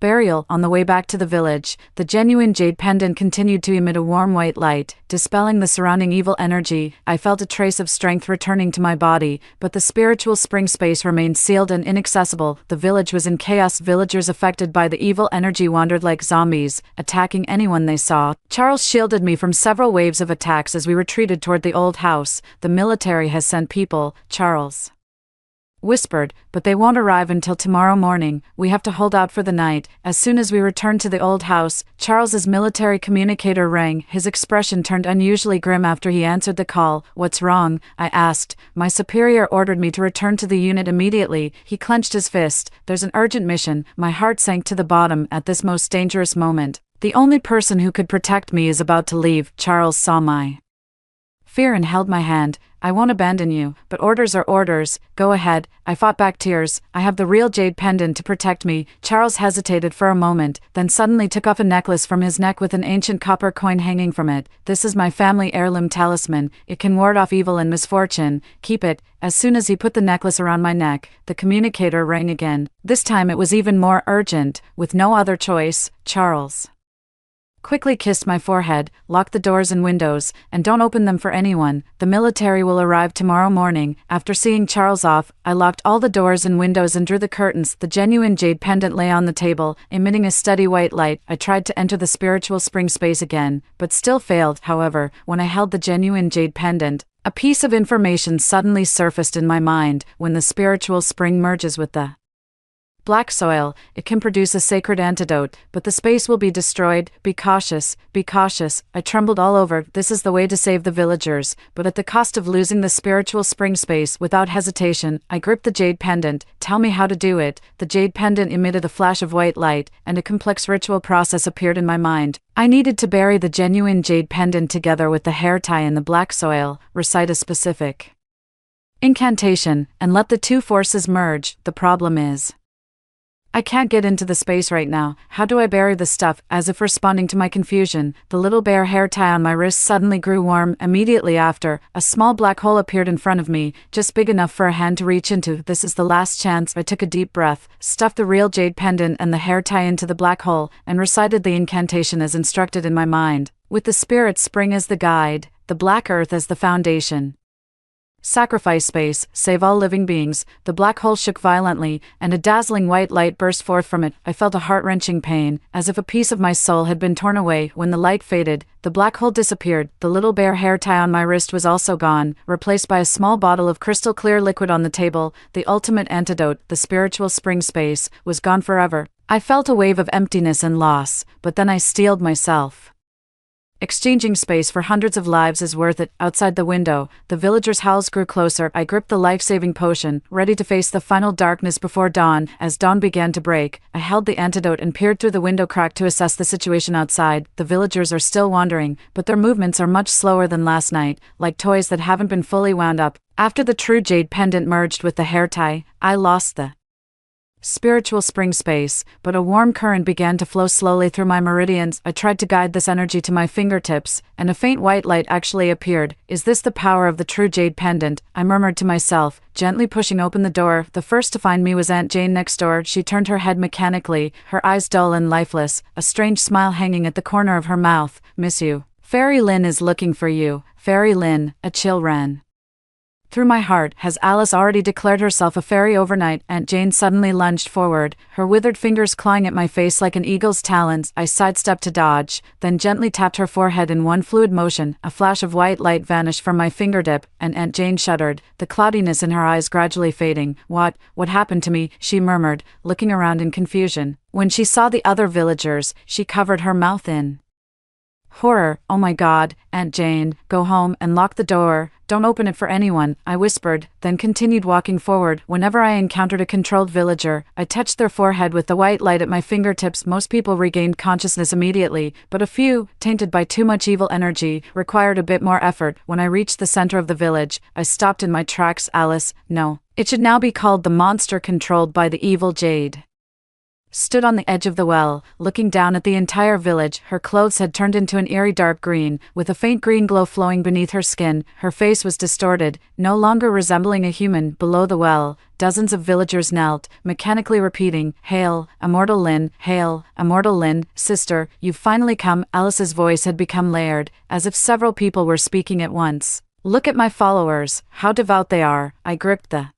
burial. On the way back to the village, the genuine jade pendant continued to emit a warm white light, dispelling the surrounding evil energy. I felt a trace of strength returning to my body, but the spiritual spring space remained sealed and inaccessible. The village was in chaos. Villagers affected by the evil energy wandered like zombies, attacking anyone they saw. Charles shielded me from several waves of attacks as we retreated toward the old house. The military has sent people, Charles whispered, but they won't arrive until tomorrow morning. We have to hold out for the night. As soon as we returned to the old house, Charles's military communicator rang. His expression turned unusually grim after he answered the call. "What's wrong?" I asked. "My superior ordered me to return to the unit immediately." He clenched his fist. "There's an urgent mission." My heart sank to the bottom at this most dangerous moment. The only person who could protect me is about to leave. Charles saw my fear and held my hand. "I won't abandon you, but orders are orders. Go ahead." I fought back tears. "I have the real jade pendant to protect me." Charles hesitated for a moment, then suddenly took off a necklace from his neck with an ancient copper coin hanging from it. "This is my family heirloom talisman. It can ward off evil and misfortune. Keep it." As soon as he put the necklace around my neck, the communicator rang again. This time it was even more urgent. With no other choice, Charles quickly kissed my forehead. "Lock the doors and windows, and don't open them for anyone. The military will arrive tomorrow morning." After seeing Charles off, I locked all the doors and windows and drew the curtains. The genuine jade pendant lay on the table, emitting a steady white light. I tried to enter the spiritual spring space again, but still failed. However, when I held the genuine jade pendant, a piece of information suddenly surfaced in my mind. When the spiritual spring merges with the black soil, it can produce a sacred antidote, but the space will be destroyed. Be cautious, be cautious. I trembled all over. This is the way to save the villagers, but at the cost of losing the spiritual spring space. Without hesitation, I gripped the jade pendant. "Tell me how to do it." The jade pendant emitted a flash of white light, and a complex ritual process appeared in my mind. I needed to bury the genuine jade pendant together with the hair tie in the black soil, recite a specific incantation, and let the two forces merge. The problem is, I can't get into the space right now. How do I bury the stuff? As if responding to my confusion, the little bear hair tie on my wrist suddenly grew warm. Immediately after, a small black hole appeared in front of me, just big enough for a hand to reach into. This is the last chance. I took a deep breath, stuffed the real jade pendant and the hair tie into the black hole, and recited the incantation as instructed in my mind. With the spirit spring as the guide, the black earth as the foundation. Sacrifice space, save all living beings. The black hole shook violently, and a dazzling white light burst forth from it. I felt a heart-wrenching pain, as if a piece of my soul had been torn away. When the light faded, the black hole disappeared. The little bear hair tie on my wrist was also gone, replaced by a small bottle of crystal clear liquid on the table. The ultimate antidote, the spiritual spring space, was gone forever. I felt a wave of emptiness and loss, but then I steeled myself. Exchanging space for hundreds of lives is worth it. Outside the window, the villagers' howls grew closer. I gripped the life-saving potion, ready to face the final darkness before dawn. As dawn began to break, I held the antidote and peered through the window crack to assess the situation outside. The villagers are still wandering, but their movements are much slower than last night, like toys that haven't been fully wound up. After the true jade pendant merged with the hair tie, I lost the spiritual spring space, but a warm current began to flow slowly through my meridians. I tried to guide this energy to my fingertips, and a faint white light actually appeared. Is this the power of the true jade pendant? I murmured to myself, gently pushing open the door. The first to find me was Aunt Jane next door. She turned her head mechanically, her eyes dull and lifeless, a strange smile hanging at the corner of her mouth. "Miss you. Fairy Lynn is looking for you." Fairy Lynn. A chill ran through my heart. Has Alice already declared herself a fairy overnight? Aunt Jane suddenly lunged forward, her withered fingers clawing at my face like an eagle's talons. I sidestepped to dodge, then gently tapped her forehead in one fluid motion. A flash of white light vanished from my fingertip, and Aunt Jane shuddered, the cloudiness in her eyes gradually fading. What happened to me?" she murmured, looking around in confusion. When she saw the other villagers, she covered her mouth in Horror, oh my god, Aunt Jane, go home and lock the door, don't open it for anyone, I whispered, then continued walking forward. Whenever I encountered a controlled villager, I touched their forehead with the white light at my fingertips. Most people regained consciousness immediately, but a few, tainted by too much evil energy, required a bit more effort. When I reached the center of the village, I stopped in my tracks. Alice, no. It should now be called the monster controlled by the evil jade, stood on the edge of the well, looking down at the entire village. Her clothes had turned into an eerie dark green, with a faint green glow flowing beneath her skin. Her face was distorted, no longer resembling a human. Below the well, dozens of villagers knelt, mechanically repeating, "Hail, Immortal Lynn, hail, Immortal Lynn, sister, you've finally come." Alice's voice had become layered, as if several people were speaking at once. "Look at my followers, how devout they are." I gripped the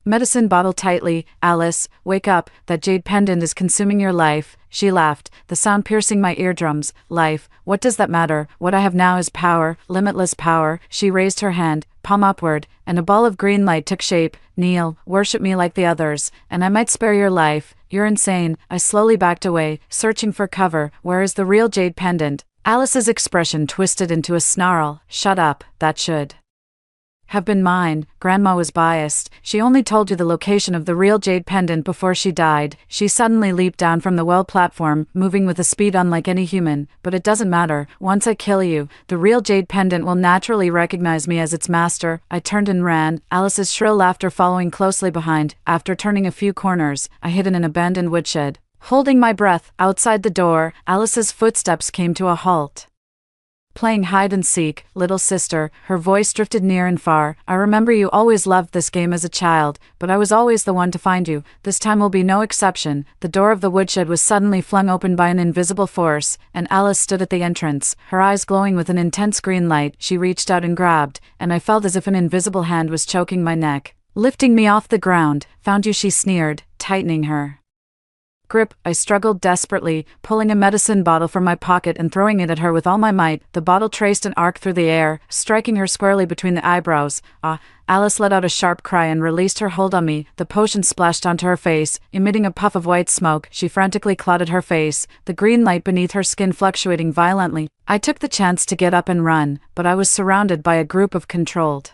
medicine bottle tightly. "Alice, wake up, that jade pendant is consuming your life." She laughed, the sound piercing my eardrums. "Life, what does that matter? What I have now is power, limitless power." She raised her hand, palm upward, and a ball of green light took shape. "Kneel, worship me like the others, and I might spare your life." "You're insane." I slowly backed away, searching for cover. "Where is the real jade pendant?" Alice's expression twisted into a snarl. "Shut up, that should have been mine." Grandma was biased. "She only told you the location of the real jade pendant before she died." She suddenly leaped down from the well platform, moving with a speed unlike any human. "But it doesn't matter. Once I kill you, the real jade pendant will naturally recognize me as its master." I turned and ran, Alice's shrill laughter following closely behind. After turning a few corners, I hid in an abandoned woodshed, holding my breath. Outside the door, Alice's footsteps came to a halt. "Playing hide and seek, little sister." Her voice drifted near and far. "I remember you always loved this game as a child, but I was always the one to find you. This time will be no exception." The door of the woodshed was suddenly flung open by an invisible force, and Alice stood at the entrance, her eyes glowing with an intense green light. She reached out and grabbed, and I felt as if an invisible hand was choking my neck, lifting me off the ground. "Found you," she sneered, tightening her grip. I struggled desperately, pulling a medicine bottle from my pocket and throwing it at her with all my might. The bottle traced an arc through the air, striking her squarely between the eyebrows. "Ah!" Alice let out a sharp cry and released her hold on me. The potion splashed onto her face, emitting a puff of white smoke. She frantically clotted her face, the green light beneath her skin fluctuating violently. I took the chance to get up and run, but I was surrounded by a group of controlled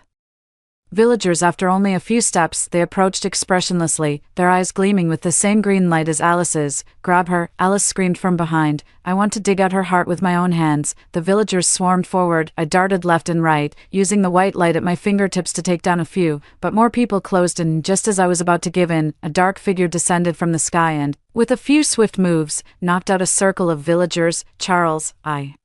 villagers. After only a few steps, they approached expressionlessly, their eyes gleaming with the same green light as Alice's. "Grab her!" Alice screamed from behind. "I want to dig out her heart with my own hands." The villagers swarmed forward. I darted left and right, using the white light at my fingertips to take down a few, but more people closed in. Just as I was about to give in, a dark figure descended from the sky and, with a few swift moves, knocked out a circle of villagers. "Charles!" I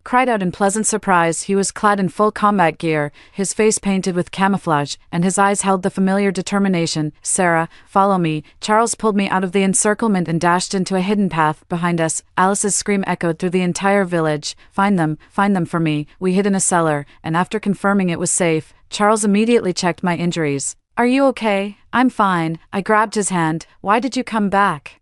cried out in pleasant surprise. He was clad in full combat gear, his face painted with camouflage, and his eyes held the familiar determination. "Sarah, follow me." Charles pulled me out of the encirclement and dashed into a hidden path behind us. Alice's scream echoed through the entire village. Find them for me." We hid in a cellar, and after confirming it was safe, Charles immediately checked my injuries. "Are you okay?" "I'm fine." I grabbed his hand. "Why did you come back?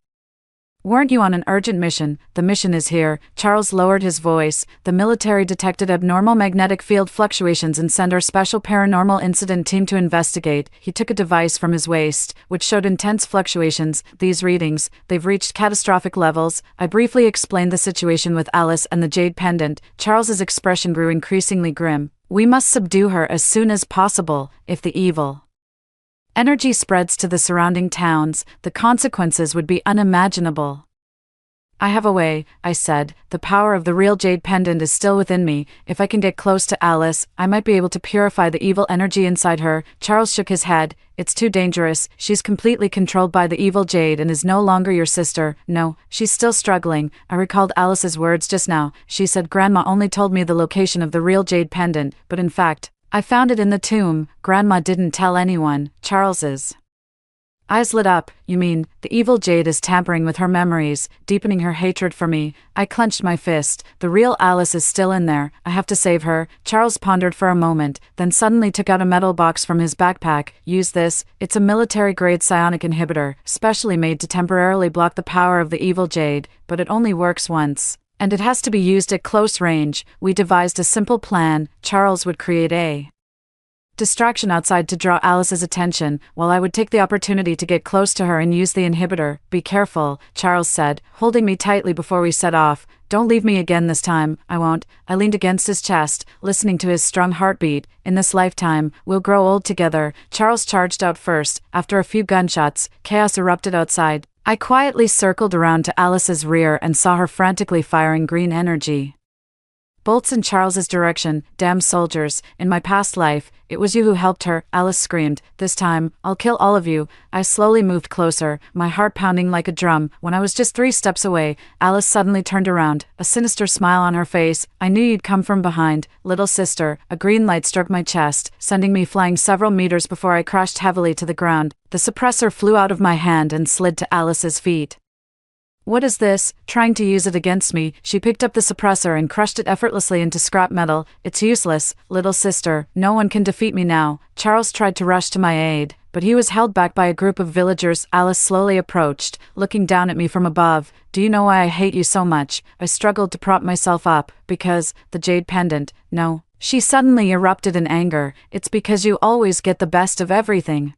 Weren't you on an urgent mission?" "The mission is here." Charles lowered his voice. "The military detected abnormal magnetic field fluctuations and sent our special paranormal incident team to investigate." He took a device from his waist, which showed intense fluctuations. "These readings, they've reached catastrophic levels." I briefly explained the situation with Alice and the jade pendant. Charles's expression grew increasingly grim. "We must subdue her as soon as possible. If the evil energy spreads to the surrounding towns, the consequences would be unimaginable." "I have a way," I said. "The power of the real jade pendant is still within me. If I can get close to Alice, I might be able to purify the evil energy inside her." Charles shook his head. "It's too dangerous. She's completely controlled by the evil jade and is no longer your sister." "No, she's still struggling." I recalled Alice's words just now. She said Grandma only told me the location of the real jade pendant, but in fact, I found it in the tomb. Grandma didn't tell anyone. Charles's eyes lit up. "You mean, the evil jade is tampering with her memories, deepening her hatred for me?" I clenched my fist. "The real Alice is still in there. I have to save her." Charles pondered for a moment, then suddenly took out a metal box from his backpack. "Use this. It's a military-grade psionic inhibitor, specially made to temporarily block the power of the evil jade, but it only works once, and it has to be used at close range." We devised a simple plan. Charles would create a distraction outside to draw Alice's attention, while I would take the opportunity to get close to her and use the inhibitor. Be careful, Charles said, holding me tightly before we set off. Don't leave me again this time. I won't. I leaned against his chest, listening to his strong heartbeat. In this lifetime, we'll grow old together. Charles charged out first. After a few gunshots, chaos erupted outside. I quietly circled around to Alice's rear and saw her frantically firing green energy bolts in Charles's direction. Damn soldiers, in my past life, it was you who helped her, Alice screamed. This time, I'll kill all of you. I slowly moved closer, my heart pounding like a drum. When I was just 3 steps away, Alice suddenly turned around, a sinister smile on her face. I knew you'd come from behind, little sister. A green light struck my chest, sending me flying several meters before I crashed heavily to the ground. The suppressor flew out of my hand and slid to Alice's feet. What is this? Trying to use it against me, she picked up the suppressor and crushed it effortlessly into scrap metal. It's useless, little sister. No one can defeat me now. Charles tried to rush to my aid, but he was held back by a group of villagers. Alice slowly approached, looking down at me from above. Do you know why I hate you so much? I struggled to prop myself up. Because, the jade pendant. No. She suddenly erupted in anger. It's because you always get the best of everything.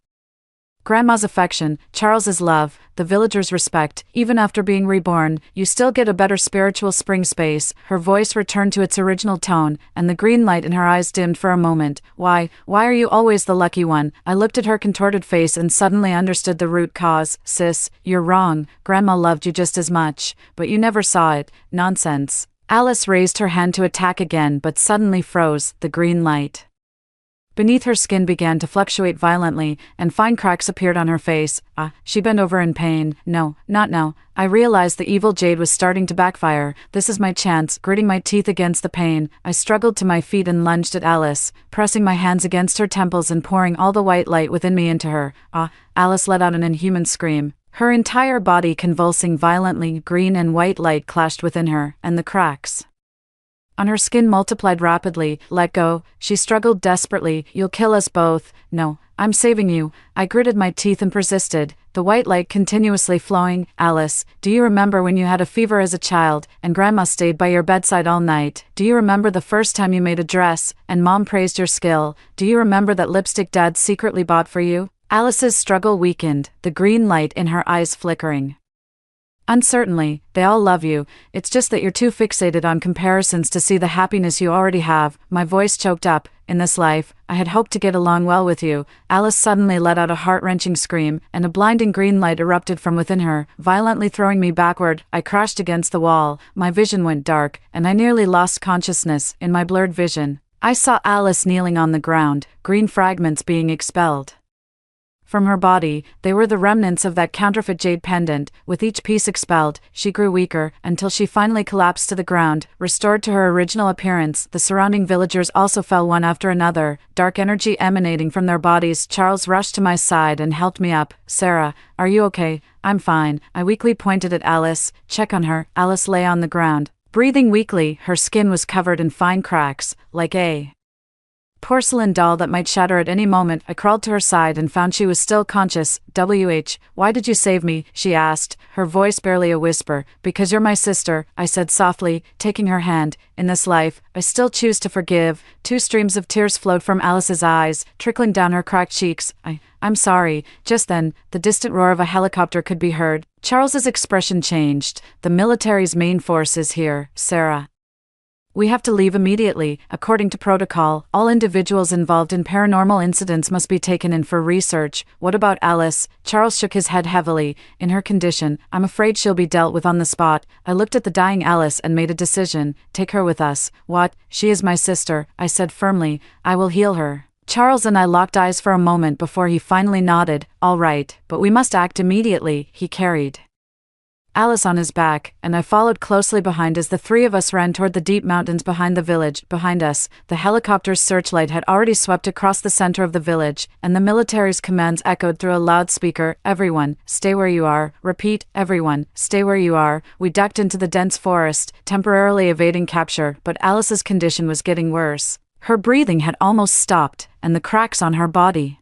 Grandma's affection, Charles's love, the villagers' respect. Even after being reborn, you still get a better spiritual spring space. Her voice returned to its original tone, and the green light in her eyes dimmed for a moment. Why are you always the lucky one? I looked at her contorted face and suddenly understood the root cause. Sis, you're wrong. Grandma loved you just as much, but you never saw it. Nonsense. Alice raised her hand to attack again but suddenly froze. The green light beneath her skin began to fluctuate violently, and fine cracks appeared on her face. She bent over in pain. No, not now. I realized the evil jade was starting to backfire. This is my chance. Gritting my teeth against the pain, I struggled to my feet and lunged at Alice, pressing my hands against her temples and pouring all the white light within me into her. Alice let out an inhuman scream. Her entire body convulsing violently. Green and white light clashed within her, and the cracks on her skin multiplied rapidly. Let go, she struggled desperately. You'll kill us both. No, I'm saving you. I gritted my teeth and persisted, the white light continuously flowing. Alice, do you remember when you had a fever as a child, and Grandma stayed by your bedside all night? Do you remember the first time you made a dress, and Mom praised your skill? Do you remember that lipstick Dad secretly bought for you? Alice's struggle weakened, the green light in her eyes flickering. Uncertainly, they all love you. It's just that you're too fixated on comparisons to see the happiness you already have. My voice choked up. In this life, I had hoped to get along well with you. Alice suddenly let out a heart-wrenching scream, and a blinding green light erupted from within her, violently throwing me backward. I crashed against the wall. My vision went dark, and I nearly lost consciousness. In my blurred vision, I saw Alice kneeling on the ground, green fragments being expelled from her body. They were the remnants of that counterfeit jade pendant. With each piece expelled, she grew weaker, until she finally collapsed to the ground, restored to her original appearance. The surrounding villagers also fell one after another, dark energy emanating from their bodies. Charles rushed to my side and helped me up. Sarah, are you okay? I'm fine. I weakly pointed at Alice. Check on her. Alice lay on the ground, breathing weakly. Her skin was covered in fine cracks, like a porcelain doll that might shatter at any moment. I crawled to her side and found she was still conscious. Why did you save me? She asked, her voice barely a whisper. Because you're my sister, I said softly, taking her hand. In this life, I still choose to forgive. 2 streams of tears flowed from Alice's eyes, trickling down her cracked cheeks. I'm sorry. Just then, the distant roar of a helicopter could be heard. Charles's expression changed. The military's main force is here, Sarah. We have to leave immediately. According to protocol, all individuals involved in paranormal incidents must be taken in for research. What about Alice? Charles shook his head heavily. In her condition, I'm afraid she'll be dealt with on the spot. I looked at the dying Alice and made a decision. Take her with us. What? She is my sister, I said firmly. I will heal her. Charles and I locked eyes for a moment before he finally nodded. All right, but we must act immediately. He carried Alice on his back, and I followed closely behind as the 3 of us ran toward the deep mountains behind the village. Behind us, the helicopter's searchlight had already swept across the center of the village, and the military's commands echoed through a loudspeaker. Everyone, stay where you are. Repeat, everyone, stay where you are. We ducked into the dense forest, temporarily evading capture, but Alice's condition was getting worse. Her breathing had almost stopped, and the cracks on her body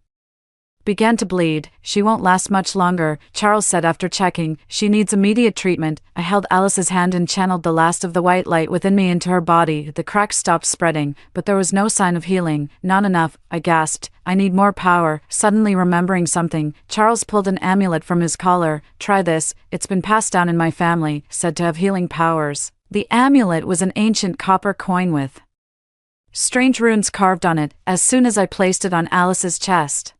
began to bleed. She won't last much longer, Charles said after checking. She needs immediate treatment. I held Alice's hand and channeled the last of the white light within me into her body. The cracks stopped spreading, but there was no sign of healing. Not enough, I gasped. I need more power. Suddenly remembering something, Charles pulled an amulet from his collar. Try this, it's been passed down in my family, said to have healing powers. The amulet was an ancient copper coin with strange runes carved on it. As soon as I placed it on Alice's chest,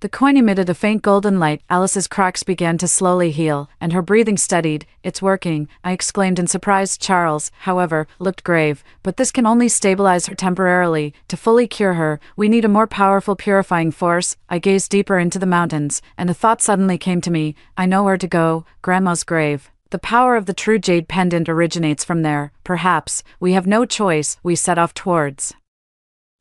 the coin emitted a faint golden light. Alice's cracks began to slowly heal, and her breathing steadied. It's working, I exclaimed in surprise. Charles, however, looked grave. But this can only stabilize her temporarily. To fully cure her, we need a more powerful purifying force. I gazed deeper into the mountains, and a thought suddenly came to me. I know where to go, Grandma's grave. The power of the true jade pendant originates from there. Perhaps, we have no choice. We set off towards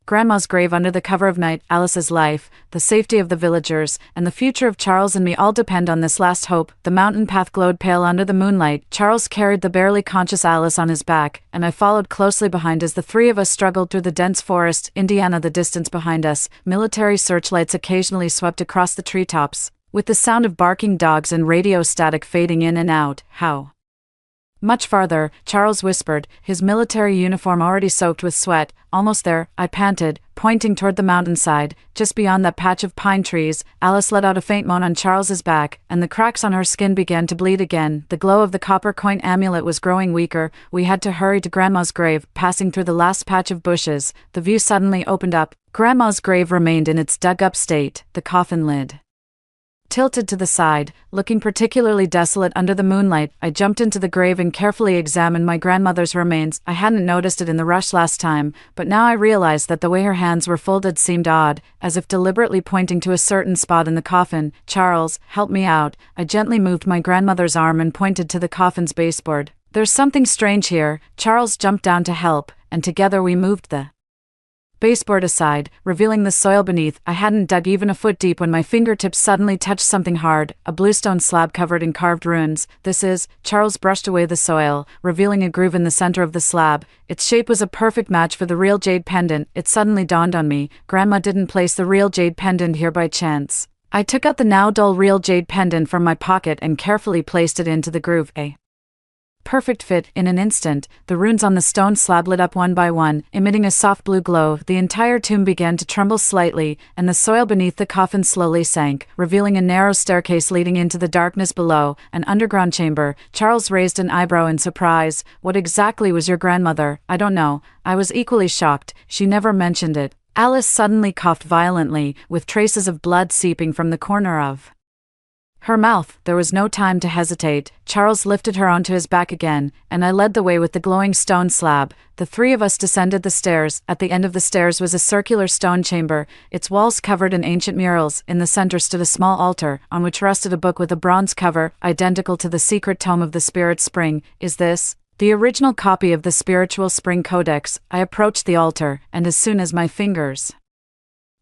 Grandma's grave under the cover of night. Alice's life, the safety of the villagers, and the future of Charles and me all depend on this last hope. The mountain path glowed pale under the moonlight. Charles carried the barely conscious Alice on his back, and I followed closely behind as the three of us struggled through the dense forest. Indiana, the distance behind us. Military searchlights occasionally swept across the treetops, with the sound of barking dogs and radio static fading in and out. How much farther? Charles whispered, his military uniform already soaked with sweat. Almost there, I panted, pointing toward the mountainside. Just beyond that patch of pine trees. Alice let out a faint moan on Charles's back, and the cracks on her skin began to bleed again. The glow of the copper coin amulet was growing weaker. We had to hurry to Grandma's grave. Passing through the last patch of bushes, the view suddenly opened up. Grandma's grave remained in its dug-up state, the coffin lid tilted to the side, looking particularly desolate under the moonlight. I jumped into the grave and carefully examined my grandmother's remains. I hadn't noticed it in the rush last time, but now I realized that the way her hands were folded seemed odd, as if deliberately pointing to a certain spot in the coffin. Charles, help me out. I gently moved my grandmother's arm and pointed to the coffin's baseboard. There's something strange here. Charles jumped down to help, and together we moved the baseboard aside, revealing the soil beneath. I hadn't dug even a foot deep when my fingertips suddenly touched something hard, a bluestone slab covered in carved runes. This is, Charles brushed away the soil, revealing a groove in the center of the slab. Its shape was a perfect match for the real jade pendant. It suddenly dawned on me, Grandma didn't place the real jade pendant here by chance. I took out the now dull real jade pendant from my pocket and carefully placed it into the groove. A perfect fit. In an instant, the runes on the stone slab lit up one by one, emitting a soft blue glow. The entire tomb began to tremble slightly, and the soil beneath the coffin slowly sank, revealing a narrow staircase leading into the darkness below, an underground chamber. Charles raised an eyebrow in surprise. What exactly was your grandmother? I don't know. I was equally shocked. She never mentioned it. Alice suddenly coughed violently, with traces of blood seeping from the corner of her mouth. There was no time to hesitate. Charles lifted her onto his back again, and I led the way with the glowing stone slab. The three of us descended the stairs. At the end of the stairs was a circular stone chamber, its walls covered in ancient murals. In the center stood a small altar, on which rested a book with a bronze cover, identical to the secret tome of the Spirit Spring. Is this the original copy of the Spiritual Spring Codex? I approached the altar, and as soon as my fingers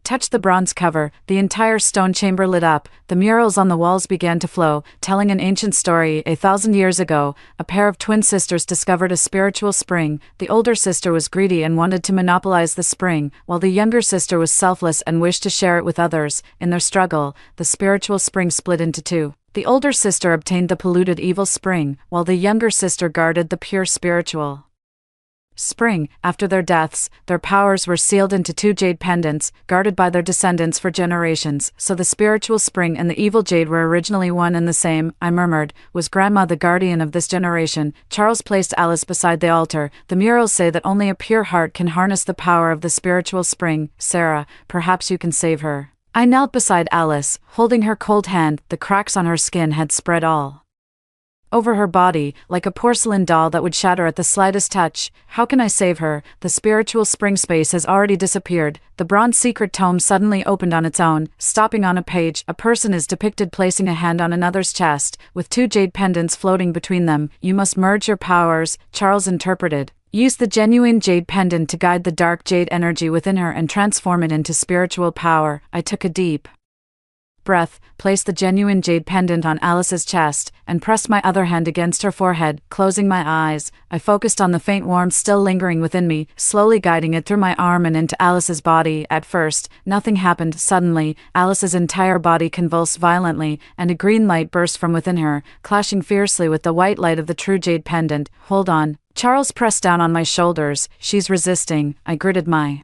touched the bronze cover, the entire stone chamber lit up. The murals on the walls began to flow, telling an ancient story. 1,000 years ago, a pair of twin sisters discovered a spiritual spring. The older sister was greedy and wanted to monopolize the spring, while the younger sister was selfless and wished to share it with others. In their struggle, the spiritual spring split into two. The older sister obtained the polluted evil spring, while the younger sister guarded the pure spiritual spring. After their deaths, their powers were sealed into two jade pendants, guarded by their descendants for generations. So the spiritual spring and the evil jade were originally one and the same. I murmured, was Grandma the guardian of this generation? Charles placed Alice beside the altar. The murals say that only a pure heart can harness the power of the spiritual spring. Sarah, perhaps you can save her. I knelt beside Alice, holding her cold hand. The cracks on her skin had spread all over her body, like a porcelain doll that would shatter at the slightest touch. How can I save her? The spiritual spring space has already disappeared. The bronze secret tome suddenly opened on its own, stopping on a page. A person is depicted placing a hand on another's chest, with two jade pendants floating between them. You must merge your powers, Charles interpreted. Use the genuine jade pendant to guide the dark jade energy within her and transform it into spiritual power. I took a deep breath, placed the genuine jade pendant on Alice's chest, and pressed my other hand against her forehead. Closing my eyes, I focused on the faint warmth still lingering within me, slowly guiding it through my arm and into Alice's body. At first, nothing happened. Suddenly, Alice's entire body convulsed violently, and a green light burst from within her, clashing fiercely with the white light of the true jade pendant. Hold on. Charles pressed down on my shoulders. She's resisting. I gritted my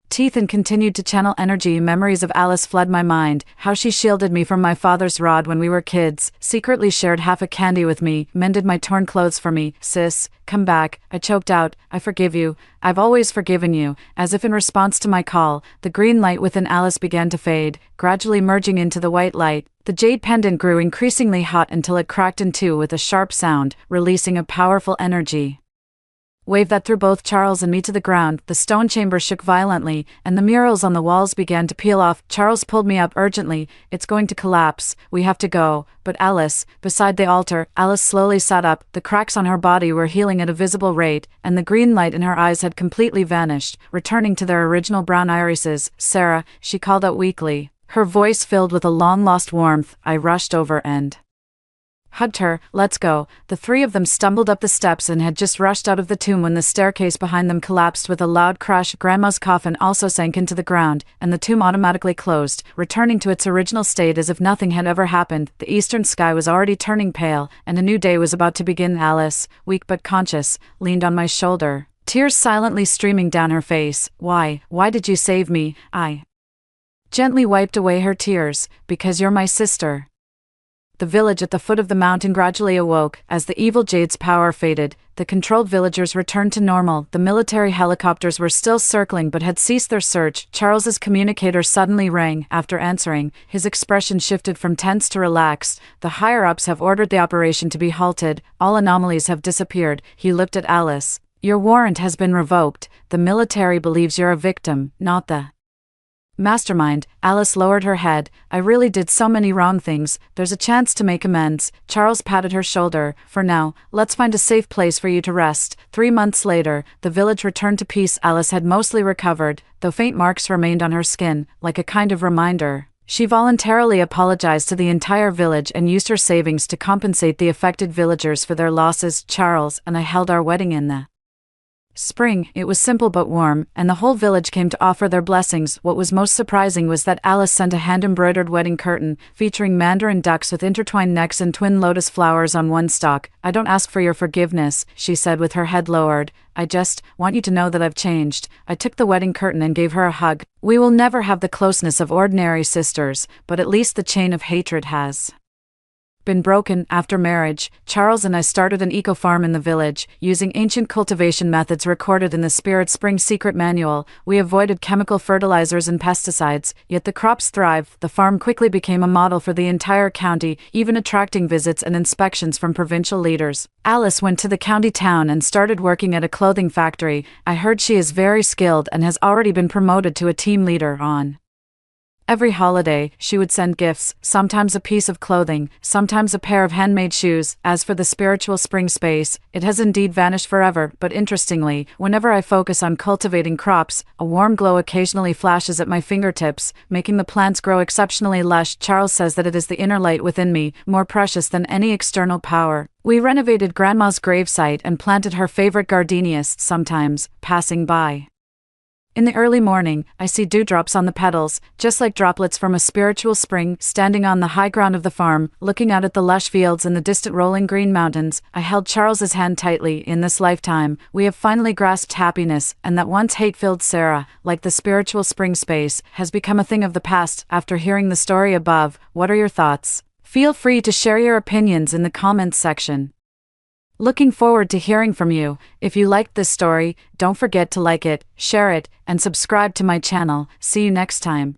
teeth and continued to channel energy. Memories of Alice flood my mind, how she shielded me from my father's rod when we were kids, secretly shared half a candy with me, mended my torn clothes for me. Sis, come back, I choked out. I forgive you. I've always forgiven you. As if in response to my call, the green light within Alice began to fade, gradually merging into the white light. The jade pendant grew increasingly hot until it cracked in two with a sharp sound, releasing a powerful energy wave that threw both Charles and me to the ground. The stone chamber shook violently, and the murals on the walls began to peel off. Charles pulled me up urgently. It's going to collapse. We have to go. But Alice, beside the altar, Alice slowly sat up. The cracks on her body were healing at a visible rate, and the green light in her eyes had completely vanished, returning to their original brown irises. Sarah, she called out weakly, her voice filled with a long-lost warmth. I rushed over and hugged her. Let's go. The three of them stumbled up the steps and had just rushed out of the tomb when the staircase behind them collapsed with a loud crash. Grandma's coffin also sank into the ground, and the tomb automatically closed, returning to its original state as if nothing had ever happened. The eastern sky was already turning pale, and a new day was about to begin. Alice, weak but conscious, leaned on my shoulder, tears silently streaming down her face. Why did you save me? I gently wiped away her tears. Because you're my sister. The village at the foot of the mountain gradually awoke. As the evil jade's power faded, the controlled villagers returned to normal. The military helicopters were still circling but had ceased their search. Charles's communicator suddenly rang. After answering, his expression shifted from tense to relaxed. The higher-ups have ordered the operation to be halted. All anomalies have disappeared. He looked at Alice. Your warrant has been revoked. The military believes you're a victim, not the mastermind. Alice lowered her head. I really did so many wrong things. There's a chance to make amends. Charles patted her shoulder. For now, let's find a safe place for you to rest. 3 months later, the village returned to peace. Alice had mostly recovered, though faint marks remained on her skin, like a kind of reminder. She voluntarily apologized to the entire village and used her savings to compensate the affected villagers for their losses. Charles and I held our wedding in the spring. It was simple but warm, and the whole village came to offer their blessings. What was most surprising was that Alice sent a hand-embroidered wedding curtain, featuring mandarin ducks with intertwined necks and twin lotus flowers on one stalk. I don't ask for your forgiveness, she said with her head lowered. I just want you to know that I've changed. I took the wedding curtain and gave her a hug. We will never have the closeness of ordinary sisters, but at least the chain of hatred has been broken. After marriage, Charles and I started an eco-farm in the village, using ancient cultivation methods recorded in the Spirit Spring Secret Manual. We avoided chemical fertilizers and pesticides, yet the crops thrived. The farm quickly became a model for the entire county, even attracting visits and inspections from provincial leaders. Alice went to the county town and started working at a clothing factory. I heard she is very skilled and has already been promoted to a team leader. On every holiday, she would send gifts, sometimes a piece of clothing, sometimes a pair of handmade shoes. As for the spiritual spring space, it has indeed vanished forever, but interestingly, whenever I focus on cultivating crops, a warm glow occasionally flashes at my fingertips, making the plants grow exceptionally lush. Charles says that it is the inner light within me, more precious than any external power. We renovated Grandma's gravesite and planted her favorite gardenias. Sometimes, passing by in the early morning, I see dewdrops on the petals, just like droplets from a spiritual spring. Standing on the high ground of the farm, looking out at the lush fields and the distant rolling green mountains, I held Charles's hand tightly. In this lifetime, we have finally grasped happiness, and that once hate-filled Sarah, like the spiritual spring space, has become a thing of the past. After hearing the story above, what are your thoughts? Feel free to share your opinions in the comments section. Looking forward to hearing from you. If you liked this story, don't forget to like it, share it, and subscribe to my channel. See you next time.